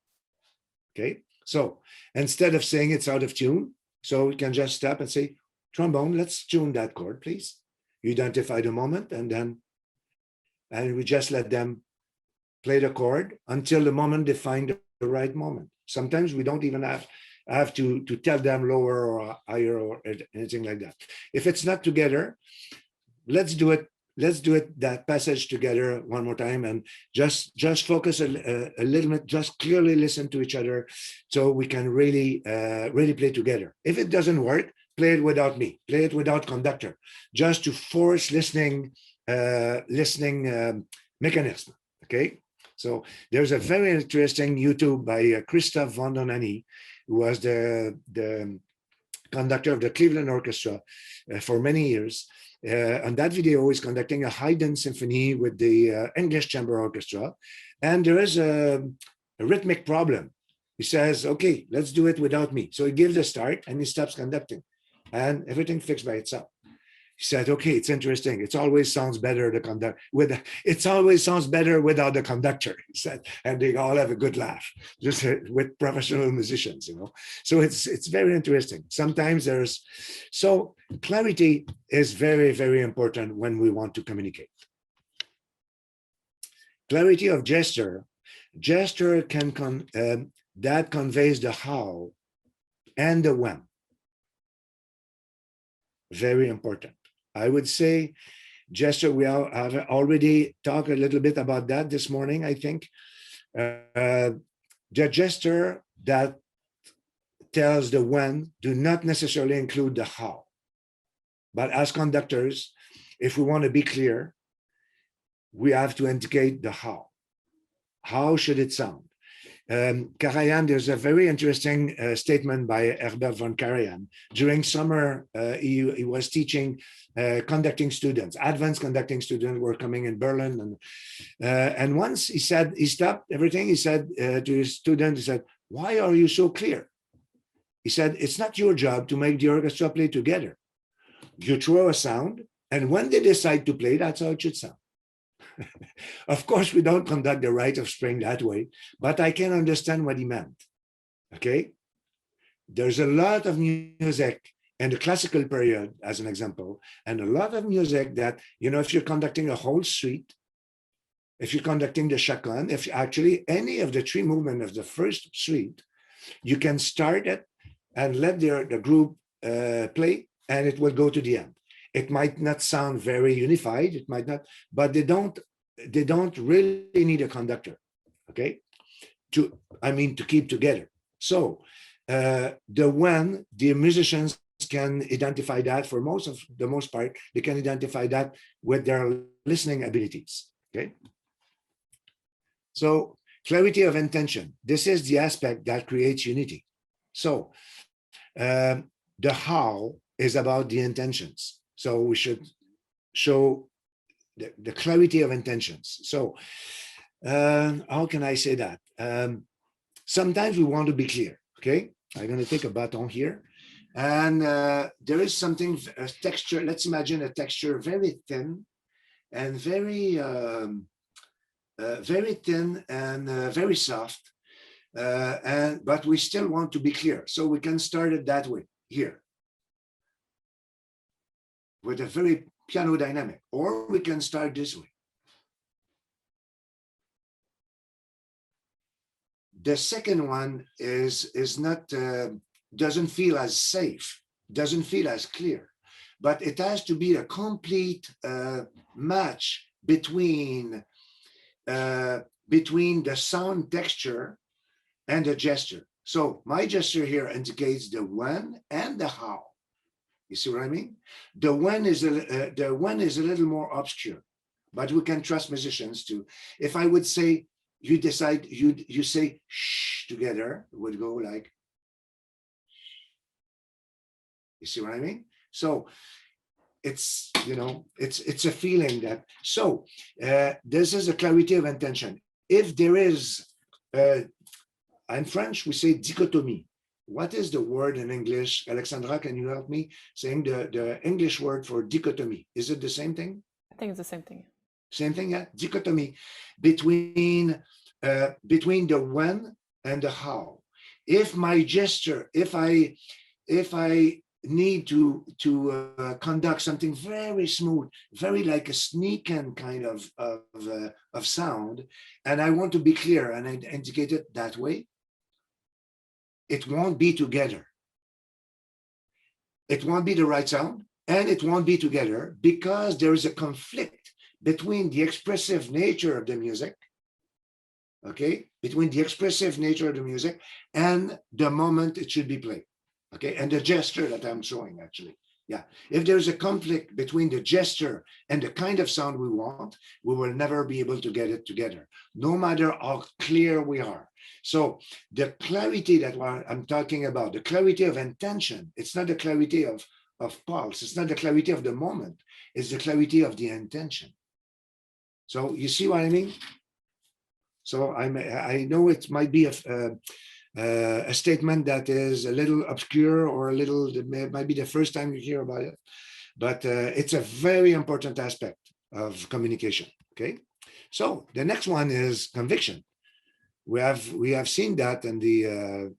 Okay. So instead of saying it's out of tune, so we can just stop and say, trombone, let's tune that chord, please. You identify the moment, and we just let them play the chord until the moment they find the right moment. Sometimes we don't even have to tell them lower or higher or anything like that. If it's not together, let's do it. Let's do it, that passage together one more time, and just focus a little bit, just clearly listen to each other so we can really play together. If it doesn't work, play it without me, play it without conductor, just to force listening mechanism, okay? So there's a very interesting YouTube by Christophe Vandonani, who was the conductor of the Cleveland Orchestra for many years. On that video, he's conducting a Haydn symphony with the English Chamber Orchestra, and there is a rhythmic problem. He says, okay, let's do it without me. So he gives a start and he stops conducting, and everything fixed by itself. He said, okay, it's interesting. It always sounds better it always sounds better without the conductor, he said, and they all have a good laugh, just with professional musicians, So it's very interesting. Sometimes so clarity is very, very important when we want to communicate. Clarity of gesture can that conveys the how and the when. Very important. I would say gesture, we have already talked a little bit about that this morning, I think. The gesture that tells the when do not necessarily include the how. But as conductors, if we want to be clear, we have to indicate the how. How should it sound? Karajan, there's a very interesting statement by Herbert von Karajan. During summer, he was teaching conducting students, advanced conducting students were coming in Berlin. And once he stopped everything. He said to his student, he said, why are you so clear? He said, it's not your job to make the orchestra play together. You throw a sound, and when they decide to play, that's how it should sound. Of course, we don't conduct the Rite of Spring that way, but I can understand what he meant. Okay? There's a lot of music in the classical period, as an example, and a lot of music that, if you're conducting a whole suite, if you're conducting the chaconne, if actually any of the three movements of the first suite, you can start it and let the group play, and it will go to the end. It might not sound very unified, it might not, but they don't really need a conductor, okay? To keep together. So when the musicians can identify that, for the most part, they can identify that with their listening abilities, okay? So clarity of intention, this is the aspect that creates unity. So the how is about the intentions. So we should show the clarity of intentions. So how can I say that? Sometimes we want to be clear, okay? I'm going to take a baton here. And there is something, a texture, let's imagine a texture very thin and very thin and very soft. But we still want to be clear. So we can start it that way, here, with a very piano dynamic, or we can start this way. The second one is not, doesn't feel as safe, doesn't feel as clear, but it has to be a complete match between the sound texture and the gesture. So my gesture here indicates the when and the how. You see what I mean? The when is a little more obscure. but we can trust musicians too. If I would say, you decide, you say shh together, it would go like, you see what I mean? So it's, you know, it's a feeling that, so this is a clarity of intention. If there is, in French, we say dichotomie. What is the word in English? Alexandra, can you help me? Saying the English word for dichotomy. Is it the same thing? I think it's the same thing. Same thing, yeah? Dichotomy between the when and the how. If my gesture, if I need to conduct something very smooth, very like a sneaking kind of sound, and I want to be clear and I indicate it that way, it won't be together. It won't be the right sound, and it won't be together because there is a conflict between the expressive nature of the music, okay, between the expressive nature of the music and the moment it should be played, okay, and the gesture that I'm showing, actually. Yeah, if there's a conflict between the gesture and the kind of sound we want, we will never be able to get it together, no matter how clear we are. So the clarity that I'm talking about, the clarity of intention, it's not the clarity of pulse, it's not the clarity of the moment, it's the clarity of the intention. So you see what I mean? So I know it might be a statement that is a little obscure or a little, it might be the first time you hear about it, but it's a very important aspect of communication, okay? So the next one is conviction. We have seen that in the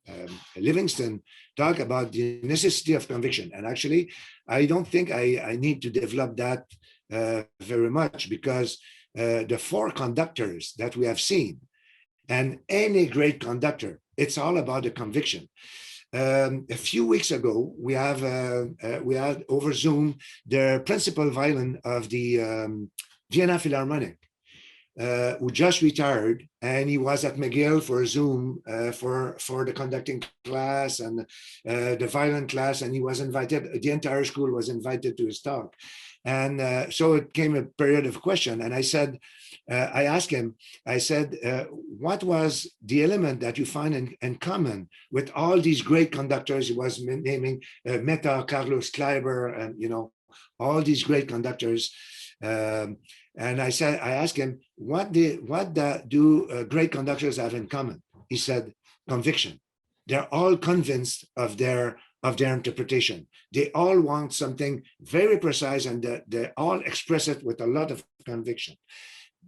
Livingston talk about the necessity of conviction. And actually, I don't think I need to develop that very much, because the four conductors that we have seen, and any great conductor, it's all about the conviction. A few weeks ago, we had over Zoom the principal violin of the Vienna Philharmonic, who just retired, and he was at McGill for Zoom for the conducting class and the violin class, and he was invited, the entire school was invited to his talk. And so it came a period of question, and I said, I asked him, I said, what was the element that you find in common with all these great conductors? He was naming Mehta, Carlos Kleiber, and, you know, all these great conductors. And I asked him, what do great conductors have in common? He said, conviction. They're all convinced of their interpretation. They all want something very precise, and they all express it with a lot of conviction.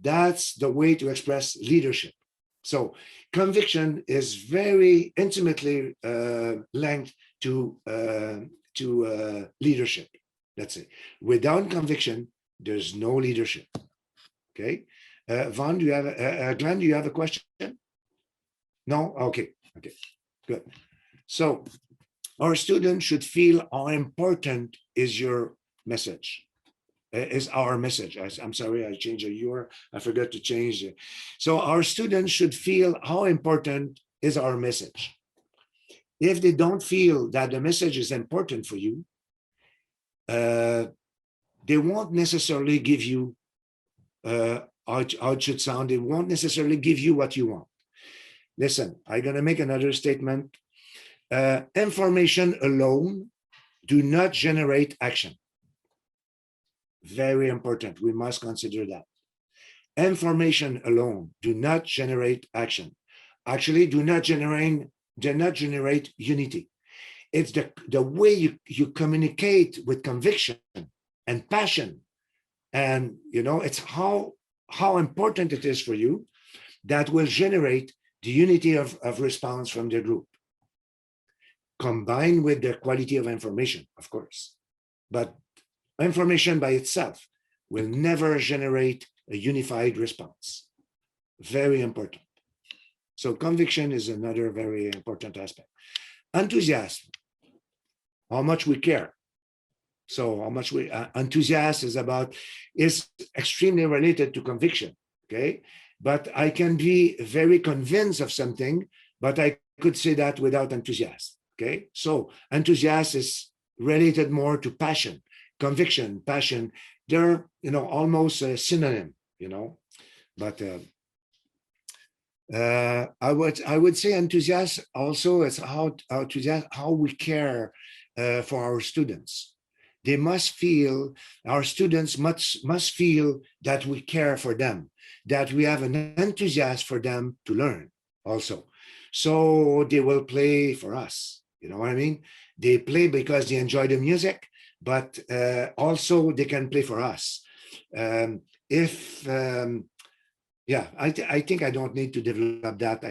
That's the way to express leadership. So conviction is very intimately linked to leadership. Let's say, without conviction, there's no leadership. Okay, Vaughn, do you have Glenn? Do you have a question? No. Okay. Good. So our students should feel how important is your message. Is our message. I'm sorry, I changed a UR. I forgot to change it. So our students should feel how important is our message. If they don't feel that the message is important for you, they won't necessarily give you how it should sound. They won't necessarily give you what you want. Listen, I'm going to make another statement. Information alone do not generate action. Very important. We must consider that. Information alone do not generate action. Actually, do not generate unity. It's the way you communicate with conviction and passion, and you know, it's how important it is for you that will generate the unity of response from the group, combined with the quality of information, of course. But information by itself will never generate a unified response. Very important. So conviction is another very important aspect. Enthusiasm, how much we care. So how much we enthusiasm is extremely related to conviction, okay? But I can be very convinced of something, but I could say that without enthusiasm, okay? So enthusiasm is related more to passion, conviction, passion. they're almost a synonym, but I would say enthusiasm also is how we care for our students. They must feel, our students must feel that we care for them, that we have an enthusiasm for them to learn also. So they will play for us. You know what I mean? They play because they enjoy the music, but also they can play for us. Yeah, I think I don't need to develop that.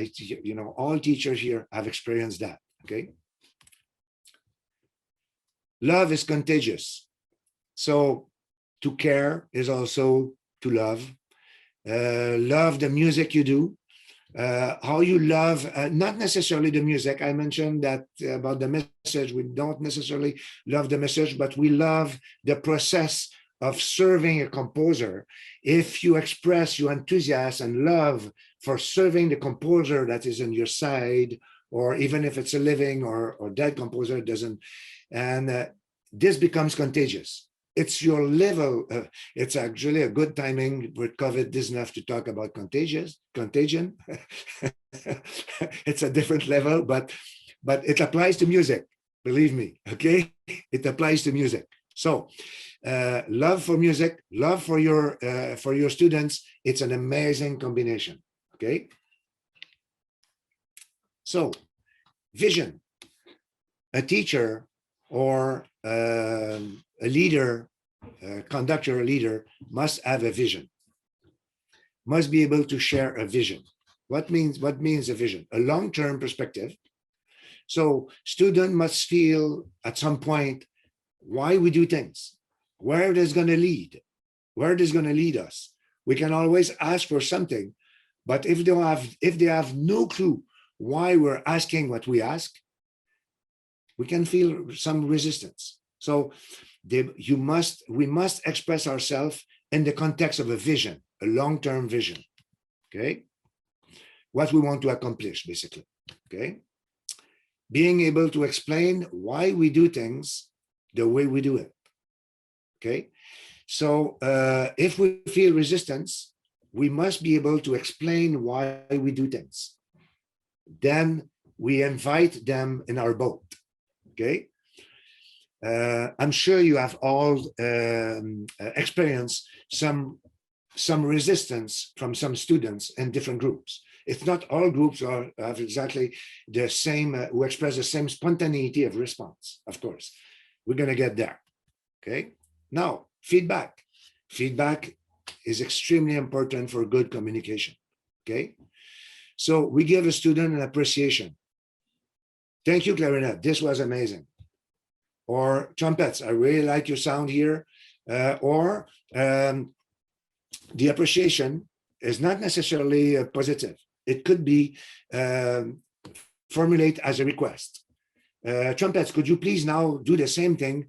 All teachers here have experienced that. Okay. Love is contagious. So to care is also to love. Love the music you do. How you love, not necessarily the music. I mentioned that about the message. We don't necessarily love the message, but we love the process of serving a composer. If you express your enthusiasm and love for serving the composer that is on your side, or even if it's a living or dead composer, it doesn't, and this becomes contagious. It's your level. It's actually a good timing with COVID-19 to talk about contagion. It's a different level, but it applies to music. Believe me, okay? It applies to music. So, love for music, love for your students. It's an amazing combination. Okay. So, vision. A teacher or a leader, conductor, leader must have a vision. Must be able to share a vision. What means a vision? A long-term perspective. So, student must feel at some point why we do things, where it is going to lead, where it is going to lead us. We can always ask for something, but if they have no clue why we're asking what we ask, we can feel some resistance. So we must express ourselves in the context of a vision, a long-term vision. Okay, what we want to accomplish, basically. Okay, being able to explain why we do things the way we do it. Okay, so if we feel resistance, we must be able to explain why we do things. Then we invite them in our boat. Okay, I'm sure you have all experienced some resistance from some students in different groups. It's not all groups have exactly the same, who express the same spontaneity of response, of course. We're going to get there. Okay. Now, feedback. Feedback is extremely important for good communication. Okay. So we give a student an appreciation. Thank you, clarinet. This was amazing. Or trumpets. I really like your sound here. The appreciation is not necessarily positive. It could be formulated as a request. Trumpets, could you please now do the same thing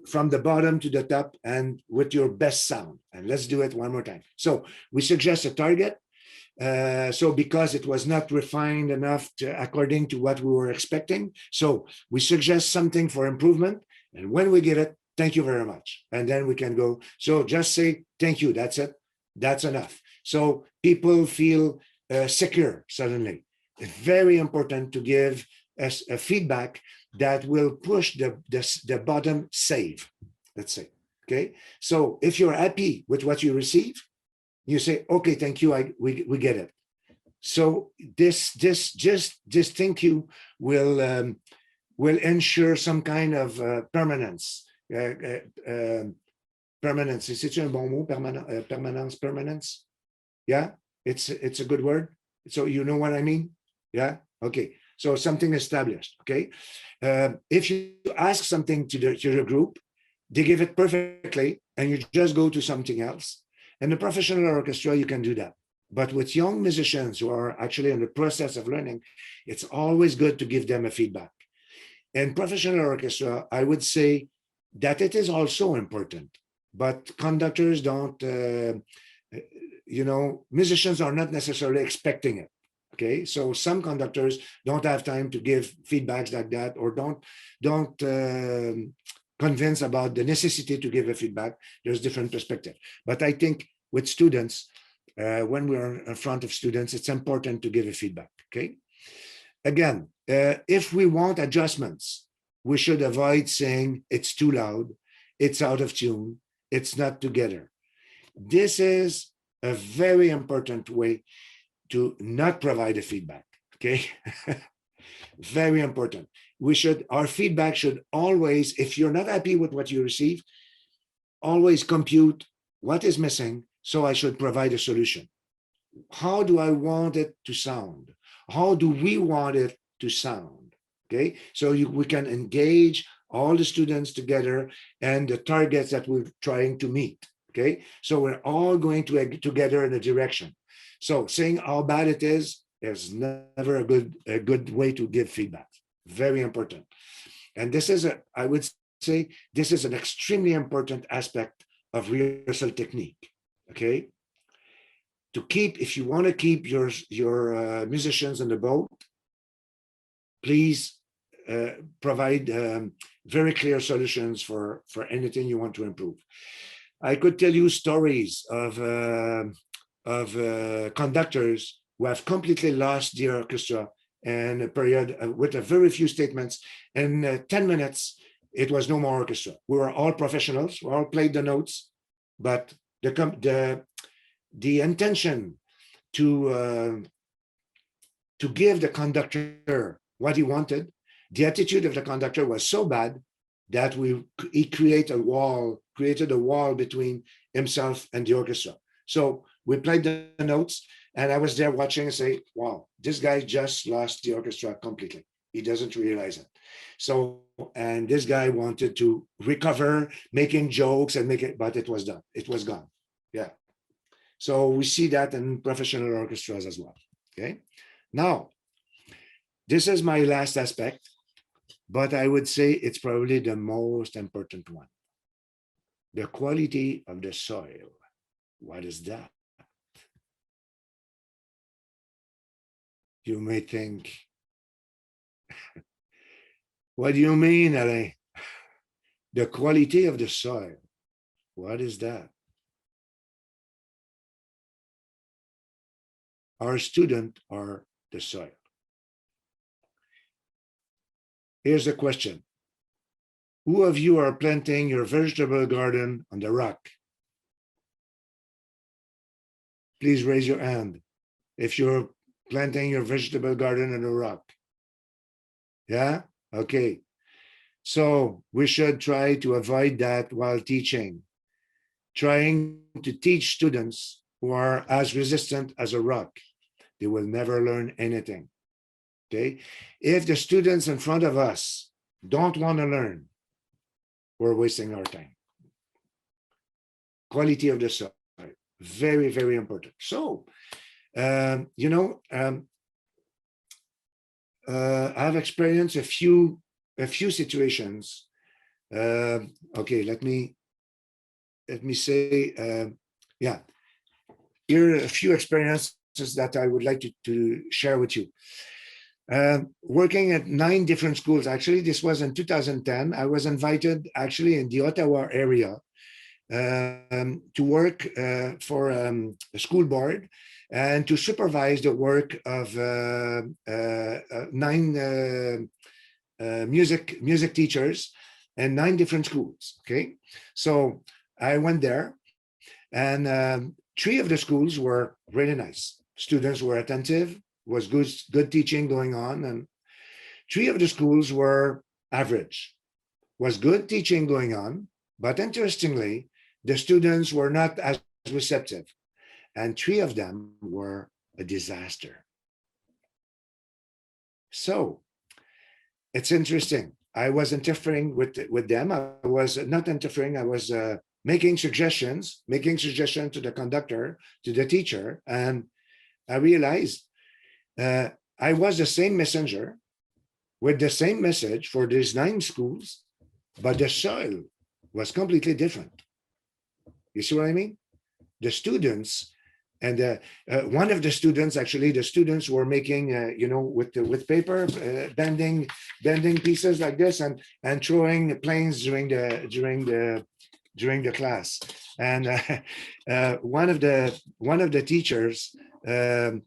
from the bottom to the top and with your best sound? And let's do it one more time. So we suggest a target. So because it was not refined enough according to what we were expecting, so we suggest something for improvement. And when we get it, thank you very much. And then we can go. So just say, thank you, that's it. That's enough. So people feel secure suddenly. It's very important to give a feedback that will push the bottom save, let's say. Okay. So if you're happy with what you receive, you say, okay, thank you, we get it. So this thank you will ensure some kind of permanence. Permanence, is un bon mot? Permanence? Yeah, it's a good word. So you know what I mean? Yeah, okay. So something established, okay? If you ask something to the group, they give it perfectly, and you just go to something else. In the professional orchestra, you can do that. But with young musicians who are actually in the process of learning, it's always good to give them a feedback. In professional orchestra, I would say that it is also important, but conductors don't, musicians are not necessarily expecting it. Okay, so some conductors don't have time to give feedbacks like that, or don't convinced about the necessity to give a feedback. There's different perspective. But I think with students, when we're in front of students, it's important to give a feedback, okay? Again, if we want adjustments, we should avoid saying it's too loud, it's out of tune, it's not together. This is a very important way to not provide a feedback, okay? Very important. Our feedback should always, if you're not happy with what you receive, always compute what is missing, so I should provide a solution. How do I want it to sound? How do we want it to sound? Okay, so we can engage all the students together and the targets that we're trying to meet. Okay, so we're all going together in a direction. So saying how bad it is never a good way to give feedback. Very important. And this is I would say, this is an extremely important aspect of rehearsal technique. Okay, to keep, if you want to keep your musicians on the boat, please provide very clear solutions for anything you want to improve. I could tell you stories of conductors who have completely lost the orchestra in a period with a very few statements. In 10 minutes, it was no more orchestra. We were all professionals. We all played the notes, but the intention to give the conductor what he wanted, the attitude of the conductor was so bad that he created a wall between himself and the orchestra. So we played the notes, and I was there watching and say, wow, this guy just lost the orchestra completely. He doesn't realize it. So, and this guy wanted to recover, making jokes and but it was done. It was gone. Yeah. So we see that in professional orchestras as well. Okay. Now, this is my last aspect, but I would say it's probably the most important one. The quality of the soil. What is that? You may think, what do you mean, Alain? The quality of the soil. What is that? Our students are the soil. Here's a question. Who of you are planting your vegetable garden on the rock? Please raise your hand if you're planting your vegetable garden on a rock. Yeah? Okay. So we should try to avoid that while teaching. Trying to teach students who are as resistant as a rock. They will never learn anything. Okay? If the students in front of us don't want to learn, we're wasting our time. Quality of the soil. Very, very important. So, I've experienced a few situations. Okay, let me say, yeah. Here are a few experiences that I would like to share with you. Working at 9 different schools. Actually, this was in 2010. I was invited actually in the Ottawa area to work for a school board and to supervise the work of 9 music teachers and 9 different schools. Okay, so I went there, and 3 of the schools were really nice. Students were attentive, was good teaching going on, and 3 of the schools were average, was good teaching going on, but interestingly, the students were not as receptive, and 3 of them were a disaster. So it's interesting. I was interfering with them. I was not interfering. I was making suggestions to the conductor, to the teacher, and I realized I was the same messenger with the same message for these 9 schools, but the soil was completely different. You see what I mean? The students and one of the students, actually, the students were making, with paper, bending pieces like this, and throwing planes during the class. And one of the teachers, in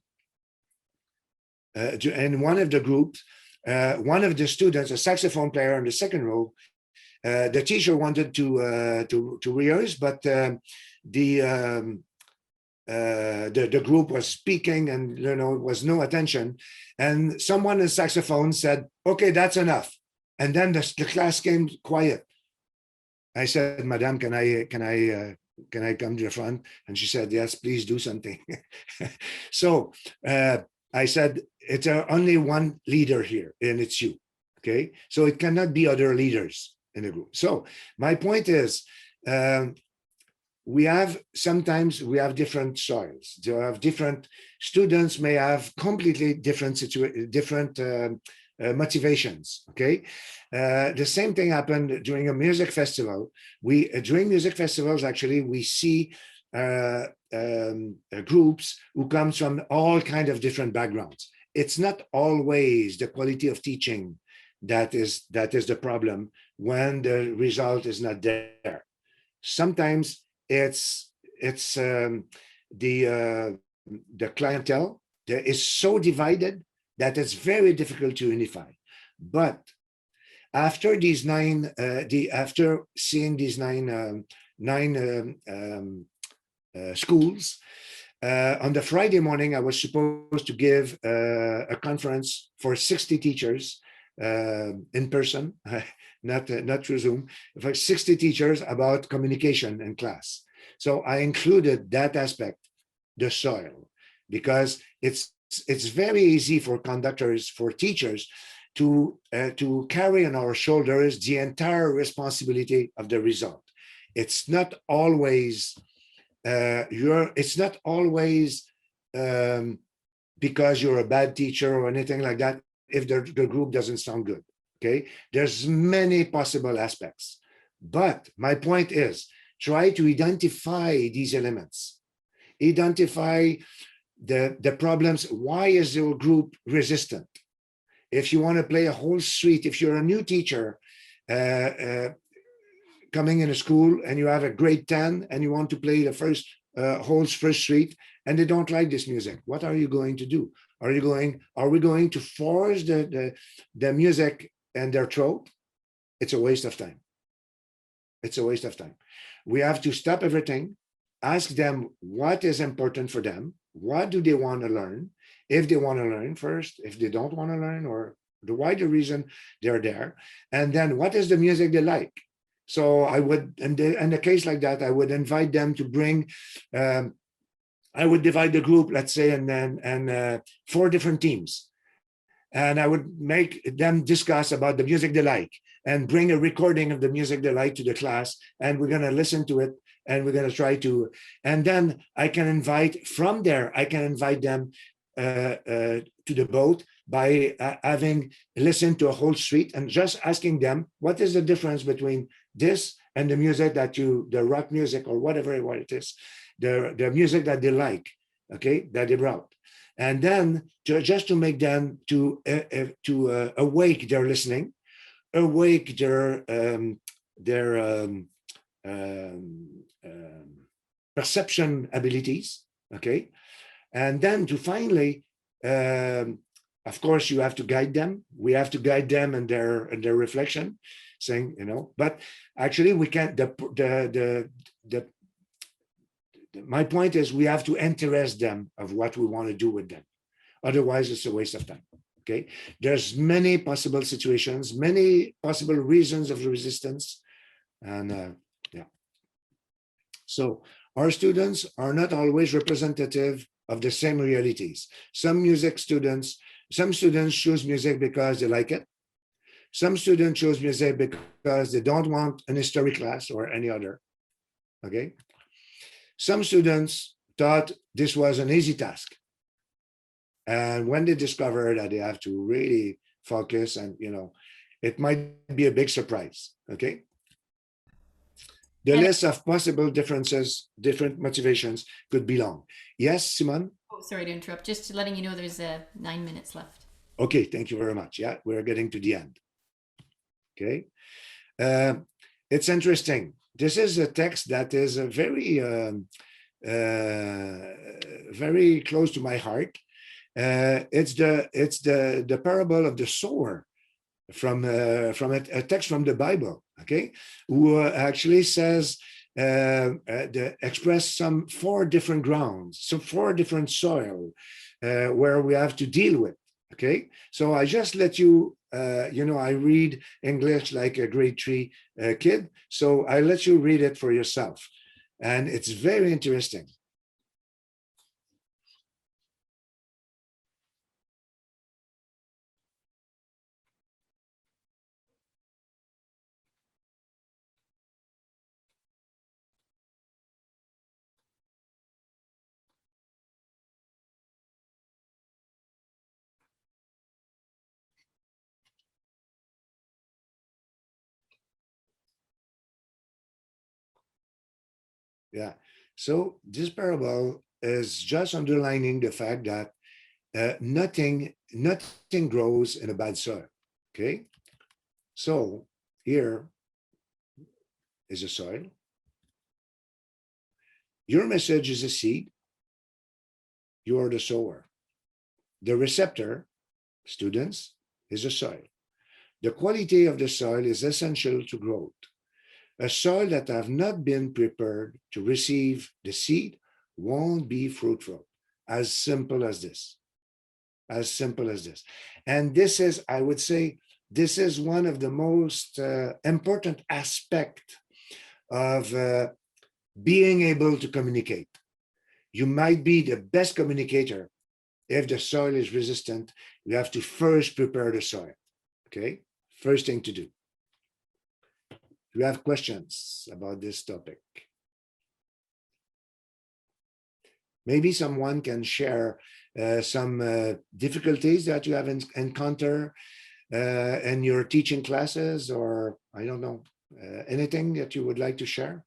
one of the groups, one of the students, a saxophone player in the second row, the teacher wanted to rehearse, but the group was speaking, and was no attention, and someone in saxophone said, "Okay, that's enough," and then the class came quiet. I said, "Madame, can I come to the front?" And she said, "Yes, please do something." So I said, "It's only one leader here, and it's you." Okay, so it cannot be other leaders in the group. So my point is, sometimes we have different styles. There have different students may have completely different motivations. Okay, the same thing happened during a music festival. During music festivals, actually, we see groups who comes from all kinds of different backgrounds. It's not always the quality of teaching that is the problem when the result is not there. Sometimes it's the clientele that is so divided that it's very difficult to unify. But after these after seeing these nine schools, on the Friday morning, I was supposed to give a conference for 60 teachers in person, not through Zoom, for 60 teachers about communication in class. So I included that aspect, the soil, because it's very easy for conductors, for teachers, to carry on our shoulders the entire responsibility of the result. It's not always it's not always because you're a bad teacher or anything like that if the group doesn't sound good. Okay, there's many possible aspects, but my point is, try to identify these elements, identify the problems. Why is your group resistant? If you want to play a whole suite, if you're a new teacher coming in a school and you have a grade 10 and you want to play the first suite, and they don't like this music, what are you going to do? Are we going to force the music in their throat? It's a waste of time. It's a waste of time. We have to stop everything, ask them what is important for them, what do they want to learn, if they want to learn first, if they don't want to learn, or the wider reason they're there, and then what is the music they like. So I would, in a case like that, I would invite them to bring, I would divide the group, let's say, and 4 different teams. And I would make them discuss about the music they like and bring a recording of the music they like to the class. And we're going to listen to it, and we're going to try to, and then I can invite from there, I can invite them to the boat by having listened to a whole suite and just asking them, what is the difference between this and the music that the rock music or whatever it is, the music that they like, okay, that they brought. And then just to make them to awake their listening, awake their perception abilities, okay, and then to finally, of course, you have to guide them. We have to guide them in their reflection, saying, but actually we can't. My point is, we have to interest them of what we want to do with them. Otherwise, it's a waste of time. Okay, there's many possible situations, many possible reasons of resistance, and yeah. So our students are not always representative of the same realities. Some students choose music because they like it. Some students choose music because they don't want an history class or any other. Okay. Some students thought this was an easy task. And when they discover that they have to really focus, and it might be a big surprise. Okay. The And list of possible differences, different motivations could be long. Yes, Simon? oh, sorry to interrupt. Just letting you know there's 9 minutes left. Okay, thank you very much. Yeah, we're getting to the end. Okay. It's interesting. This is a text that is a very close to my heart. It's the parable of the sower from a text from the Bible. Okay, who actually says express some 4 different grounds, some 4 different soil where we have to deal with. Okay, so I just let you. I read English like a grade 3 kid, so I let you read it for yourself, and it's very interesting. Yeah. So this parable is just underlining the fact that nothing grows in a bad soil. Okay. So here is a soil. Your message is a seed. You are the sower. The receptor, students, is a soil. The quality of the soil is essential to growth. A soil that have not been prepared to receive the seed won't be fruitful. As simple as this. As simple as this. And this is, I would say, this is one of the most important aspect of being able to communicate. You might be the best communicator. If the soil is resistant, you have to first prepare the soil. Okay, first thing to do. Do you have questions about this topic? Maybe someone can share some difficulties that you have encountered in your teaching classes, or I don't know, anything that you would like to share?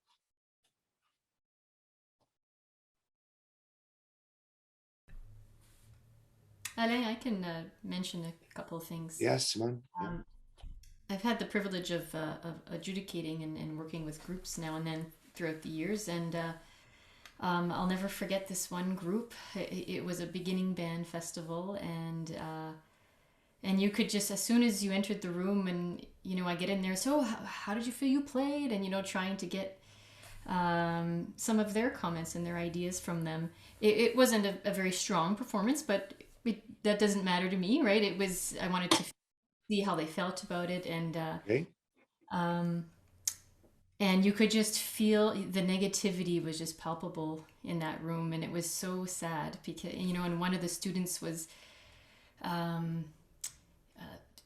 Alain, I can mention a couple of things. Yes, man. I've had the privilege of adjudicating and working with groups now and then throughout the years, and I'll never forget this one group. It was a beginning band festival, and you could just, as soon as you entered the room, and I get in there. So how did you feel you played? And trying to get some of their comments and their ideas from them. It wasn't a very strong performance, but that doesn't matter to me, right? I wanted to see how they felt about it, and Okay. and you could just feel the negativity was just palpable in that room, and it was so sad because and one of the students was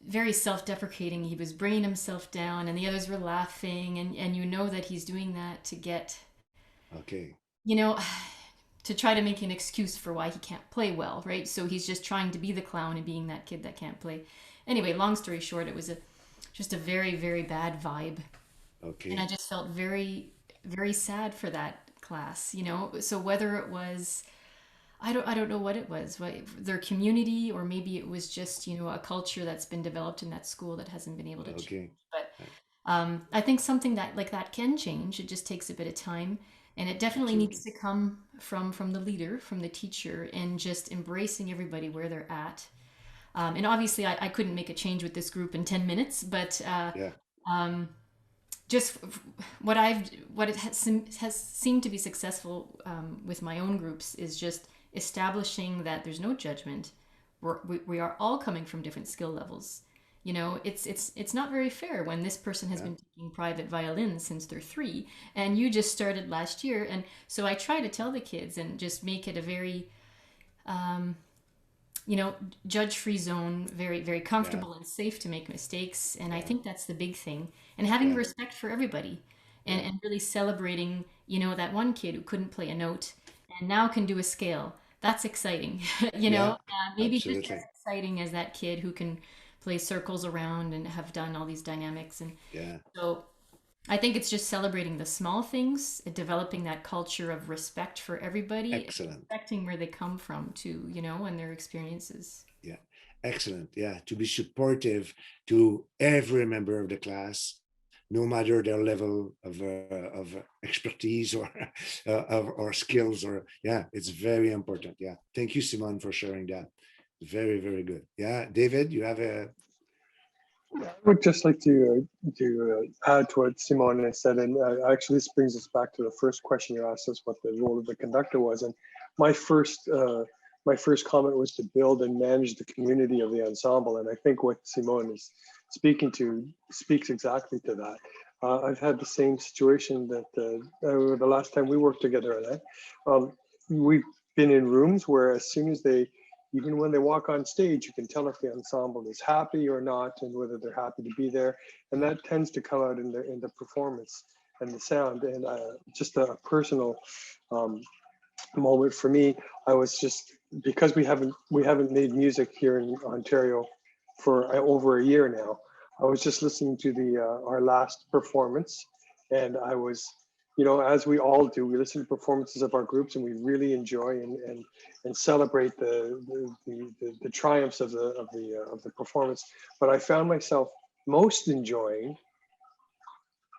very self-deprecating. He was bringing himself down, and the others were laughing, and that he's doing that to get Okay. to try to make an excuse for why he can't play well, right? So he's just trying to be the clown and being that kid that can't play. Anyway, long story short, it was just a very, very bad vibe. Okay. And I just felt very, very sad for that class, So whether it was, I don't know what it was, their community, or maybe it was just, a culture that's been developed in that school that hasn't been able to change. Okay. But I think something that like that can change. It just takes a bit of time. And it definitely Absolutely. needs to come from the leader, from the teacher, and just embracing everybody where they're at. And obviously, I couldn't make a change with this group in 10 minutes, but Yeah. just what it has seemed to be successful with my own groups is just establishing that there's no judgment. We are all coming from different skill levels. It's not very fair when this person has been taking private violin since they're 3, and you just started last year. And so I try to tell the kids and just make it a very judge-free zone, very, very comfortable and safe to make mistakes. And I think that's the big thing. And having respect for everybody, and really celebrating, that one kid who couldn't play a note and now can do a scale. That's exciting, maybe just Absolutely. as exciting as that kid who can play circles around and have done all these dynamics. And Yeah. so I think it's just celebrating the small things, developing that culture of respect for everybody, Excellent. respecting where they come from too, you know, and their experiences. Yeah, excellent. Yeah, to be supportive to every member of the class, no matter their level of expertise or or skills. Or yeah, it's very important. Yeah, thank you, Simon, for sharing that. Very, very good. Yeah, David, you have a. I would just like to add to what Simone has said, and actually this brings us back to the first question you asked us, what the role of the conductor was. And my first comment was to build and manage the community of the ensemble, and I think what Simone is speaking to speaks exactly to that. I've had the same situation that the last time we worked together, Alain. We've been in rooms where as soon as even when they walk on stage, you can tell if the ensemble is happy or not, and whether they're happy to be there. And that tends to come out in the performance and the sound. And just a personal moment for me, I was just, because we haven't made music here in Ontario for over a year now. I was just listening to our last performance, and I was, you know, as we all do, we listen to performances of our groups and we really enjoy and celebrate the triumphs of the performance. But I found myself most enjoying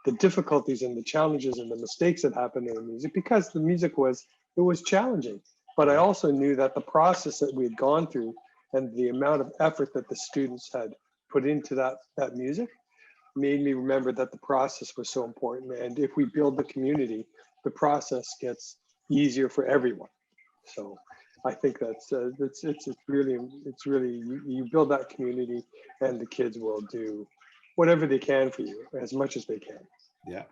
the difficulties and the challenges and the mistakes that happened in the music, because the music was challenging. But I also knew that the process that we had gone through and the amount of effort that the students had put into that music made me remember that the process was so important. And if we build the community, the process gets easier for everyone. So I think that's it's really you build that community, and the kids will do whatever they can for you, as much as they can. Yeah,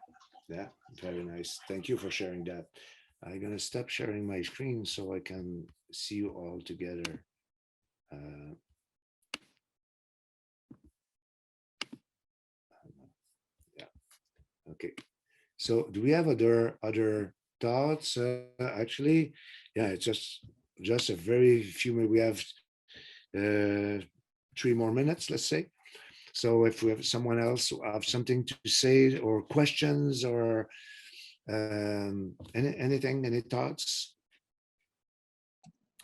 yeah, very nice. Thank you for sharing that. I'm gonna stop sharing my screen so I can see you all together. Yeah. Okay. So do we have other thoughts? Actually, yeah, it's just a very few. We have 3 more minutes, let's say. So if we have someone else who have something to say or questions or anything, any thoughts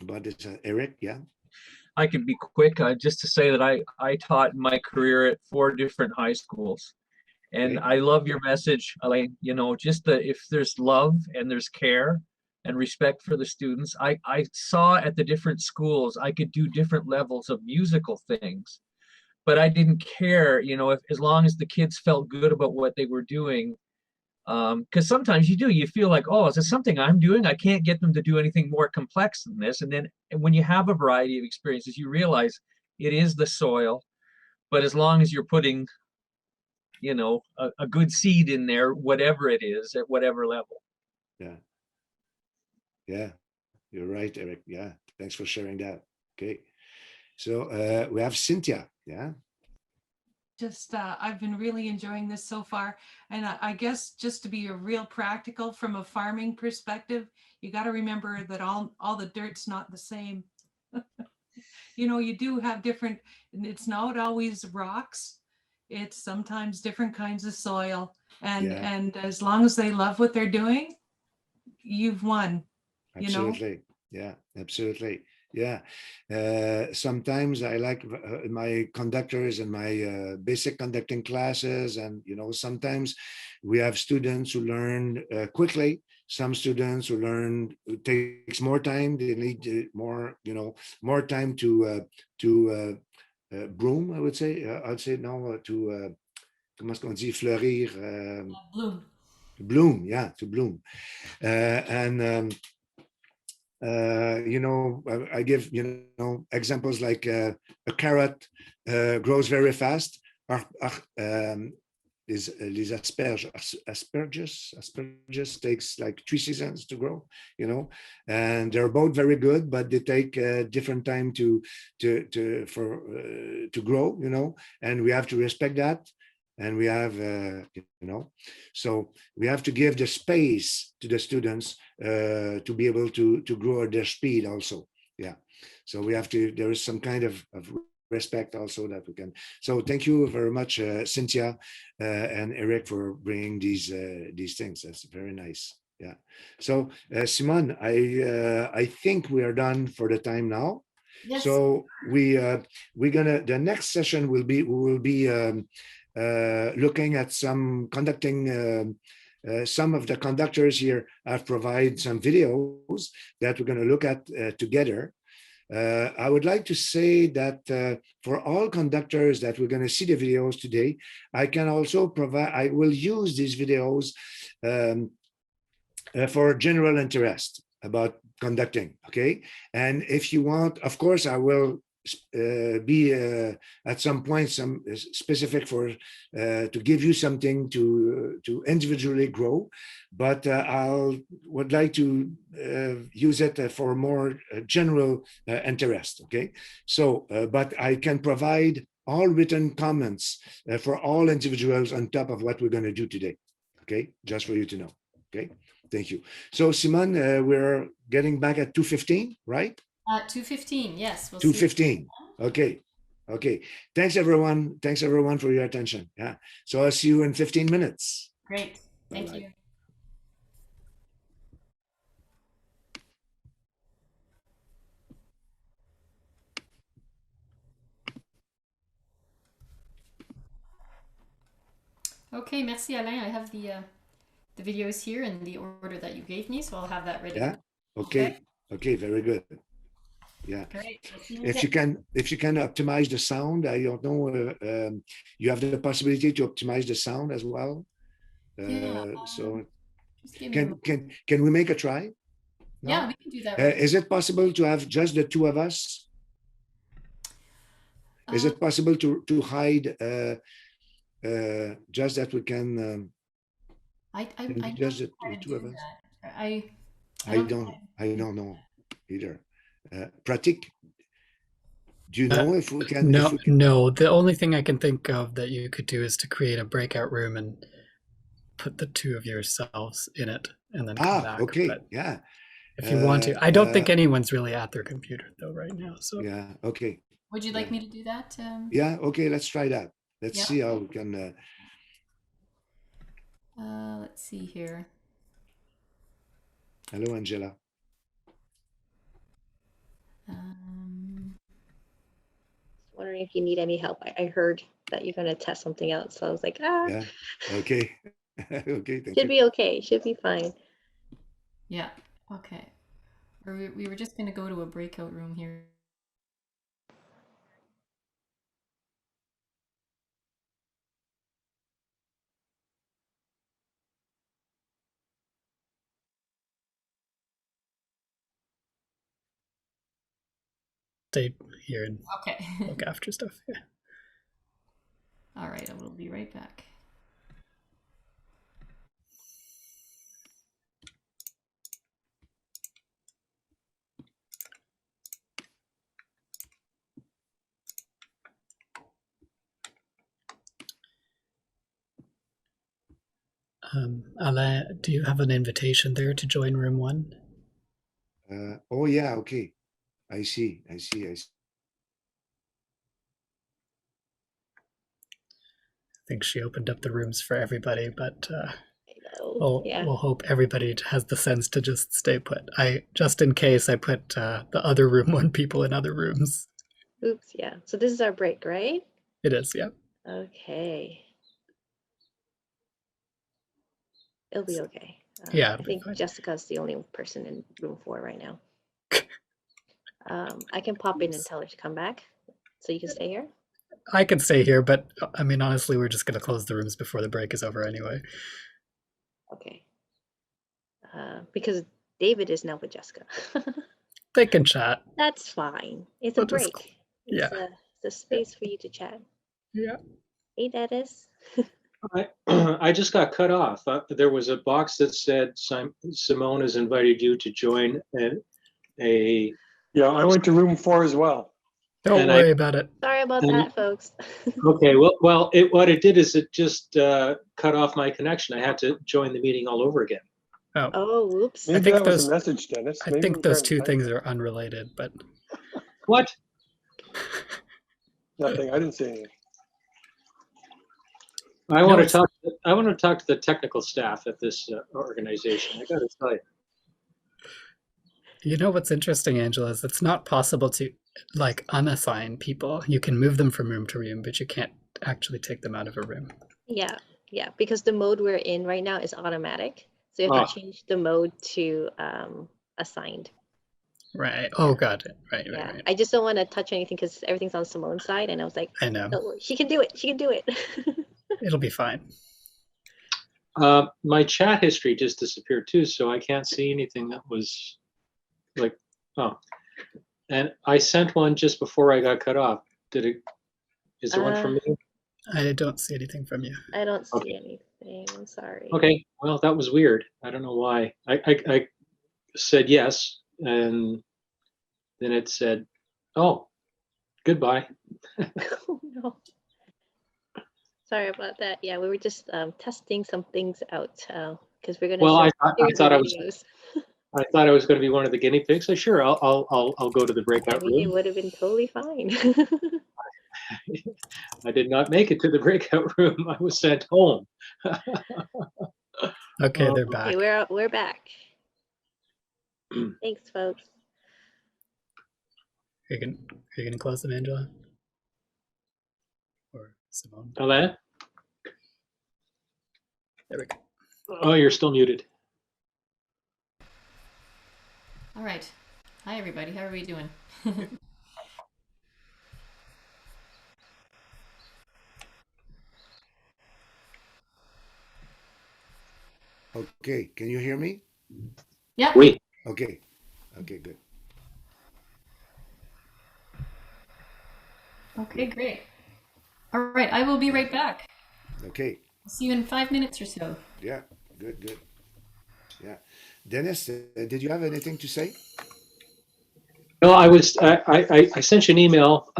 about this? Eric, yeah. I can be quick, just to say that I taught my career at 4 different high schools. And Okay. I love your message, Alain. You know, just if there's love and there's care and respect for the students, I saw at the different schools, I could do different levels of musical things, but I didn't care, you know, if as long as the kids felt good about what they were doing. Because sometimes you feel like, oh, is this something I'm doing? I can't get them to do anything more complex than this. And then when you have a variety of experiences, you realize it is the soil, but as long as you're putting, you know, a good seed in there, whatever it is, at whatever level. Yeah. Yeah. You're right, Eric. Yeah. Thanks for sharing that. Okay. So we have Cynthia. Yeah. Just I've been really enjoying this so far, and I guess just to be a real practical from a farming perspective, you got to remember that all the dirt's not the same. You know, you do have different, it's not always rocks, it's sometimes different kinds of soil, and Yeah. as long as they love what they're doing, you've won. You know. Absolutely. Yeah, absolutely. Yeah. Sometimes I like my conductors and my basic conducting classes. And, you know, sometimes we have students who learn quickly. Some students who learn, it takes more time. They need more, you know, more time to bloom, I would say. I'd say no, to, comment est-ce qu'on dit, fleurir? Bloom. Bloom, yeah, to bloom. And you know, I give, you know, examples like a carrot grows very fast. Les asperges takes like 3 seasons to grow, you know, and they're both very good, but they take different time to grow, you know, and we have to respect that. And we have, you know, so we have to give the space to the students to be able to grow at their speed also. Yeah. So we have to, there is some kind of respect also that we can. So thank you very much, Cynthia and Eric, for bringing these things. That's very nice. Yeah. So Simone, I think we are done for the time now. Yes. So we're gonna, the next session will be, we will be looking at some conducting. Some of the conductors here have provided some videos that we're going to look at together. I would like to say that for all conductors that we're going to see the videos today, I can also provide, I will use these videos for general interest about conducting, okay? And if you want, of course, I will be at some point some specific for to give you something to individually grow, but I would like to use it for more general interest. Okay, so but I can provide all written comments for all individuals on top of what we're going to do today. Okay, just for you to know. Okay, thank you. So Simone, we're getting back at 2:15, right? 2:15, yes. We'll 2:15. Okay. Okay. Thanks everyone. Thanks everyone for your attention. Yeah. So I'll see you in 15 minutes. Great. Thank you. Okay, merci Alain. I have the videos here in the order that you gave me, so I'll have that ready. Yeah. Okay. Okay. Very good. Yeah. Great. If you can optimize the sound, I don't know. You have the possibility to optimize the sound as well. So can we make a try? No? Yeah, we can do that. Right. Is it possible to have just the two of us? Is it possible to hide just that we can? I just the two of us. I don't know either. Pratik, do you know if we can? No. The only thing I can think of that you could do is to create a breakout room and put the two of yourselves in it, and then come back. Okay, but yeah. If you want to, I don't think anyone's really at their computer though right now. So yeah, okay. Would you like me to do that? Yeah, okay. Let's try that. Let's see how we can. Let's see here. Hello, Angela. Wondering if you need any help. I heard that you're going to test something out, so I was like, Yeah. Okay. Okay. Thank should be okay. Should be fine. Yeah. Okay. We were just going to go to a breakout room here. stay here and okay. look after stuff. Yeah. All right, I will be right back. Alain, do you have an invitation there to join room 1? Oh yeah, okay. I see. I think she opened up the rooms for everybody, but we'll hope everybody has the sense to just stay put. Just in case, I put the other room 1 people in other rooms. Oops, yeah. So this is our break, right? It is, yeah. Okay. It'll be okay. Yeah. I think Jessica's the only person in room 4 right now. I can pop in and tell her to come back, so you can stay here. I could stay here, but I mean, honestly, we're just going to close the rooms before the break is over anyway. Okay. Because David is now with Jessica. They can chat. That's fine. It's a break. Yeah. It's a space for you to chat. Yeah. Hey, Dennis. I just got cut off. There was a box that said Simone has invited you to join a. Yeah, I went to room 4 as well. Don't worry about it. Sorry about that, folks. Okay, well, what it did is it just cut off my connection. I had to join the meeting all over again. Oh, whoops. Maybe that was a message, Dennis. I think those two things are unrelated, but. What? Nothing. I didn't see anything. I want to talk. I want to talk to the technical staff at this organization. I got to tell you. You know what's interesting, Angela, is it's not possible to like unassign people. You can move them from room to room, but you can't actually take them out of a room. Yeah, yeah, because the mode we're in right now is automatic. So you have to change the mode to assigned. Right. Oh, got it. Right, Yeah, right. I just don't want to touch anything because everything's on Simone's side, and I was like, I know. don't worry, she can do it. She can do it. It'll be fine. My chat history just disappeared too, so I can't see anything that was like, oh. And I sent one just before I got cut off. Did it? Is there one from me? I don't see anything from you. I don't see anything. I'm sorry. Okay, well, that was weird. I don't know why. I said yes, and then it said, oh, goodbye. Oh, no. Sorry about that. Yeah, we were just testing some things out because we're gonna. Well, I thought I was going to be one of the guinea pigs. So sure, I'll go to the breakout room. It would have been totally fine. I did not make it to the breakout room. I was sent home. Okay, they're back. Okay, we're back. Thanks, folks. Are you gonna close them, Angela? Or Simone? Alain? There we go. Oh, you're still muted. All right. Hi, everybody. How are we doing? Okay, can you hear me? Yeah. Oui. Okay. Okay, good. Okay, great. All right, I will be right back. Okay. See you in 5 minutes or so. Yeah, good, good. Yeah. Dennis, did you have anything to say? No, I sent you an email.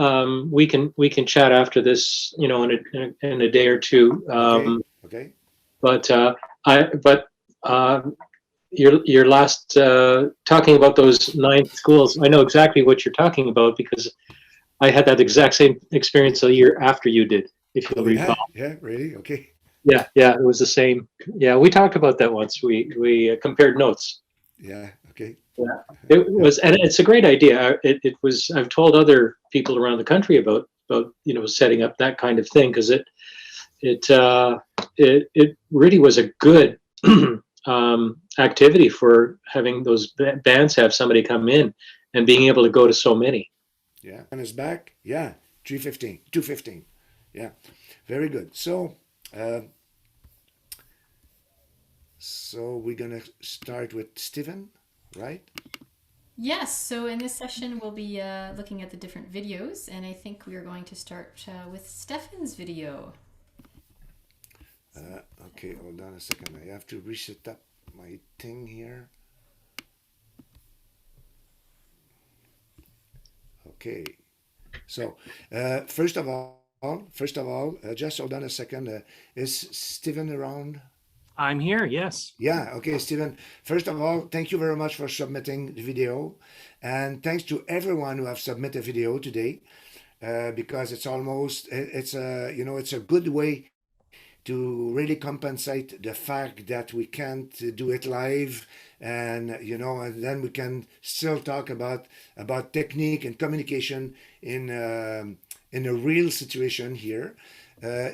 We can chat after this, you know, in a day or two. Okay. But your last talking about those 9 schools, I know exactly what you're talking about because I had that exact same experience a year after you did, if you'll recall. Yeah, really? Okay. Yeah, it was the same. Yeah, we talked about that once. We compared notes. Yeah, okay. Yeah, it was, and it's a great idea. It was. I've told other people around the country about you know, setting up that kind of thing because it really was a good activity for having those bands have somebody come in and being able to go to so many. Yeah, and it's back. Yeah, 3:15, 2:15. Yeah, very good. So we're gonna start with Stephen, right? Yes, so in this session we'll be looking at the different videos, and I think we are going to start with Stefan's video. Okay, hold on a second. I have to reset up my thing here. Okay, so first of all, just hold on a second. Is Stephen around? I'm here, yes. Yeah, okay, Stephen. First of all, thank you very much for submitting the video. And thanks to everyone who have submitted a video today, because it's a good way to really compensate the fact that we can't do it live, and and then we can still talk about technique and communication in a real situation here,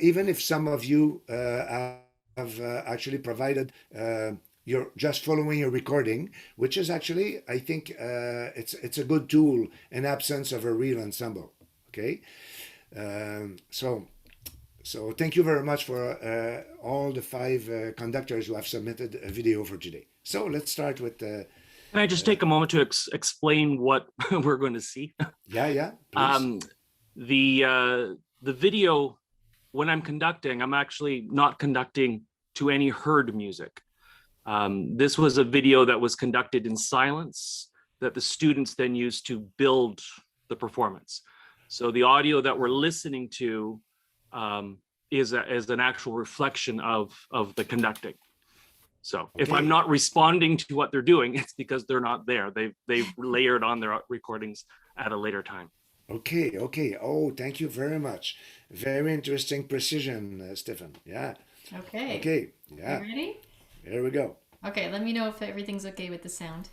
even if some of you have actually provided you're just following a recording, which is actually, I think, it's a good tool in absence of a real ensemble. Okay, so thank you very much for all the 5 conductors who have submitted a video for today. So let's start with. Can I just take a moment to explain what we're going to see? Yeah. Please. The video, when I'm conducting, I'm actually not conducting to any heard music. This was a video that was conducted in silence that the students then used to build the performance. So the audio that we're listening to is an actual reflection of the conducting. So if I'm not responding to what they're doing, it's because they're not there. They've layered on their recordings at a later time. Okay, okay. Oh, thank you very much. Very interesting precision, Stefan. Yeah. Okay. Okay. You Yeah. ready? Here we go. Okay, let me know if everything's okay with the sound.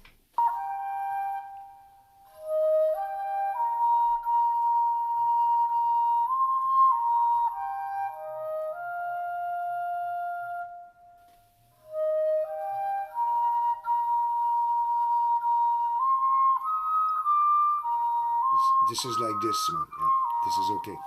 This is like this one. Yeah. This is okay.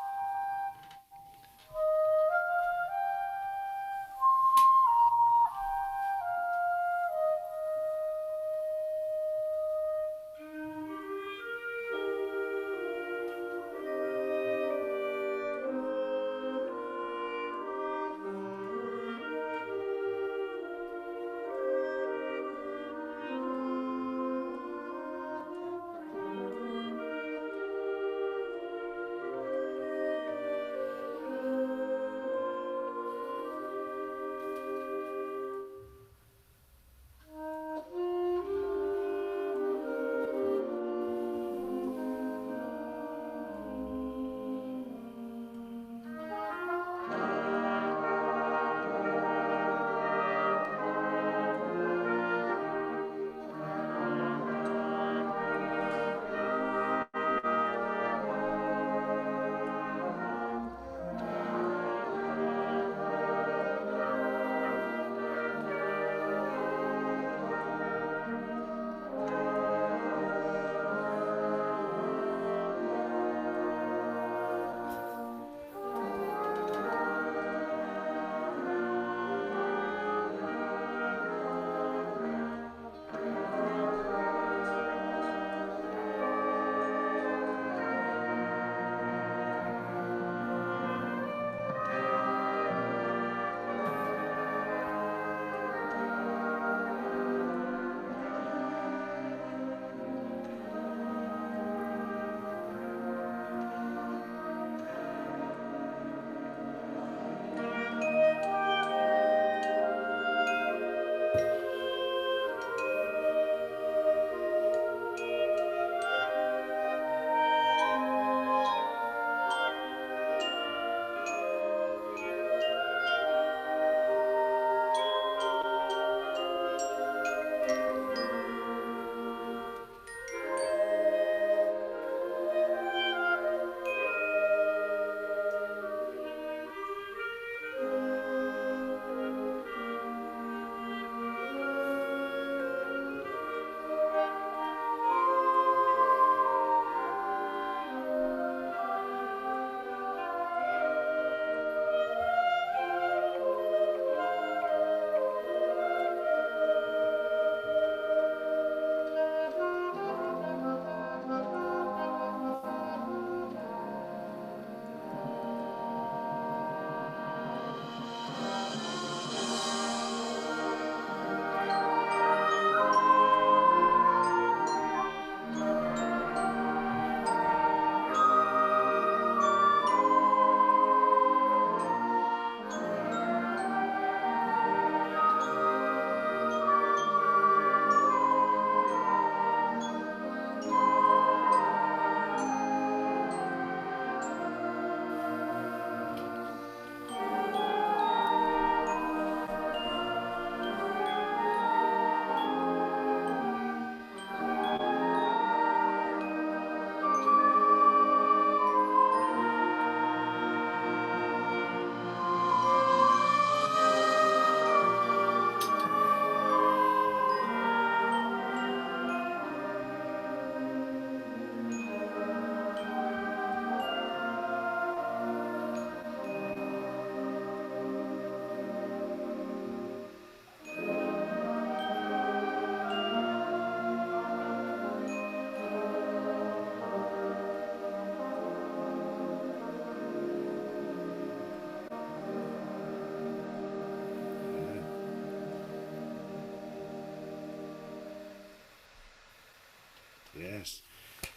Yes.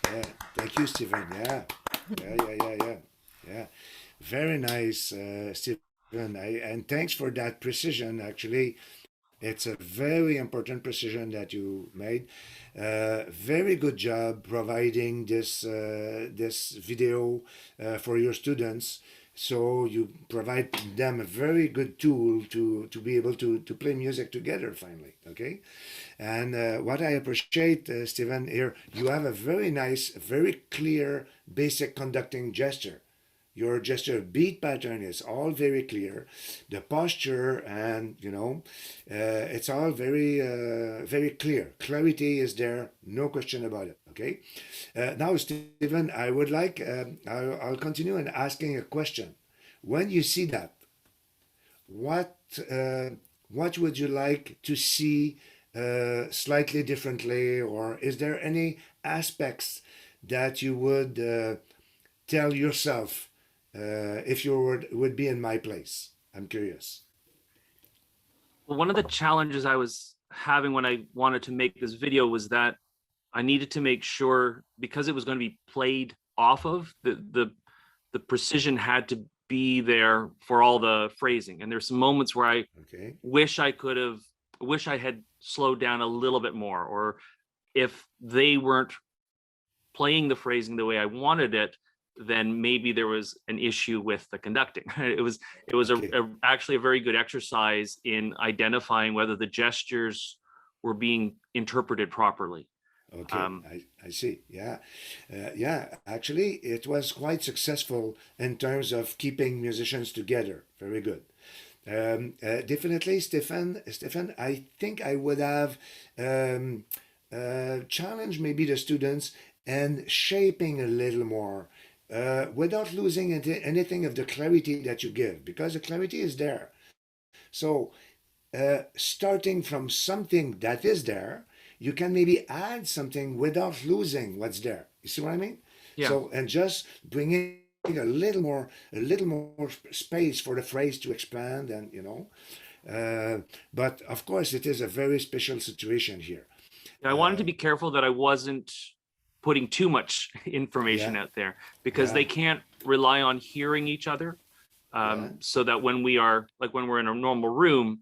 Yeah. Thank you, Stephen. Yeah. Yeah. Very nice, Stephen. And thanks for that precision. Actually, It's a very important precision that you made. Very good job providing this video for your students. So you provide them a very good tool to be able to play music together finally. Okay, and what I appreciate, Stephen, here you have a very nice, very clear, basic conducting gesture. Your gesture beat pattern is all very clear. The posture and it's all very clear. Clarity is there, no question about it. Okay. Now, Stephen, I would like I'll continue in asking a question. When you see that, what what would you like to see slightly differently, or is there any aspects that you would tell yourself if you would be in my place? I'm curious. Well, one of the challenges I was having when I wanted to make this video was that I needed to make sure, because it was going to be played off of, the precision had to be there for all the phrasing. And there's some moments where I wish I had slowed down a little bit more, or if they weren't playing the phrasing the way I wanted it, then maybe there was an issue with the conducting. It was actually a very good exercise in identifying whether the gestures were being interpreted properly. Okay, I see. Yeah, yeah. Actually, it was quite successful in terms of keeping musicians together. Very good. Definitely, Stephen. I think I would have challenged maybe the students and shaping a little more without losing anything of the clarity that you give, because the clarity is there. So, starting from something that is there, you can maybe add something without losing what's there. You see what I mean? Yeah. So, and just bringing a little more space for the phrase to expand, and but of course, it is a very special situation here. I wanted to be careful that I wasn't putting too much information out there, because they can't rely on hearing each other. So that when we're in a normal room,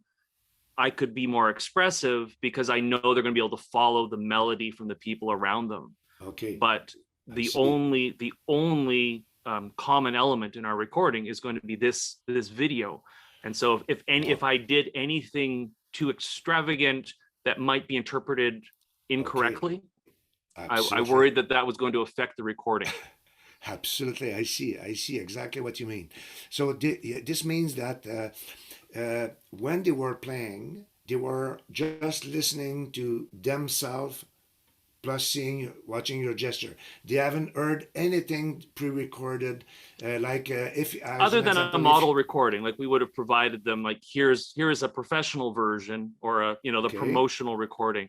I could be more expressive because I know they're going to be able to follow the melody from the people around them. Okay. But the only common element in our recording is going to be this video. And so if I did anything too extravagant that might be interpreted incorrectly, I worried that was going to affect the recording. Absolutely, I see exactly what you mean. So this means that when they were playing, they were just listening to themselves, plus watching your gesture. They haven't heard anything pre-recorded, Other than a model recording, like we would have provided them, like here is a professional version, or the promotional recording.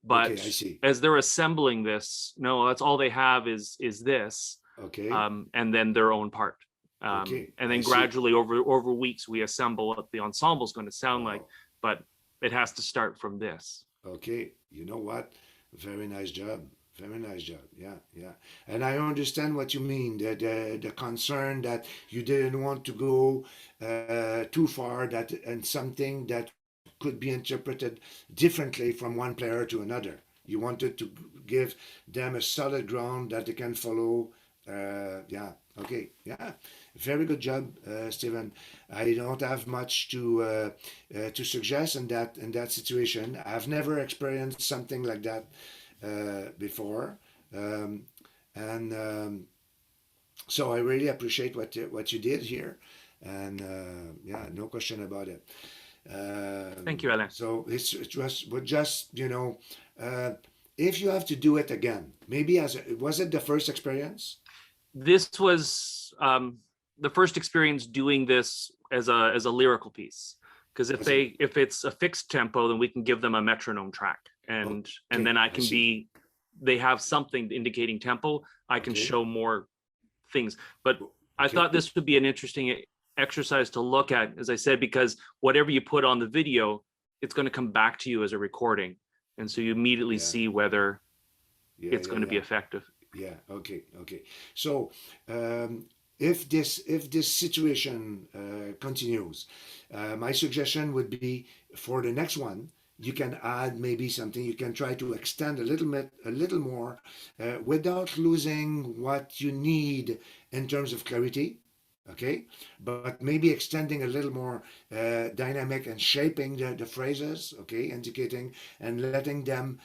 But I see. As they're assembling this, no, that's all they have is this. Okay. And then their own part. And then gradually over weeks we assemble what the ensemble is going to sound like, but it has to start from this. Okay, you know what? Very nice job. Very nice job. Yeah. And I understand what you mean. The concern that you didn't want to go too far, and something that could be interpreted differently from one player to another. You wanted to give them a solid ground that they can follow. Okay. Yeah. Very good job, Stephen. I don't have much to suggest in that situation. I've never experienced something like that before, so I really appreciate what you did here, and no question about it. Thank you, Alain. So it was just if you have to do it again, maybe was it the first experience? This was the first experience doing this as a lyrical piece, because if it's a fixed tempo, then we can give them a metronome track, and then they have something indicating tempo. I can show more things, but I thought this would be an interesting exercise to look at, as I said, because whatever you put on the video, it's going to come back to you as a recording, and so you immediately see whether it's going to be effective. Yeah. Okay. So if this situation continues, my suggestion would be for the next one, you can add maybe something. You can try to extend a little more, without losing what you need in terms of clarity. Okay, but maybe extending a little more dynamic and shaping the phrases. Okay, indicating and letting them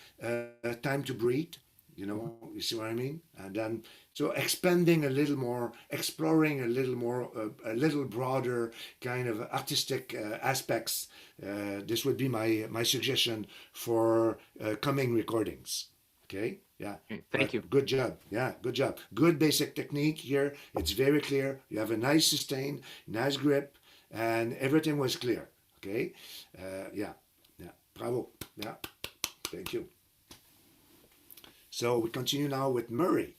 time to breathe. You see what I mean? And then so expanding a little more, exploring a little more, a little broader kind of artistic aspects. This would be my suggestion for coming recordings. Okay. Yeah. Thank you. Good job. Yeah, good job. Good basic technique here. It's very clear. You have a nice sustain, nice grip, and everything was clear. Okay. Yeah. Bravo. Yeah. Thank you. So we continue now with Murray.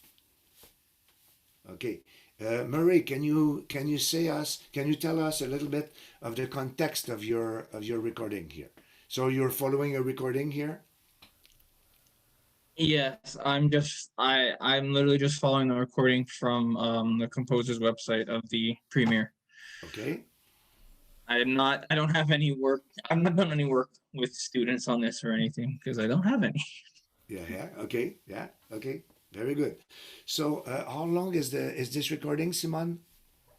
Okay. Murray, can you tell us a little bit of the context of your recording here? So you're following a recording here? Yes, I'm literally just following the recording from the composer's website of the premiere. Okay. I don't have any work. I've not done any work with students on this or anything because I don't have any. Yeah. Okay. Yeah. Okay. Very good. So how long is this recording, Simon?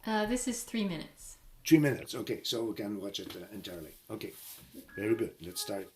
This is 3 minutes. 3 minutes. Okay. So we can watch it entirely. Okay. Very good. Let's start.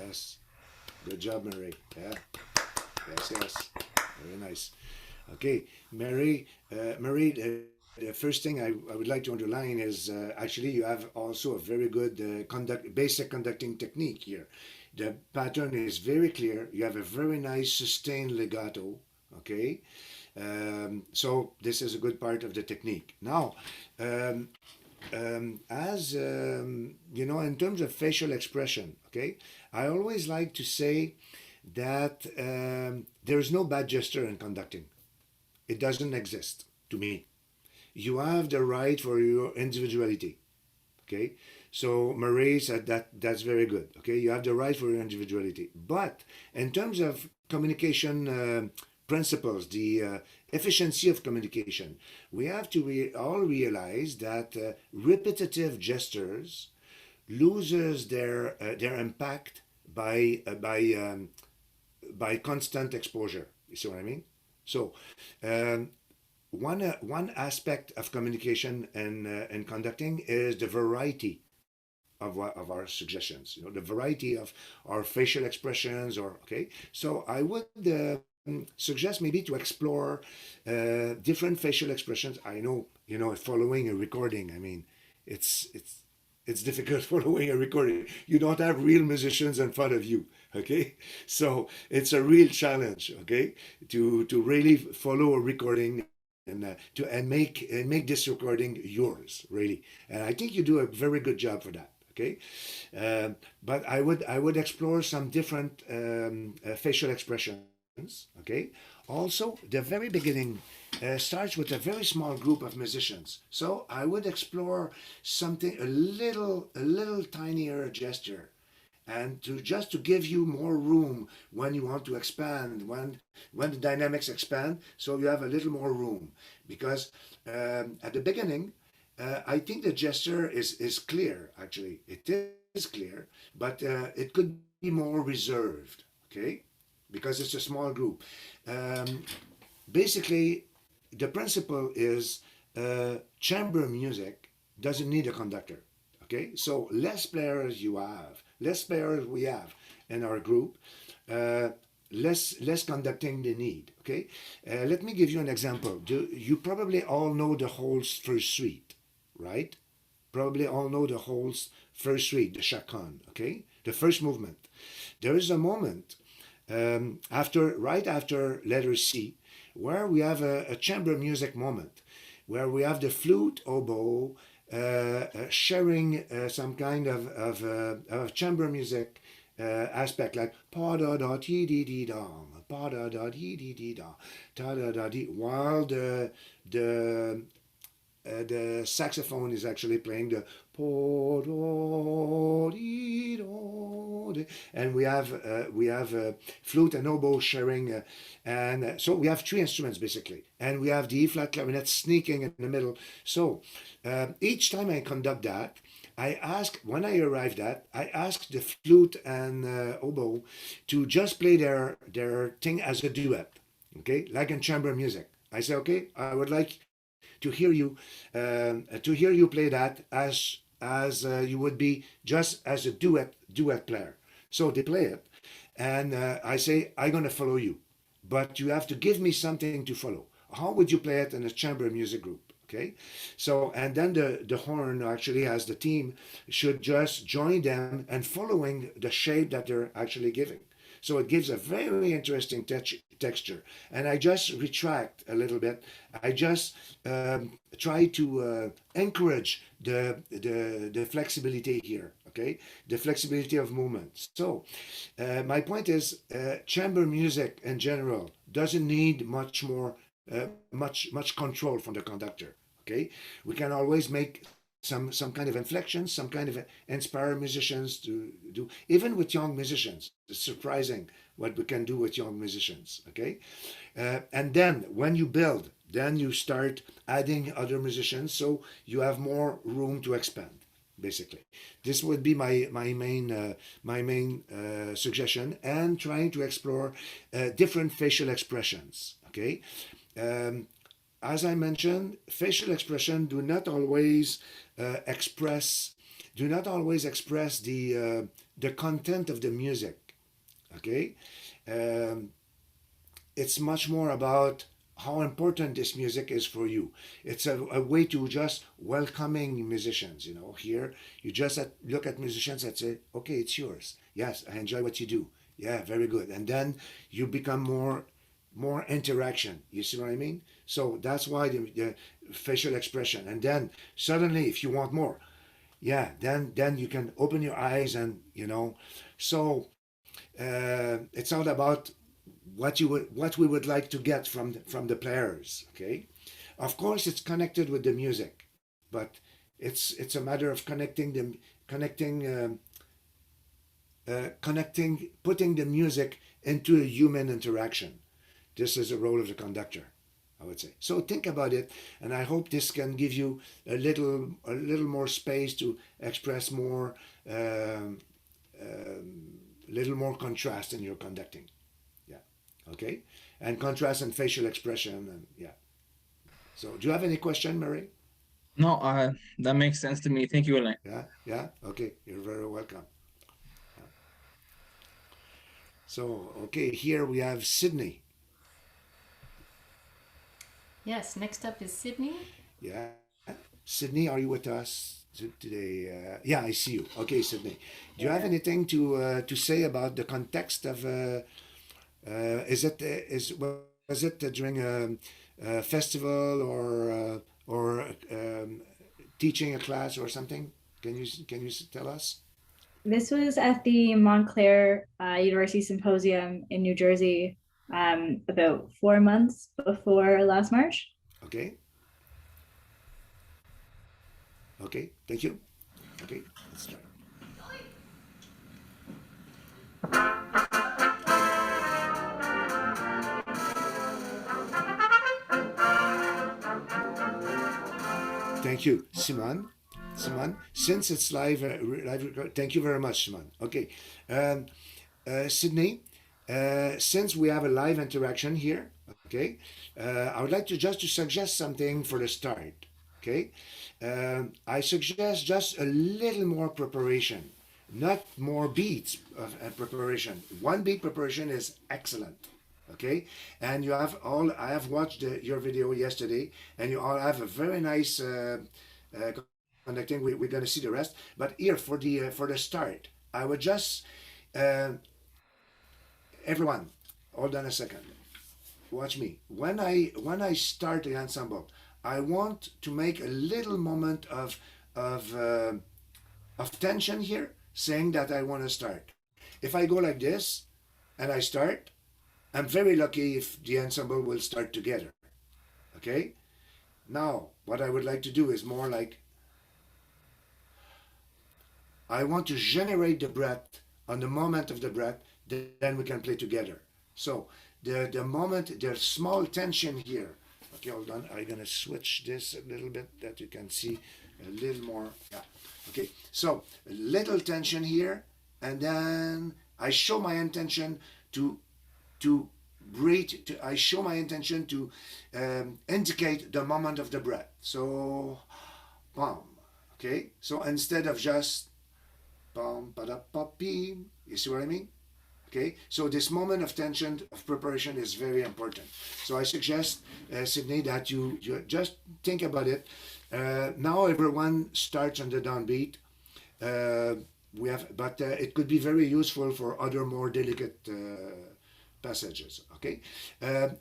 Yes. Good job, Mary. Yeah. Yes. Very nice. Okay, Mary. The first thing I would like to underline is actually you have also a very good basic conducting technique here. The pattern is very clear. You have a very nice sustained legato. Okay, so this is a good part of the technique. Now, as you know, in terms of facial expression, okay, I always like to say that there is no bad gesture in conducting. It doesn't exist to me. You have the right for your individuality. Okay, so Marie said that's very good. Okay, you have the right for your individuality, but in terms of communication principles, the efficiency of communication, we have to all realize that repetitive gestures loses their impact by constant exposure. You see what I mean? So one aspect of communication and conducting is the variety of our suggestions. You know, the variety of our facial expressions. Or okay, so I would suggest maybe to explore different facial expressions. I know, you know, following a recording. I mean, it's difficult following a recording. You don't have real musicians in front of you. Okay, so it's a real challenge. Okay, to really follow a recording and make this recording yours, really. And I think you do a very good job for that. Okay, but I would explore some different facial expressions. Okay, also the very beginning starts with a very small group of musicians. So I would explore something a little tinier gesture, and to give you more room when you want to expand, when the dynamics expand, so you have a little more room. Because at the beginning, I think the gesture is clear. Actually, it is clear, but it could be more reserved. Okay, because it's a small group. Basically, the principle is chamber music doesn't need a conductor. Okay, so less players we have in our group, less conducting they need. Okay, let me give you an example. You probably all know the whole first suite, right? Probably all know the whole first suite, the chaconne. Okay, the first movement. There is a moment right after letter C, where we have a chamber music moment, where we have the flute, oboe, sharing some kind of chamber music aspect, like pa da da ti di di da, pa da da di di di da, ta da da di, while the saxophone is actually playing the po do di do di, and we have flute and oboe sharing, and so we have three instruments basically, and we have the E flat clarinet sneaking in the middle. So each time I conduct that, when I arrived I ask the flute and oboe to just play their thing as a duet, okay, like in chamber music. I say, okay, I would like to hear you play that as you would be just as a duet player. So they play it, and I say, I'm gonna follow you, but you have to give me something to follow. How would you play it in a chamber music group? Okay, so and then the horn actually, as the team, should just join them and following the shape that they're actually giving. So it gives a very interesting texture. And I just retract a little bit. I just try to encourage the flexibility here, okay? The flexibility of movement. So my point is chamber music in general doesn't need much control from the conductor, okay? We can always make some kind of inflections, some kind of inspire musicians to do, even with young musicians. It's surprising what we can do with young musicians, okay? And then when you build, then you start adding other musicians, so you have more room to expand, basically. This would be my main suggestion, and trying to explore different facial expressions, okay? As I mentioned, facial expression do not always express the content of the music. Okay, it's much more about how important this music is for you. It's a way to just welcoming musicians. Here you just look at musicians and say, okay, it's yours. Yes, I enjoy what you do. Yeah, very good. And then you become more interaction. You see what I mean? So that's why the facial expression. And then suddenly, if you want more, yeah, then you can open your eyes and So it's all about what we would like to get from the players. Okay, of course it's connected with the music, but it's a matter of connecting, putting the music into a human interaction. This is the role of the conductor, I would say. So think about it, and I hope this can give you a little more space to express more, little more contrast in your conducting. Yeah, okay, and contrast and facial expression, and yeah. So, do you have any question, Mary? No, that makes sense to me. Thank you, Alain. Yeah. Okay, you're very welcome. Yeah. So, okay, here we have Sydney. Yes, next up is Sydney. Yeah. Sydney, are you with us today? Yeah, I see you. Okay, Sydney. Do you have anything to say about the context of? Was it during a festival or teaching a class or something? Can you tell us? This was at the Montclair University Symposium in New Jersey about 4 months before last March. Okay. Okay, thank you. Okay, let's try. Thank you, Simon. Since it's live record, thank you very much, Simon. Okay, Sydney, since we have a live interaction here, okay, I would like to suggest something for the start. Okay, I suggest just a little more preparation, not more beats of preparation. One beat preparation is excellent. Okay, and I have watched your video yesterday, and you all have a very nice conducting. We're going to see the rest, but here for the start, I would just everyone, hold on a second. Watch me. When I start the ensemble, I want to make a little moment of tension here, saying that I want to start. If I go like this and I start, I'm very lucky if the ensemble will start together. Okay? Now, what I would like to do is more like I want to generate the breath on the moment of the breath, then we can play together. So the moment, there's small tension here. Okay, hold on. I'm gonna switch this a little bit that you can see a little more. Yeah. Okay. So a little tension here, and then I show my intention to breathe. I show my intention to indicate the moment of the breath. So, bam. Okay. So instead of just bam, ba-da-pa-pim, you see what I mean? Okay, so this moment of tension, of preparation is very important. So I suggest, Sydney, that you just think about it. Now everyone starts on the downbeat. But it could be very useful for other more delicate passages. Okay,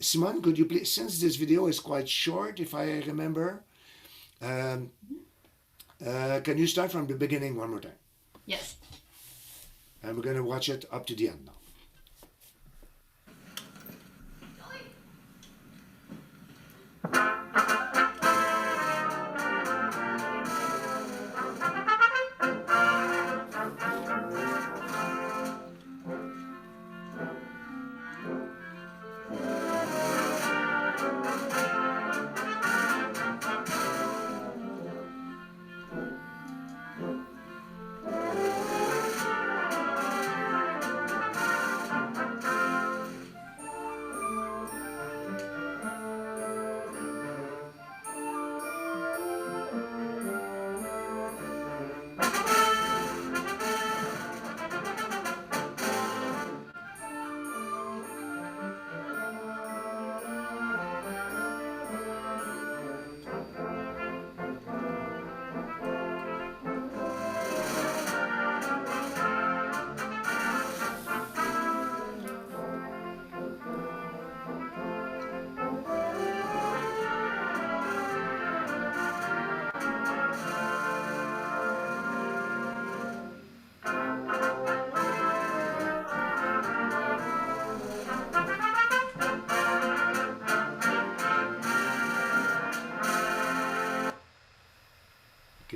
Simone, could you please, since this video is quite short, if I remember, can you start from the beginning one more time? Yes. And we're going to watch it up to the end now.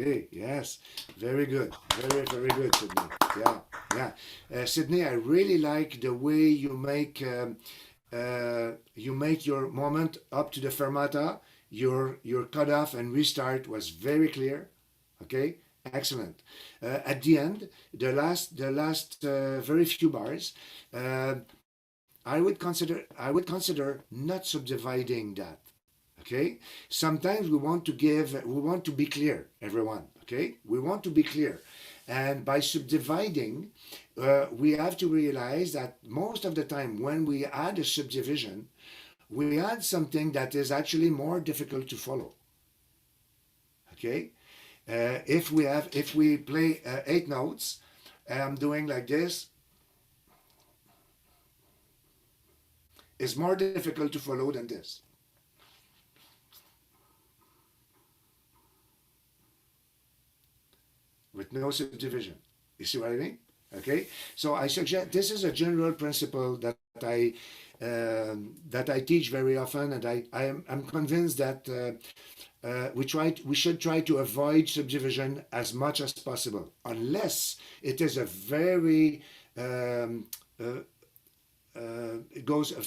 Okay, yes, very good, very good, Sydney. Yeah, yeah. Sydney, I really like the way you make your moment up to the fermata. Your cutoff and restart was very clear. Okay, excellent. At the end, the last very few bars, I would consider not subdividing that. Okay, sometimes we want to be clear, everyone. Okay, we want to be clear, and by subdividing, we have to realize that most of the time when we add a subdivision, we add something that is actually more difficult to follow. Okay, if we play 8 notes, and I'm doing like this, it's more difficult to follow than this. With no subdivision. You see what I mean? Okay. So I suggest this is a general principle that I teach very often, and I'm convinced that we should try to avoid subdivision as much as possible, unless it is a very it goes a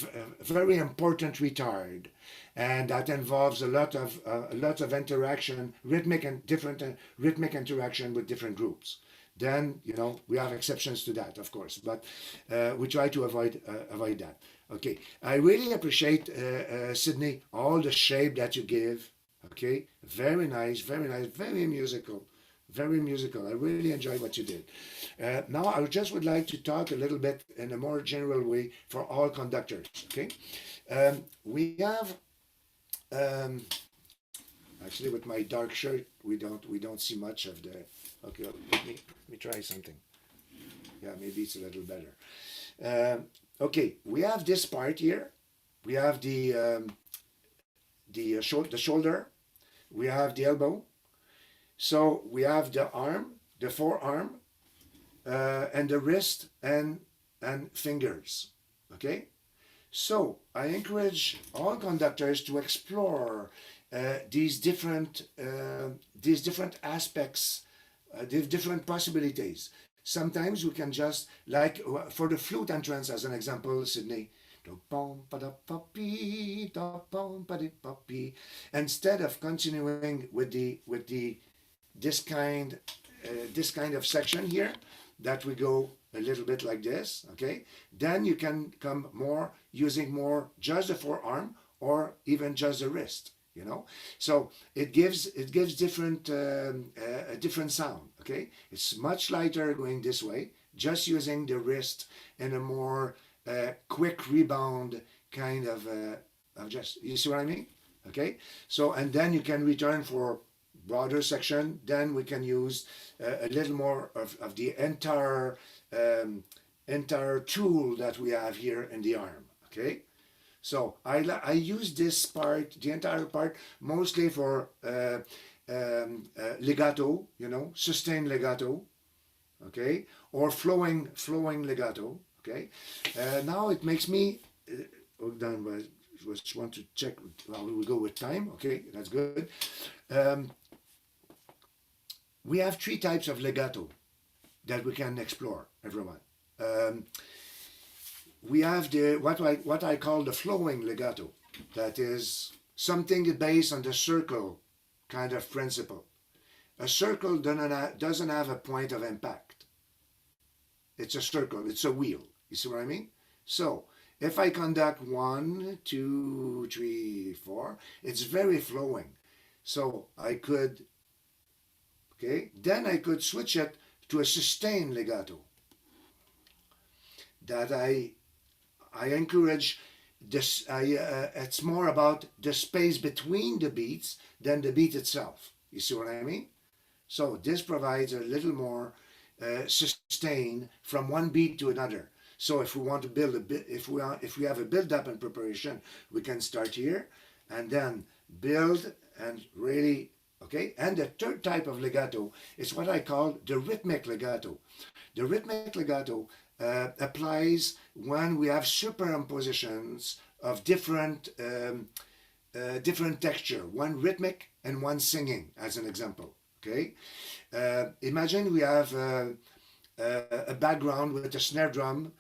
very important retard, and that involves a lot of interaction, rhythmic interaction with different groups. Then we have exceptions to that, of course, but we try to avoid that. Okay, I really appreciate Sydney, all the shape that you give. Okay, very nice, very musical. Very musical. I really enjoyed what you did. Now, I just would like to talk a little bit in a more general way for all conductors. Okay, we have actually with my dark shirt, we don't see much of the. Okay, let me try something. Yeah, maybe it's a little better. Okay, we have this part here. We have the shoulder. We have the elbow. So we have the arm, the forearm, and the wrist and fingers. Okay. So I encourage all conductors to explore these different aspects, these different possibilities. Sometimes we can just, like for the flute entrance as an example, Sydney. Instead of continuing with this kind of section here, that we go a little bit like this, okay? Then you can come more using more just the forearm or even just the wrist, So it gives different a different sound, okay? It's much lighter going this way, just using the wrist in a more quick rebound kind of just, you see what I mean? Okay? So, and then you can return for broader section, then we can use a little more of the entire tool that we have here in the arm. Okay, so I use this part, the entire part, mostly for legato, sustained legato, okay, or flowing legato. Okay, now it makes me hold on. Just want to check how we go with time. Okay, that's good. We have 3 types of legato that we can explore, everyone. We have what I call the flowing legato. That is something based on the circle kind of principle. A circle doesn't have a point of impact. It's a circle, it's a wheel. You see what I mean? So if I conduct 1, 2, 3, 4, it's very flowing. So I could, okay, then I could switch it to a sustained legato. That I encourage this. It's more about the space between the beats than the beat itself. You see what I mean? So this provides a little more sustain from one beat to another. So if we want to build a bit, if we have a build up and preparation, we can start here and then build and really, okay. And the third type of legato is what I call the rhythmic legato. The rhythmic legato applies when we have superimpositions of different texture, one rhythmic and one singing, as an example. Okay, imagine we have a background with a snare drum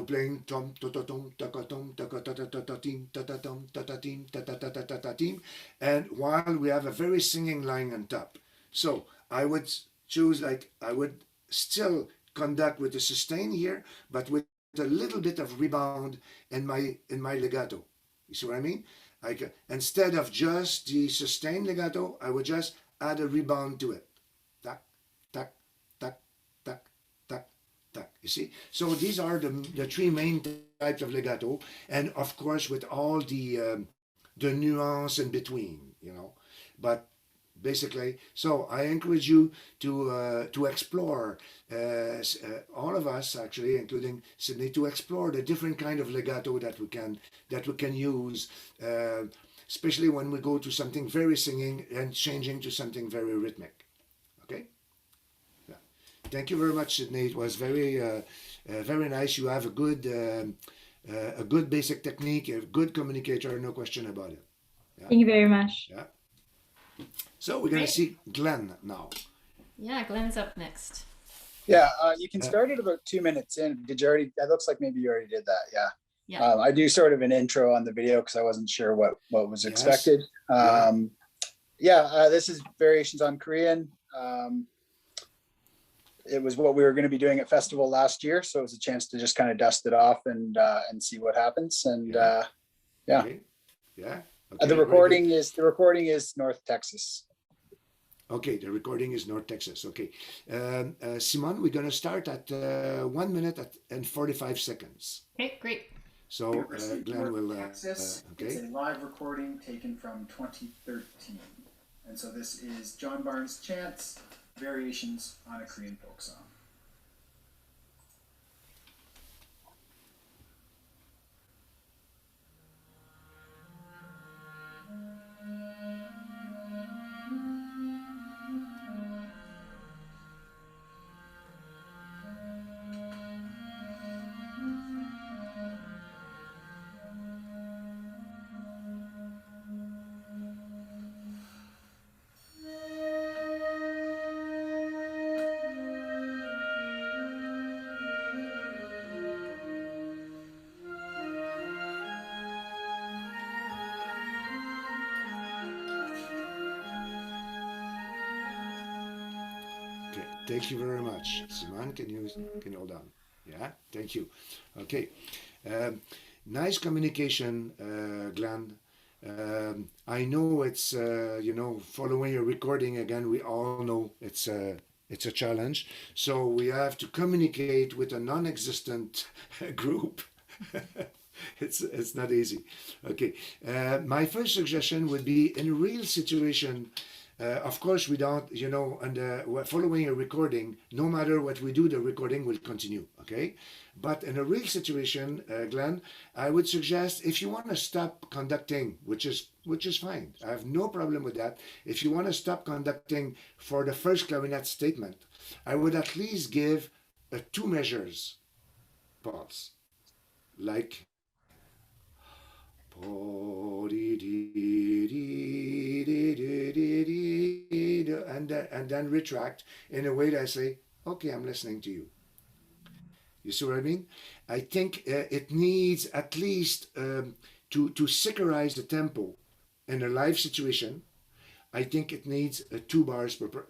playing tom tototom tokotom tokototototim tototom tototim totototototim, and while we have a very singing line on top. So I would choose, like, I would still conduct with the sustain here, but with a little bit of rebound in my legato. You see what I mean? Like, instead of just the sustained legato, I would just add a rebound to it. Tac, tac, tac, tac, tac, tac. You see? So these are the three main types of legato, and of course with all the nuance in between, you know. But basically, so I encourage you to explore, all of us actually, including Sydney, to explore the different kind of legato that we can use, especially when we go to something very singing and changing to something very rhythmic. Okay. Yeah. Thank you very much, Sydney. It was very nice. You have a good basic technique, a good communicator, no question about it. Yeah. Thank you very much. Yeah. So we're going to see Glenn now. Yeah, Glenn's up next. Yeah, you can start at about 2 minutes in. Did you already? That looks like maybe you already did that. Yeah. Yeah. I do sort of an intro on the video because I wasn't sure what was expected. This is variations on Korean. It was what we were going to be doing at festival last year, so it was a chance to just kind of dust it off and see what happens. And Okay. Yeah. Okay, the recording is North Texas. Okay, the recording is North Texas. Okay, Simon, we're going to start at 1 minute and 45 seconds. Okay, great. So Glenn will. Texas. Okay. It's a live recording taken from 2013, and so this is John Barnes' Chants, Variations on a Korean Folk Song. Okay, thank you very much, Simon. Can you hold on? Yeah, thank you. Okay, nice communication, Glenn. I know it's following a recording again. We all know it's a challenge. So we have to communicate with a non-existent group. It's not easy. Okay, my first suggestion would be in a real situation. Of course, we don't, following a recording, no matter what we do, the recording will continue, okay? But in a real situation, Glenn, I would suggest if you want to stop conducting, which is fine, I have no problem with that. If you want to stop conducting for the first clarinet statement, I would at least give a 2 measures pulse, like and then retract in a way that I say, okay, I'm listening to you. You see what I mean? I think it needs at least to synchronize the tempo in a live situation. I think it needs 2 bars per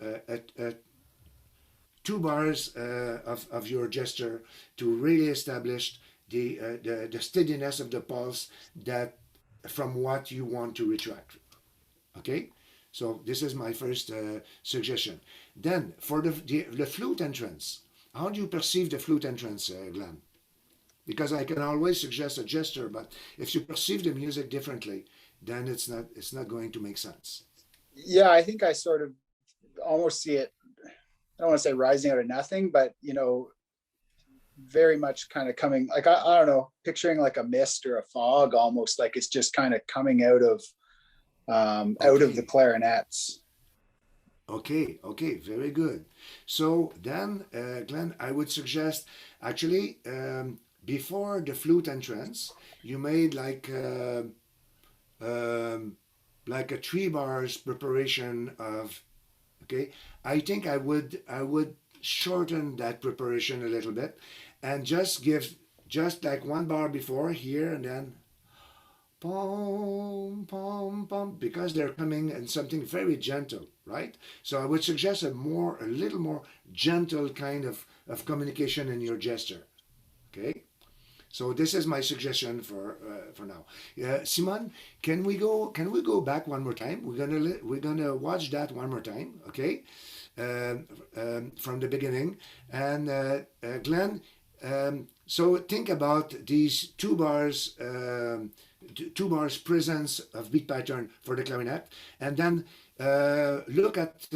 2 bars of your gesture to really establish the steadiness of the pulse that from what you want to retract. Okay, so this is my first suggestion. Then for the flute entrance, how do you perceive the flute entrance, Glenn? Because I can always suggest a gesture, but if you perceive the music differently, then it's not going to make sense. Yeah, I think I sort of almost see it. I don't want to say rising out of nothing, but very much kind of coming, like I don't know, picturing like a mist or a fog, almost like it's just kind of coming out of the clarinets. Okay, very good. So then, Glenn, I would suggest actually before the flute entrance, you made like a 3 bars preparation of. Okay, I think I would shorten that preparation a little bit, and just give just like one bar before here and then pom pom pom, because they're coming in something very gentle, right? So I would suggest a little more gentle kind of communication in your gesture. Okay. So this is my suggestion for now. Simon, can we go back one more time? We're gonna watch that one more time, okay? From the beginning. And Glenn, so think about these two bars presence of beat pattern for the clarinet, and then look at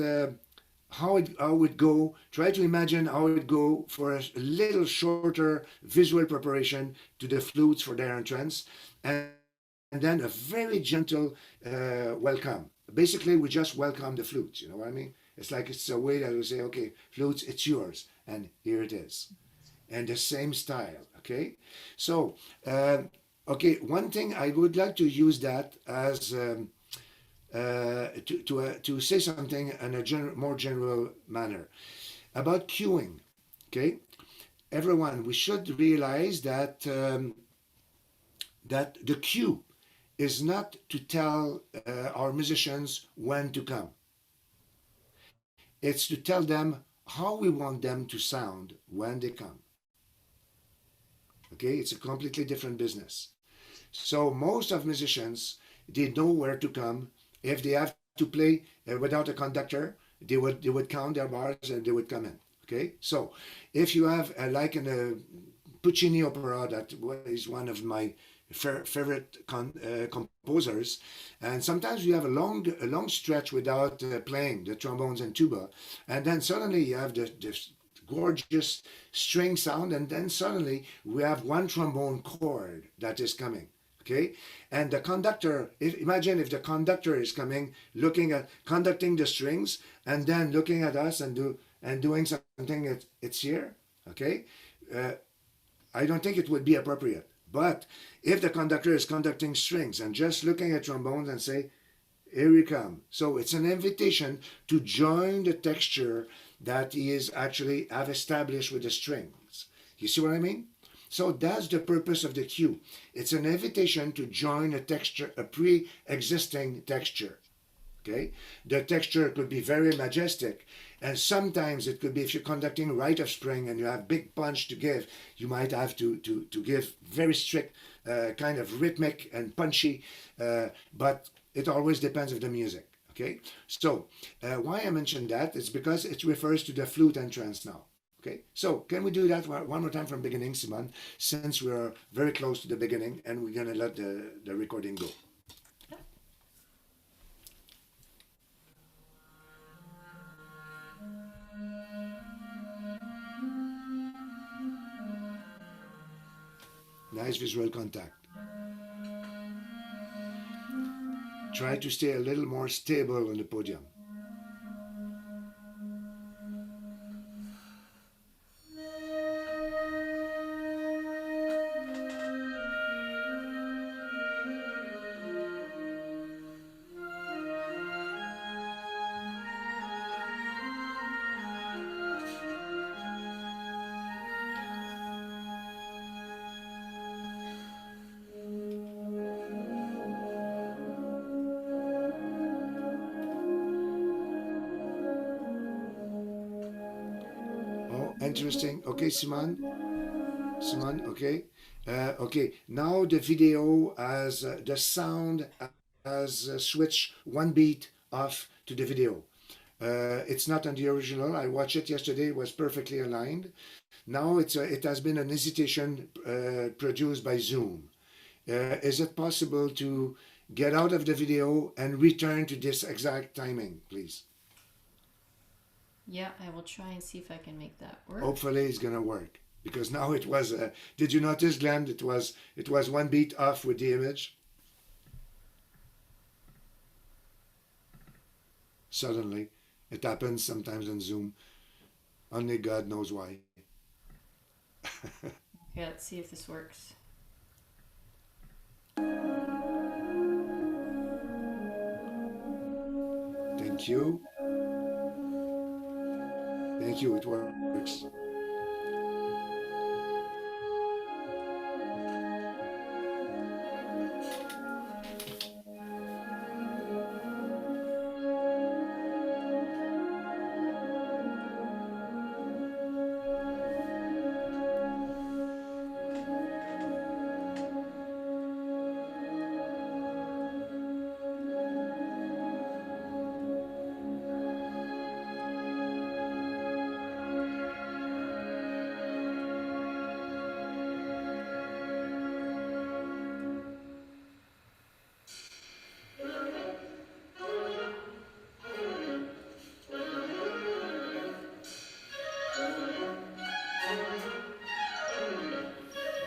how it go. Try to imagine how it go for a little shorter visual preparation to the flutes for their entrance, and then a very gentle welcome. Basically, we just welcome the flutes. You know what I mean? It's a way that we say, okay, flutes, it's yours, and here it is, and the same style. Okay, so okay, one thing I would like to use that as to say something in a more general manner about cueing. Okay, everyone, we should realize that that the cue is not to tell our musicians when to come. It's to tell them how we want them to sound when they come. Okay, it's a completely different business. So most of musicians, they know where to come. If they have to play without a conductor, they would count their bars and they would come in. Okay, so if you have like in a Puccini opera, that is one of my favorite composers, and sometimes you have a long stretch without playing the trombones and tuba, and then suddenly you have this gorgeous string sound, and then suddenly we have one trombone chord that is coming. Okay, and the conductor, imagine if the conductor is coming, looking at conducting the strings, and then looking at us and doing something. It's here. Okay, I don't think it would be appropriate. But if the conductor is conducting strings and just looking at trombones and say, here we come. So it's an invitation to join the texture that he is actually have established with the strings. You see what I mean? So that's the purpose of the cue. It's an invitation to join a texture, a pre-existing texture. Okay, the texture could be very majestic, and sometimes it could be, if you're conducting rite of spring and you have big punch to give, you might have to give very strict kind of rhythmic and punchy, but it always depends of the music. Okay, so why I mentioned that is because it refers to the flute entrance now. Okay, so can we do that one more time from beginning, Simon, since we're very close to the beginning and we're gonna let the recording go. Nice visual contact. Try to stay a little more stable on the podium. Interesting. Okay, Simon, okay. Okay, now the video as the sound has switched one beat off to the video. It's not on the original. I watched it yesterday. It was perfectly aligned. Now it has been an hesitation produced by Zoom. Is it possible to get out of the video and return to this exact timing, please? Yeah, I will try and see if I can make that work. Hopefully it's gonna work, because now it was. Did you notice, Glenn? It was one beat off with the image. Suddenly, it happens sometimes on Zoom. Only God knows why. Okay, let's see if this works. Thank you. Thank you. It works.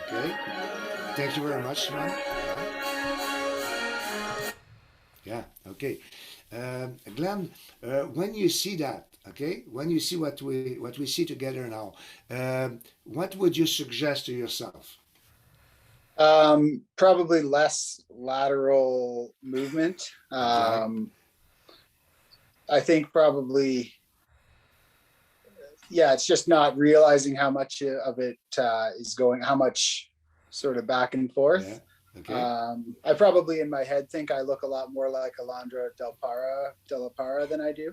Okay. Thank you very much, man. Yeah. Okay. Glenn, when you see that, okay, when you see what we see together now, what would you suggest to yourself? Probably less lateral movement. I think probably, yeah, it's just not realizing how much of it is going, how much sort of back and forth. Yeah. Okay. I probably in my head think I look a lot more like Alondra de la Parra than I do.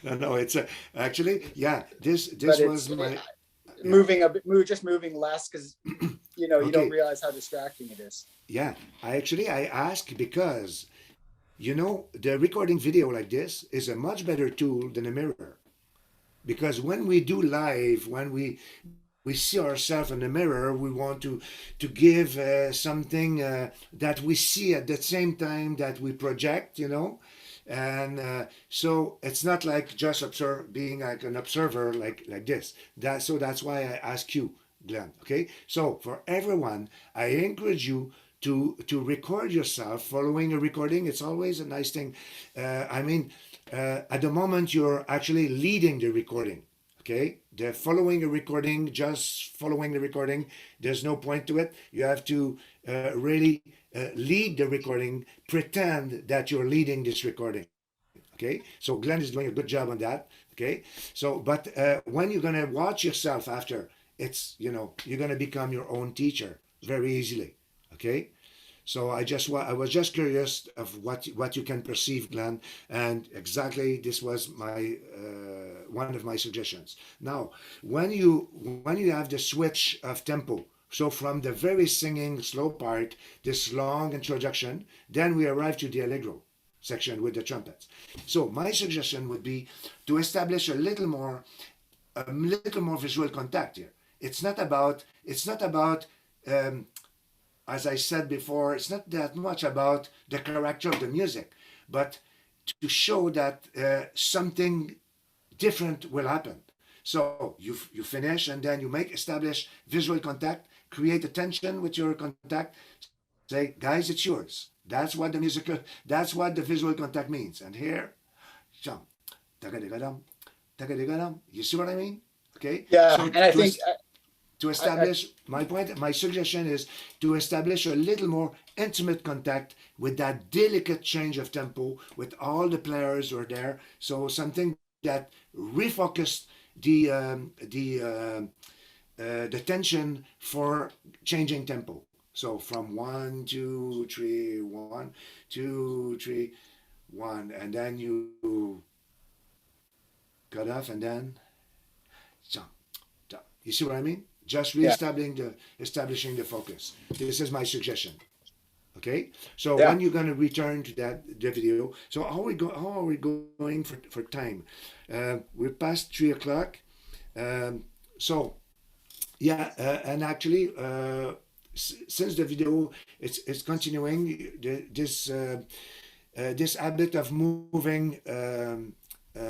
No, it's actually, yeah. This was my moving a bit, just moving less because you know you don't realize how distracting it is. Yeah, I ask because the recording video like this is a much better tool than a mirror, because when we do live, when we see ourselves in the mirror, we want to give something that we see at the same time that we project, and so it's not like just being like an observer like this. So that's why I ask you, Glenn. Okay, so for everyone, I encourage you to record yourself following a recording. It's always a nice thing. At the moment you're actually leading the recording. Okay, the following a recording, just following the recording, there's no point to it. You have to really lead the recording, pretend that you're leading this recording. Okay, so Glenn is doing a good job on that. Okay, so but when you're gonna watch yourself after, it's you're gonna become your own teacher very easily. Okay, so I was just curious of what you can perceive, Glenn, and exactly this was my one of my suggestions. Now, when you have the switch of tempo, so from the very singing slow part, this long introduction, then we arrive to the allegro section with the trumpets. So my suggestion would be to establish a little more visual contact here. It's not about as I said before, it's not that much about the character of the music, but to show that something different will happen. So you finish and then you establish visual contact, create a tension with your contact, say, guys, it's yours. That's what the visual contact means. And here, you see what I mean? Okay. Yeah, so and I think to establish my suggestion is to establish a little more intimate contact with that delicate change of tempo with all the players who are there. So something that refocused the tension for changing tempo. So from 1, 2, 3, 1, 2, 3, 1, and then you cut off, and then you see what I mean? Just establishing the focus. This is my suggestion. Okay, so when you're going to return to the video, so how are we going for time? We're past 3 o'clock. So yeah, and actually since the video it's continuing, this habit of moving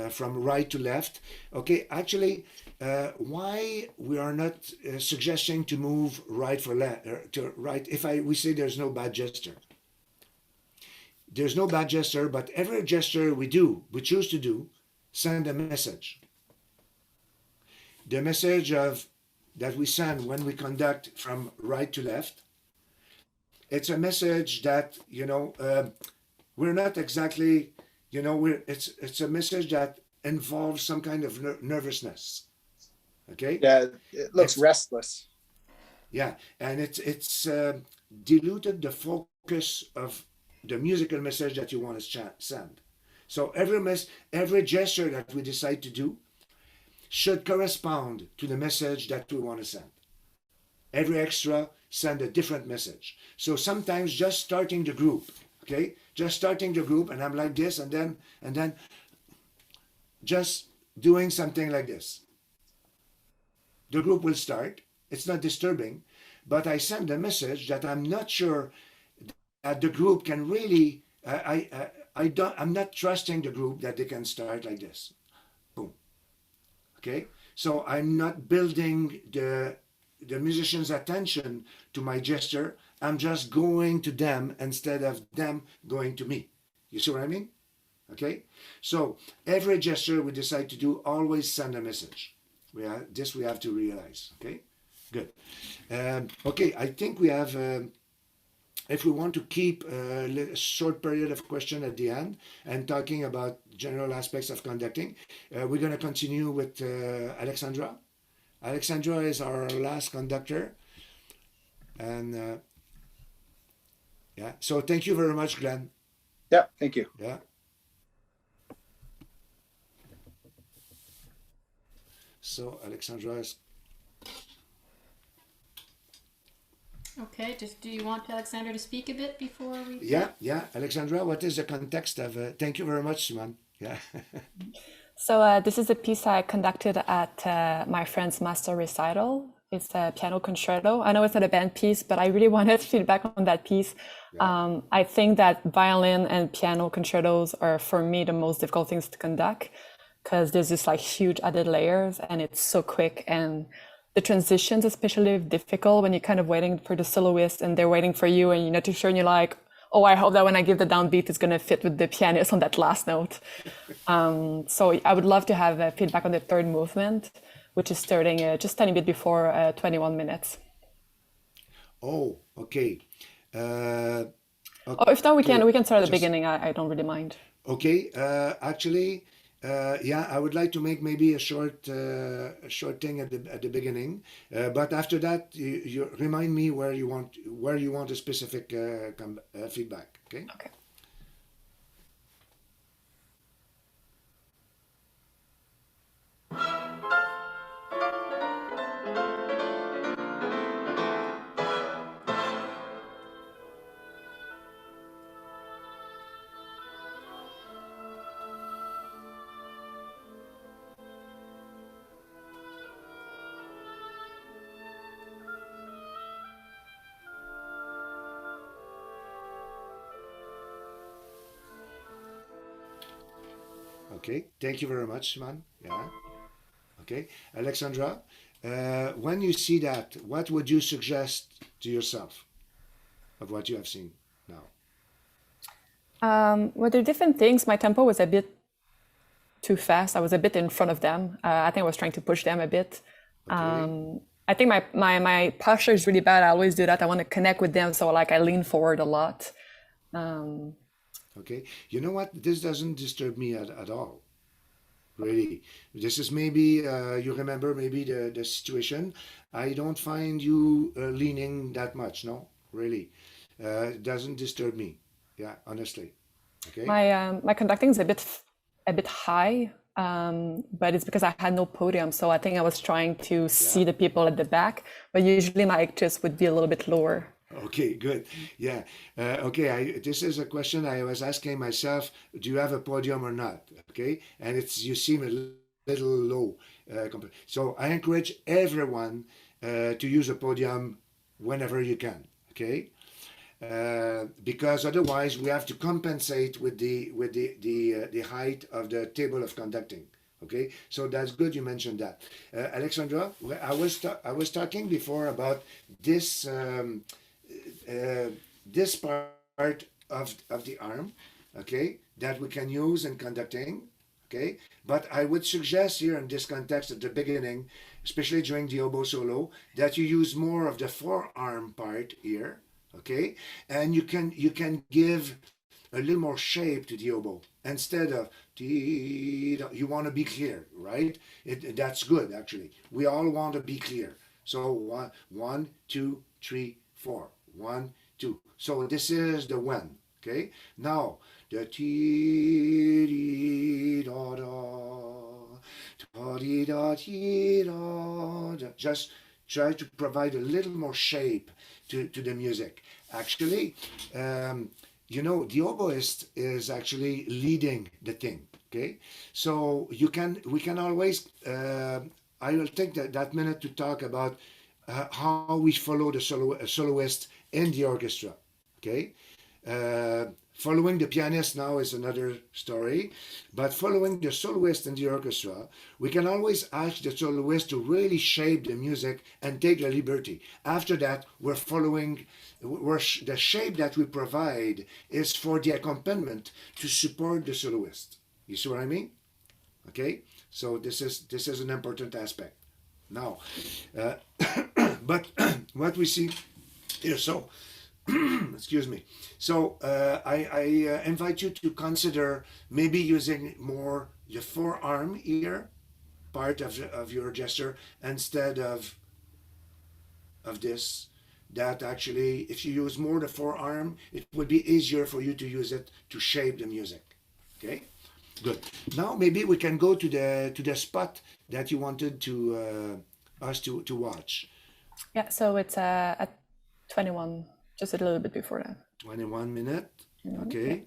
from right to left. Okay, actually why we are not suggesting to move right for left to right, if we say there's no bad gesture. There's no bad gesture, but every gesture we choose to do, send a message. The message that we send when we conduct from right to left, it's a message that we're not exactly, it's a message that involves some kind of nervousness. Okay. Yeah, it looks restless. Yeah, and it's diluted the focus of the musical message that you want to send. So every gesture that we decide to do should correspond to the message that we want to send. Every extra send a different message. So sometimes just starting the group, okay, just starting the group, and I'm like this, and then just doing something like this. The group will start. It's not disturbing, but I send a message that I'm not sure that the group can really. I'm not trusting the group that they can start like this. Boom. Okay. So I'm not building the musician's attention to my gesture. I'm just going to them instead of them going to me. You see what I mean? Okay. So every gesture we decide to do always send a message. This we have to realize. Okay. Good. Okay, I think we have, if we want to keep a short period of question at the end and talking about general aspects of conducting, we're going to continue with Alexandra. Alexandra is our last conductor. And yeah, so thank you very much, Glenn. Yeah, thank you. Yeah. So Alexandra is... Okay, do you want Alexandra to speak a bit before we... Yeah, Alexandra, what is the context of... thank you very much, Suman. Yeah. So this is a piece I conducted at my friend's master recital. It's a piano concerto. I know it's not a band piece, but I really wanted feedback on that piece. Yeah. I think that violin and piano concertos are, for me, the most difficult things to conduct because there's this like huge added layers and it's so quick, and the transitions especially difficult when you're kind of waiting for the soloist and they're waiting for you and you're not too sure and you're like, oh, I hope that when I give the downbeat, it's going to fit with the pianist on that last note. So I would love to have feedback on the third movement, which is starting just a tiny bit before 21 minutes. Oh, okay. Okay. Oh, if not, we can start at the beginning. I don't really mind. Okay. Actually, yeah, I would like to make maybe a short thing at the beginning, but after that, you remind me where you want a specific feedback. Okay. Okay. Okay, thank you very much, man. Yeah. Okay, Alexandra, when you see that, what would you suggest to yourself of what you have seen now? Well, there are different things. My tempo was a bit too fast. I was a bit in front of them. I think I was trying to push them a bit. Okay. I think my posture is really bad. I always do that. I want to connect with them, so like I lean forward a lot. Okay, you know what? This doesn't disturb me at all. Really, this is maybe you remember maybe the situation. I don't find you leaning that much. No, really, it doesn't disturb me. Yeah, honestly. Okay. My conducting is a bit high, but it's because I had no podium, so I think I was trying to see the people at the back. But usually my actress would be a little bit lower. Okay, good. Yeah. Okay. This is a question I was asking myself. Do you have a podium or not? Okay. And you seem a little low. So I encourage everyone to use a podium whenever you can. Okay. Because otherwise we have to compensate with the height of the table of conducting. Okay, so that's good you mentioned that. Alexandra, I was talking before about this. This part of the arm, okay, that we can use in conducting, okay, but I would suggest here in this context at the beginning, especially during the oboe solo, that you use more of the forearm part here, okay, and you can give a little more shape to the oboe instead of You want to be clear, right? That's good, actually. We all want to be clear. So one, two, three, four. 1, 2. So this is the when. Okay. Now the ti da da da. Just try to provide a little more shape to the music. Actually, you know, the oboist is actually leading the thing. Okay, so we can always. I will take that minute to talk about how we follow the soloist in the orchestra. Okay, following the pianist now is another story, but following the soloist in the orchestra, we can always ask the soloist to really shape the music and take the liberty. After that, we're following. The shape that we provide is for the accompaniment to support the soloist. You see what I mean? Okay, so this is an important aspect. Now, but what we see here, so excuse me. So I invite you to consider maybe using more the forearm here, part of your gesture, instead of this. That actually, if you use more the forearm, it would be easier for you to use it to shape the music. Okay, good. Now maybe we can go to the spot that you wanted to us to watch. Yeah, so it's at 21, just a little bit before that. 21 minute. Okay. Yeah.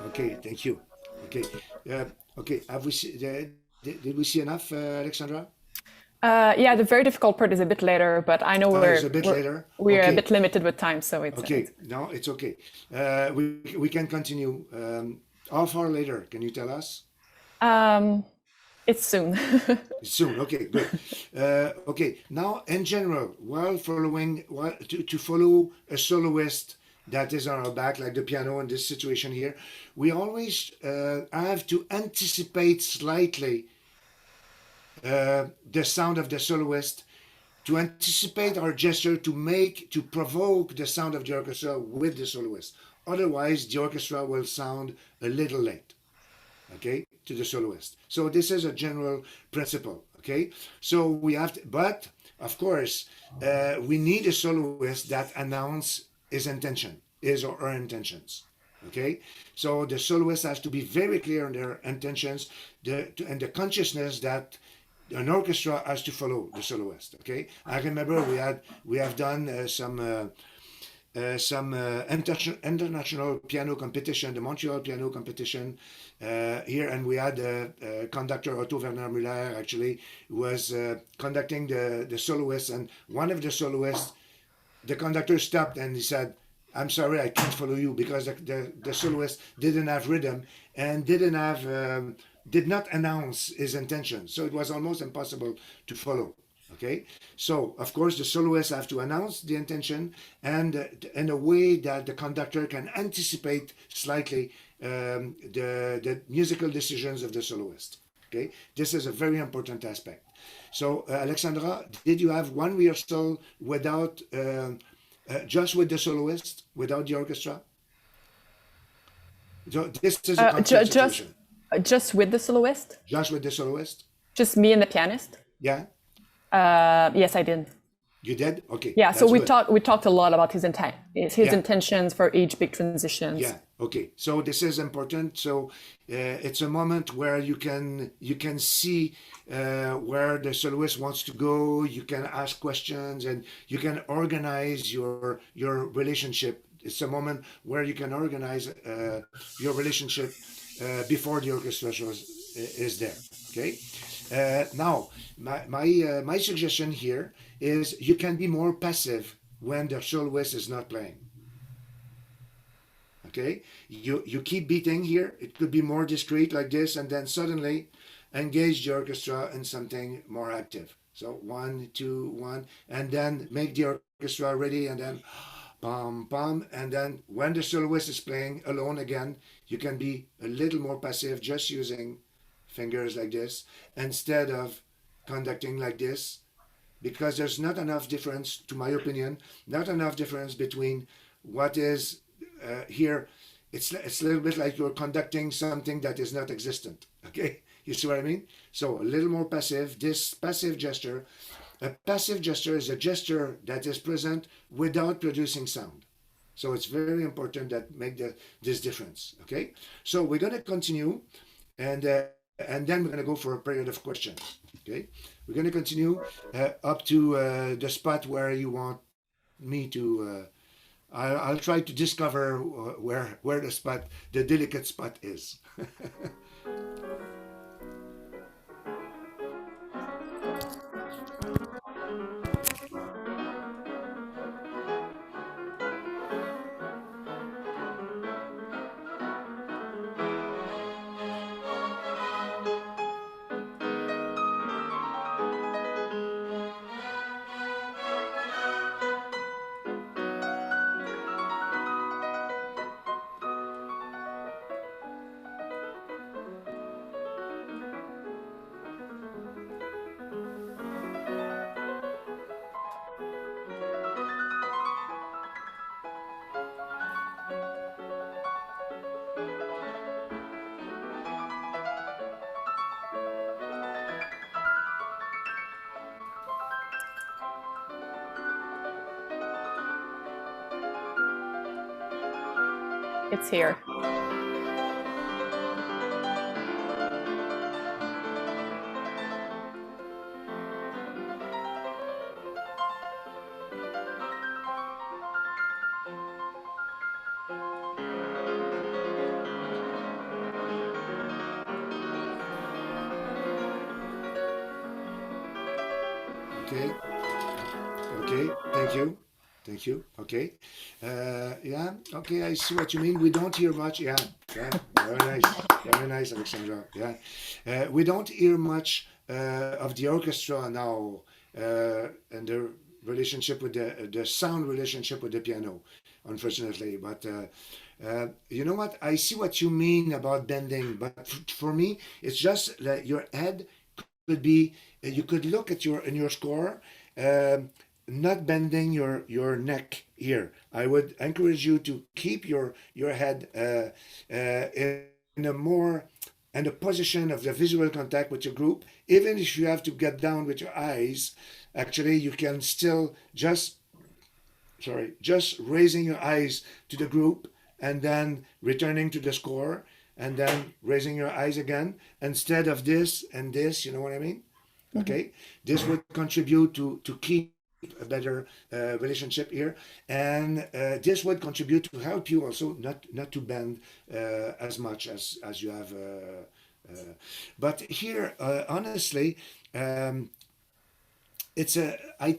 Okay, thank you. Okay, okay. Have we did we see enough, Alexandra? Yeah, the very difficult part is a bit later, but I know It's a bit later. We're Okay. a bit limited with time, so it's Okay. No, it's okay. We can continue. How far later? Can you tell us? It's soon. Soon. Okay, good. Okay. Now, in general, while to follow a soloist that is on our back, like the piano in this situation here, we always have to anticipate slightly the sound of the soloist, to anticipate our gesture, to provoke the sound of the orchestra with the soloist. Otherwise, the orchestra will sound a little late, okay, to the soloist. So this is a general principle, okay? So we have to, but of course, we need a soloist that announce his intention, his or her intentions. Okay, so the soloist has to be very clear on their intentions, and the consciousness that an orchestra has to follow the soloist. Okay, I remember we have done some international piano competition, the Montreal piano competition here, and we had conductor Otto Werner Müller actually was conducting the soloist, and one of the soloists, the conductor stopped and he said, "I'm sorry, I can't follow you," because the soloist didn't have rhythm and did not announce his intention. So it was almost impossible to follow. Okay, so of course the soloists have to announce the intention, and in a way that the conductor can anticipate slightly the musical decisions of the soloist. Okay, this is a very important aspect. So Alexandra, did you have one rehearsal without just with the soloist, without the orchestra? So this is a concert situation. Just with the soloist? Just with the soloist? Just me and the pianist? Yeah. Yes, I did. You did? Okay. Yeah. So we good. talked a lot about his intentions for each big transitions. Yeah. Okay. So this is important. So it's a moment where you can see where the soloist wants to go. You can ask questions and you can organize your relationship. It's a moment where you can organize your relationship before the orchestra is there. Okay. Now, my suggestion here is you can be more passive when the soloist is not playing. Okay, you keep beating here. It could be more discreet like this, and then suddenly engage the orchestra in something more active. So 1, 2, 1, and then make the orchestra ready, and then pam pam, and then when the soloist is playing alone again, you can be a little more passive, just using fingers like this instead of conducting like this, because there's not enough difference, to my opinion, not enough difference between what is here. It's a little bit like you're conducting something that is not existent. Okay, you see what I mean? So a little more passive. This passive gesture, a passive gesture is a gesture that is present without producing sound. So it's very important that make this difference. Okay, so we're going to continue, and then we're going to go for a period of questions. Okay, we're going to continue up to the spot where you want me to. I'll try to discover where the delicate spot is. It's here. Okay. Okay. Thank you. Okay. Yeah. Okay. I see what you mean. We don't hear much. Yeah. Yeah. Very nice. Very nice, Alexandra. Yeah. We don't hear much of the orchestra now, and the relationship with the sound relationship with the piano, unfortunately. But you know what? I see what you mean about bending. But for me, it's just that your head could be. You could look at in your score. Not bending your neck here. I would encourage you to keep your head in a position of the visual contact with your group. Even if you have to get down with your eyes, actually you can still just raising your eyes to the group and then returning to the score and then raising your eyes again instead of this and this. You know what I mean? Mm-hmm. Okay, this would contribute to keep a better relationship here, and this would contribute to help you also not to bend as much as you have. But here, honestly, I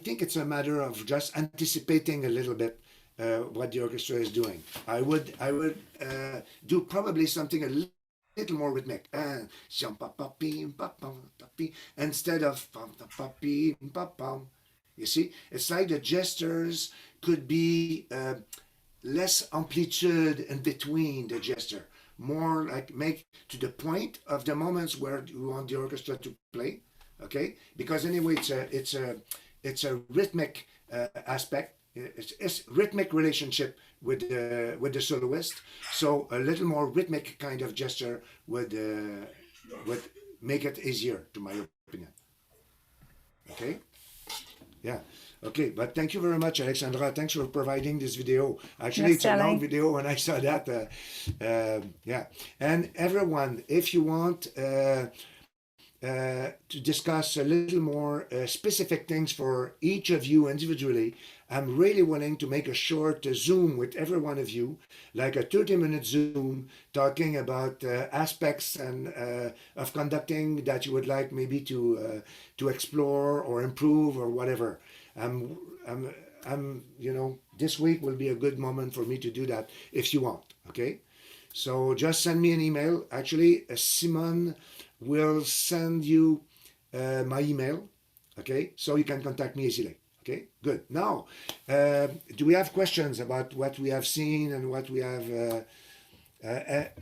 think it's a matter of just anticipating a little bit what the orchestra is doing. I would do probably something a little more rhythmic. Instead of you see, it's like the gestures could be less amplitude in between the gesture, more like make to the point of the moments where you want the orchestra to play. Okay, because anyway, it's a rhythmic aspect. It's rhythmic relationship with the soloist. So a little more rhythmic kind of gesture would make it easier, to my opinion. Okay. Yeah. Okay, but thank you very much, Alexandra. Thanks for providing this video. Actually, it's a long video when I saw that. Yeah. And everyone, if you want to discuss a little more specific things for each of you individually, I'm really willing to make a short Zoom with every one of you, like a 30-minute Zoom, talking about aspects and of conducting that you would like maybe to explore or improve or whatever. You know, this week will be a good moment for me to do that if you want. Okay, so just send me an email. Actually, Simon will send you my email. Okay, so you can contact me easily. Okay, good. Now, do we have questions about what we have seen and what we have?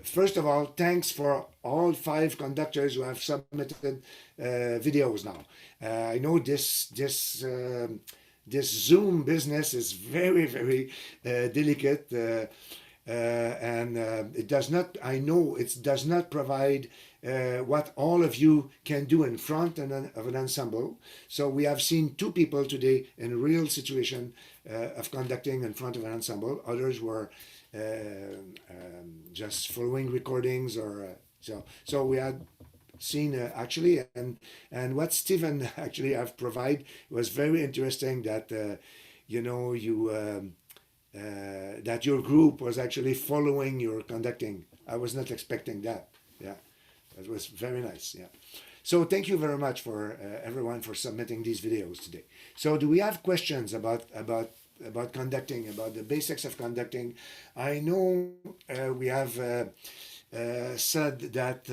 First of all, thanks for all 5 conductors who have submitted videos now. I know this Zoom business is very, very delicate, and it does not. I know it does not provide what all of you can do in front of an ensemble. So we have seen 2 people today in real situation of conducting in front of an ensemble. Others were just following recordings or so we had seen actually, and what Stephen actually have provided was very interesting, that you know, you that your group was actually following your conducting. I was not expecting that. Yeah, it was very nice. Yeah, so thank you very much for everyone for submitting these videos today. So do we have questions about conducting, about the basics of conducting? I know we have said that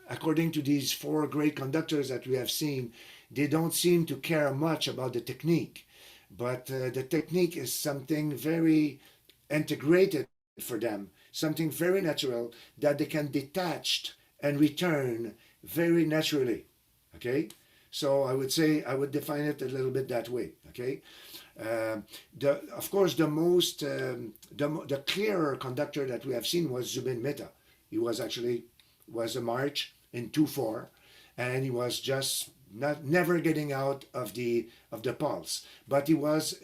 according to these 4 great conductors that we have seen, they don't seem to care much about the technique, but the technique is something very integrated for them, something very natural that they can detach and return very naturally. Okay, so I would say, I would define it a little bit that way. Okay. Of course, the most the clearer conductor that we have seen was Zubin Mehta. He was a march in 2/4, and he was just never getting out of the pulse. But he was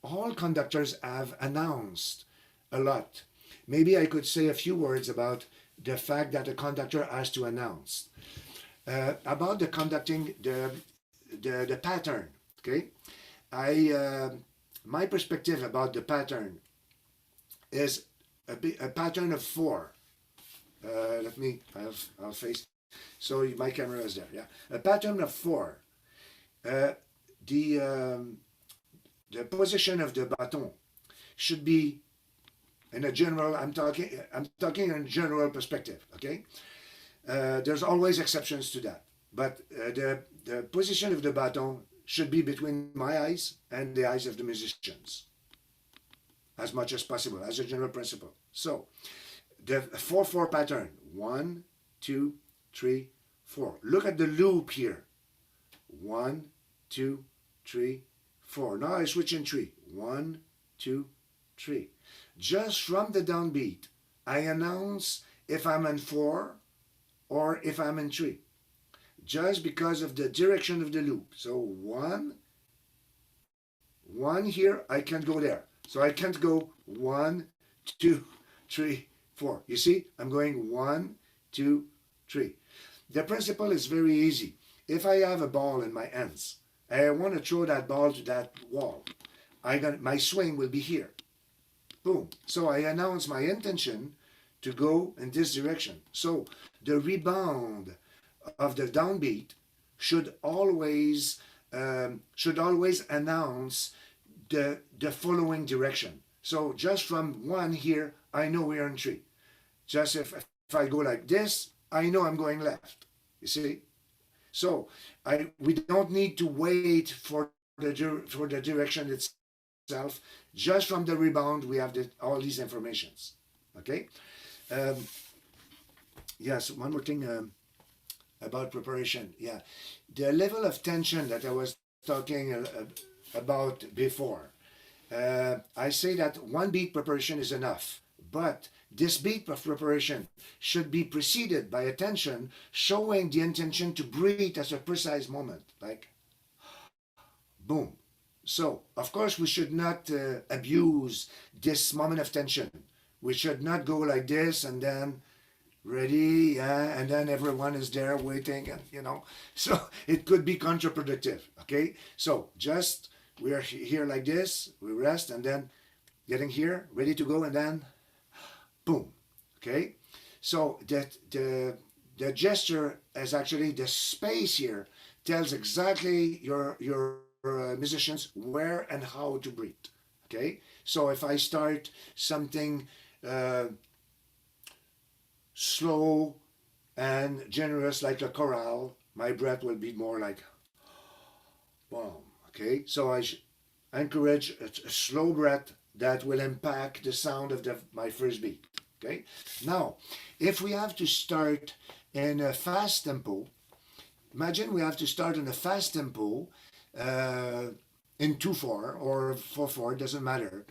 all conductors have announced a lot. Maybe I could say a few words about the fact that a conductor has to announce about the conducting, the pattern. Okay. My perspective about the pattern is a pattern of 4. I'll face. So my camera is there. Yeah, a pattern of 4. The position of the baton should be in a general. I'm talking in a general perspective. Okay, there's always exceptions to that, but the position of the baton should be between my eyes and the eyes of the musicians, as much as possible, as a general principle. So, the 4/4 pattern, 1, 2, 3, 4. Look at the loop here. 1, 2, 3, 4. Now I switch in 3. 1, 2, 3. Just from the downbeat, I announce if I'm in 4 or if I'm in 3. Just because of the direction of the loop. So 1 here, I can't go there. So I can't go 1, 2, 3, 4. You see, I'm going 1, 2, 3. The principle is very easy. If I have a ball in my hands, I want to throw that ball to that wall, my swing will be here. Boom. So I announce my intention to go in this direction. So the rebound of the downbeat should always announce the following direction. So just from 1 here, I know we're in 3. Just if I go like this, I know I'm going left. You see? So we don't need to wait for the direction itself. Just from the rebound, we have all these informations. Okay? Yes, one more thing about preparation. Yeah. The level of tension that I was talking about before. I say that one beat preparation is enough, but this beat of preparation should be preceded by a tension showing the intention to breathe at a precise moment, like boom. So, of course, we should not abuse this moment of tension. We should not go like this and then ready, yeah, and then everyone is there waiting, and so it could be counterproductive. Okay, so just we are here like this, we rest, and then getting here, ready to go, and then boom. Okay, so that the gesture is actually the space here tells exactly your musicians where and how to breathe. Okay, so if I start something slow and generous like a chorale, my breath will be more like boom. Okay, so I encourage a slow breath that will impact the sound of my first beat. Okay, now if we have to start in a fast tempo, imagine we have to start in a fast tempo in 2/4 or 4/4, doesn't matter,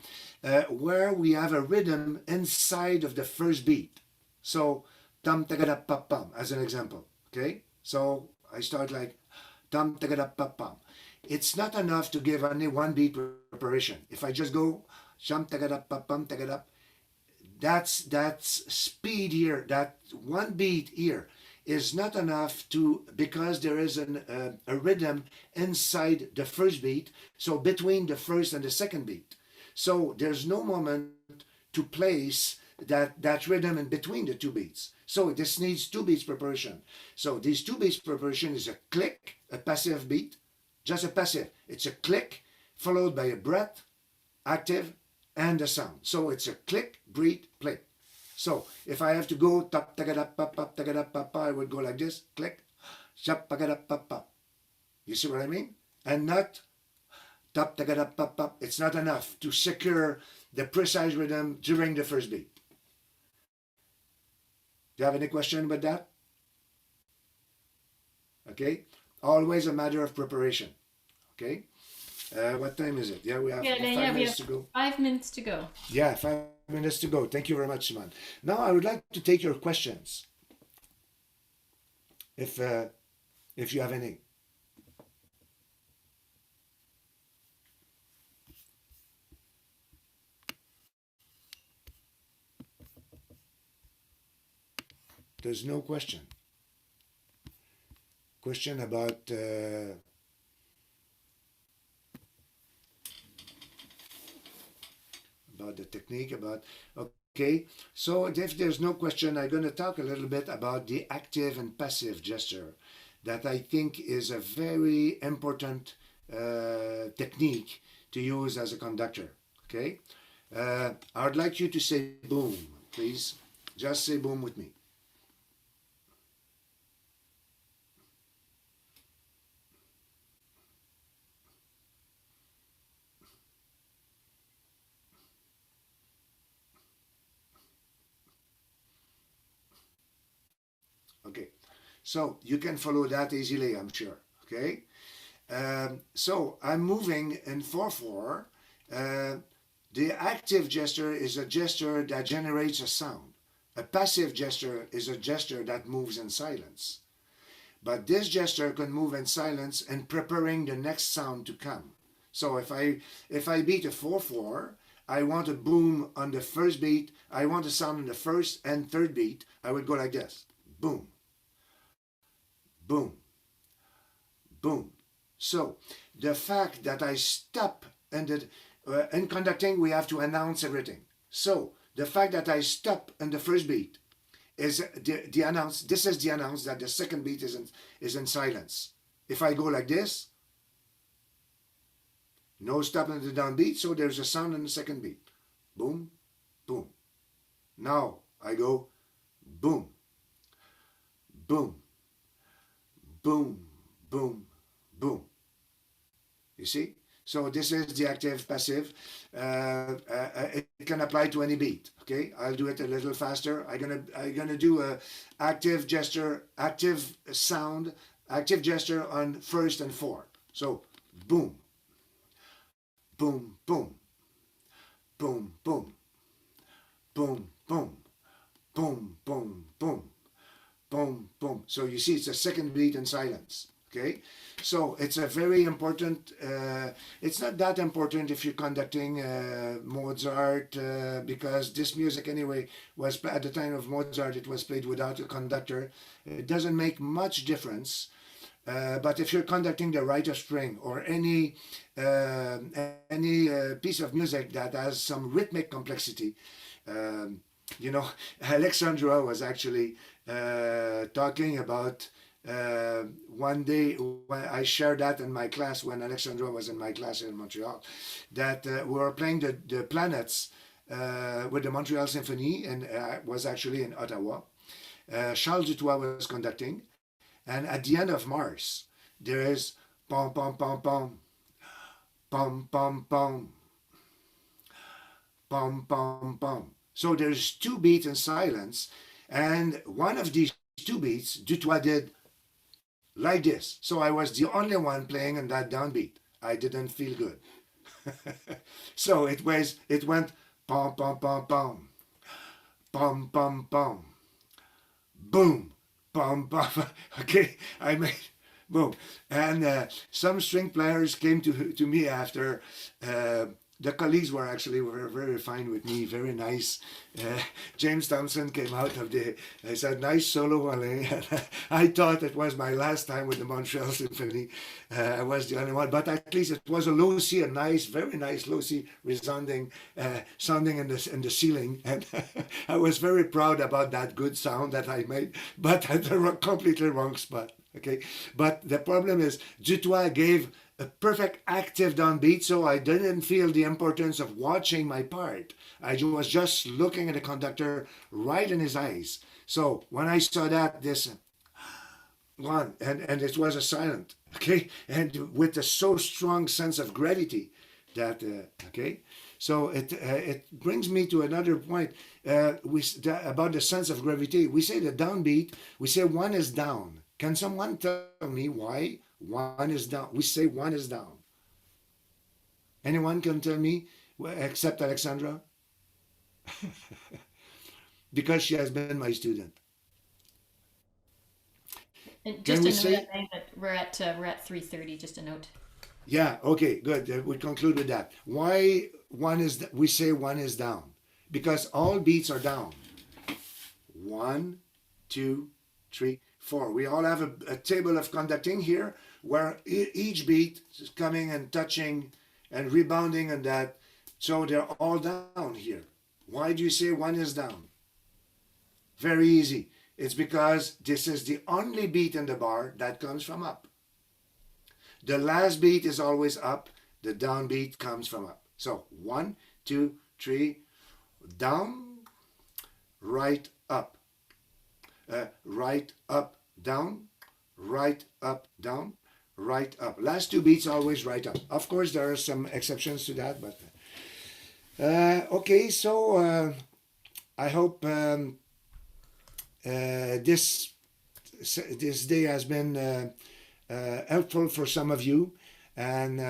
where we have a rhythm inside of the first beat. So tam tagada pam pam as an example. Okay, so I start like tam tagada pam pam. It's not enough to give only one beat preparation. If I just go sham tagada pam pam tagada, that's speed here. That one beat here is not enough because there is a rhythm inside the first beat. So between the first and the second beat, so there's no moment to place that rhythm in between the two beats. So this needs 2 beats preparation. So these 2 beats preparation is a click, a passive beat, just a passive. It's a click followed by a breath, active, and a sound. So it's a click, breathe, play. So if I have to go tap tagada pap pap tagada pap, I would go like this, click, shap tagada pap pap. You see what I mean? And not tap tagada pap pap. It's not enough to secure the precise rhythm during the first beat. Do you have any question about that? Okay, always a matter of preparation. Okay, what time is it? Yeah, we have 5 minutes to go. 5 minutes to go. Yeah, 5 minutes to go. Thank you very much, Simon. Now I would like to take your questions, if you have any. There's no question. Question about the technique, okay. So if there's no question, I'm going to talk a little bit about the active and passive gesture that I think is a very important technique to use as a conductor. Okay, I would like you to say boom, please. Just say boom with me. Okay, so you can follow that easily, I'm sure. Okay, so I'm moving in 4/4. The active gesture is a gesture that generates a sound. A passive gesture is a gesture that moves in silence. But this gesture can move in silence and preparing the next sound to come. So if I beat a 4/4, I want a boom on the first beat. I want a sound on the first and third beat. I would go like this. Boom. Boom. Boom. So the fact that I stop and in conducting, we have to announce everything. So the fact that I stop in the first beat is the announce. This is the announce that the second beat is in silence. If I go like this, no stop in the downbeat, so there's a sound in the second beat. Boom, boom. Now I go boom, boom, boom, boom, boom. You see? So this is the active passive. It can apply to any beat. Okay, I'll do it a little faster. I'm gonna do a active gesture, active sound, active gesture on first and fourth. So boom, boom, boom, boom, boom, boom, boom, boom, boom, boom, boom, boom. So you see, it's a second beat in silence. Okay, so it's a very important. It's not that important if you're conducting Mozart, because this music anyway was at the time of Mozart. It was played without a conductor. It doesn't make much difference. But if you're conducting the Rite of Spring or any piece of music that has some rhythmic complexity, you know, Alexandra was actually talking about one day when I shared that in my class, when Alexandra was in my class in Montreal, that we were playing the planets with the Montreal Symphony, and was actually in Ottawa. Charles Dutoit was conducting, and at the end of Mars, there is pom pom pom pom, pom pom pom, pom pom pom. So there's two beats in silence, and one of these two beats, Dutoit did like this. So I was the only one playing in that downbeat. I didn't feel good. So it went pom pom pom pom, pom pom pom, boom, pom pom. Okay, I made boom, and some string players came to me after. The colleagues were very fine with me, very nice. James Thompson came out of I said, nice solo, Alain. I thought it was my last time with the Montreal Symphony. I was the only one, but at least it was a low C, a nice, very nice low C, resounding, sounding in the ceiling. And I was very proud about that good sound that I made, but at the completely wrong spot. Okay, but the problem is Dutoit gave a perfect active downbeat, so I didn't feel the importance of watching my part. I was just looking at the conductor right in his eyes. So when I saw that, this one, and it was a silent, okay, and with a so strong sense of gravity that, okay, so it brings me to another point about the sense of gravity. We say the downbeat, we say one is down. Can someone tell me why one is down? We say one is down. Anyone can tell me, except Alexandra? Because she has been my student. And just a note that we're at 3:30. Just a note. Yeah. Okay. Good. We conclude with that. Why we say one is down? Because all beats are down. 1, 2, 3, 4. We all have a table of conducting here where each beat is coming and touching and rebounding on that. So they're all down here. Why do you say one is down? Very easy. It's because this is the only beat in the bar that comes from up. The last beat is always up. The down beat comes from up. So 1, 2, 3, down, right, up. Right, up, down, right, up, down, right, up. Last two beats always right up. Of course, there are some exceptions to that, but okay. So I hope this day has been helpful for some of you. And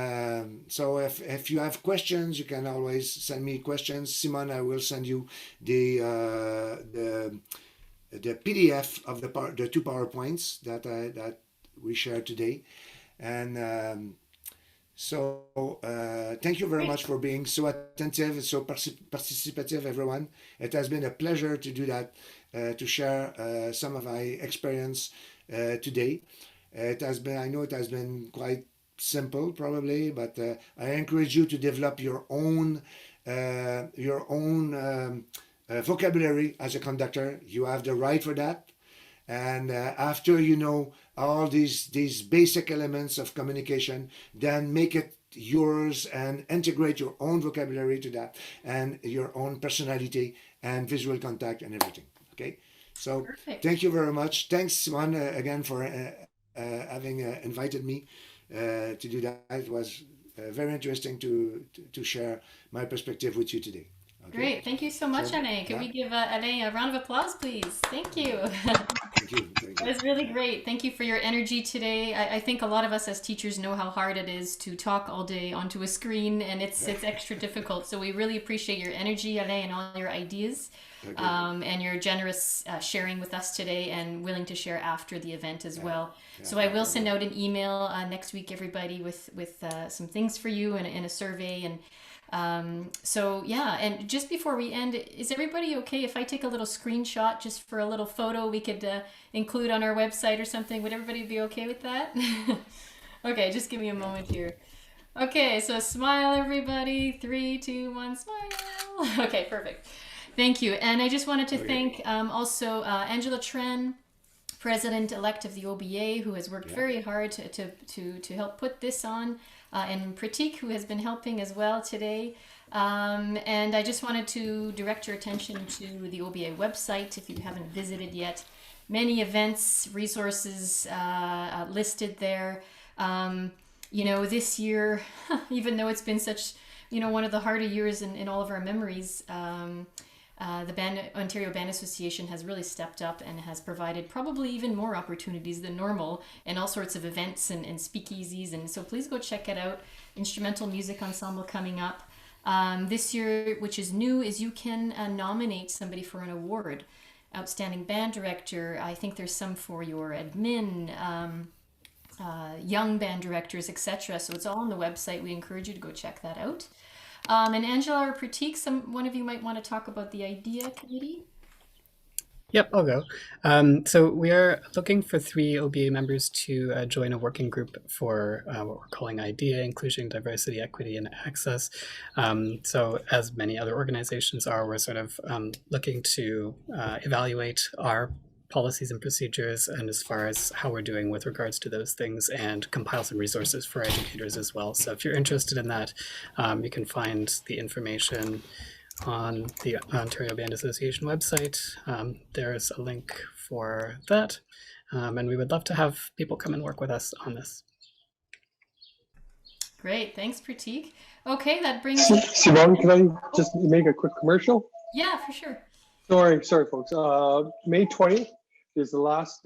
so if you have questions, you can always send me questions. Simon, I will send you the PDF of the two PowerPoints that we shared today. And so thank you very much for being so attentive and so participative, everyone. It has been a pleasure to do that, to share some of my experience today. It has been, I know it has been quite simple probably, but I encourage you to develop your own vocabulary as a conductor. You have the right for that. And after you know all these basic elements of communication, then make it yours and integrate your own vocabulary to that and your own personality and visual contact and everything. Okay. So Perfect. thank you very much. Thanks, Simon, again for having invited me to do that. It was very interesting to share my perspective with you today. Okay? Great. Thank you so much, So, Alain. Can yeah. we give Alain a round of applause, please? Thank you. Thank you. Thank That you. was really great. Thank you for your energy today. I think a lot of us as teachers know how hard it is to talk all day onto a screen, and it's extra difficult. So we really appreciate your energy, Alain, and all your ideas, and your generous sharing with us today, and willing to share after the event as well. So I will send out an email next week, everybody, with some things for you and a survey. And so yeah, and just before we end, is everybody okay if I take a little screenshot just for a little photo we could include on our website or something? Would everybody be okay with that? Okay, just give me a moment here. Okay, so smile, everybody. 3, 2, 1, smile. Okay, perfect. Thank you. And I just wanted to thank also Angela Tren, President-elect of the OBA, who has worked very hard to help put this on, and Pratik, who has been helping as well today. And I just wanted to direct your attention to the OBA website if you haven't visited yet. Many events, resources listed there. You know, this year, even though it's been such, one of the harder years in all of our memories, the Ontario Band Association has really stepped up and has provided probably even more opportunities than normal, and all sorts of events and speakeasies. And so please go check it out. Instrumental Music Ensemble coming up. This year, which is new, is you can nominate somebody for an award. Outstanding Band Director. I think there's some for your admin, young band directors, etc. So it's all on the website. We encourage you to go check that out. And Angela or Pratik, one of you might want to talk about the idea committee. Yep, I'll go. So we are looking for 3 OBA members to join a working group for what we're calling IDEA, Inclusion, Diversity, Equity, and Access. So as many other organizations are, we're sort of looking to evaluate our policies and procedures, and as far as how we're doing with regards to those things, and compile some resources for educators as well. So if you're interested in that, you can find the information on the Ontario Band Association website. There's a link for that, and we would love to have people come and work with us on this. Great, thanks Pratik. Okay, that brings Simone, can I just make a quick commercial? Yeah, for sure. Sorry, folks. May 20th is the last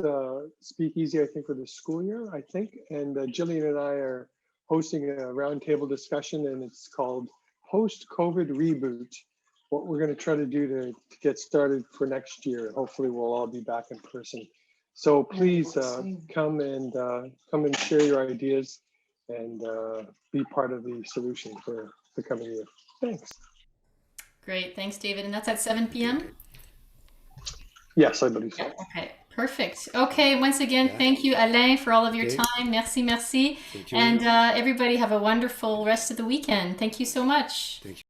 speakeasy, I think, for the school year, I think. And Jillian and I are hosting a roundtable discussion, and it's called Post-COVID Reboot. What we're going to try to do to get started for next year. Hopefully, we'll all be back in person. So please come and share your ideas and be part of the solution for the coming year. Thanks. Great, thanks David. And that's at 7 p.m.? Yes, I believe so. Okay, perfect. Okay, once again, thank you, Alain, for all of your time. Merci, merci. Thank you. And everybody have a wonderful rest of the weekend. Thank you so much. Thank you.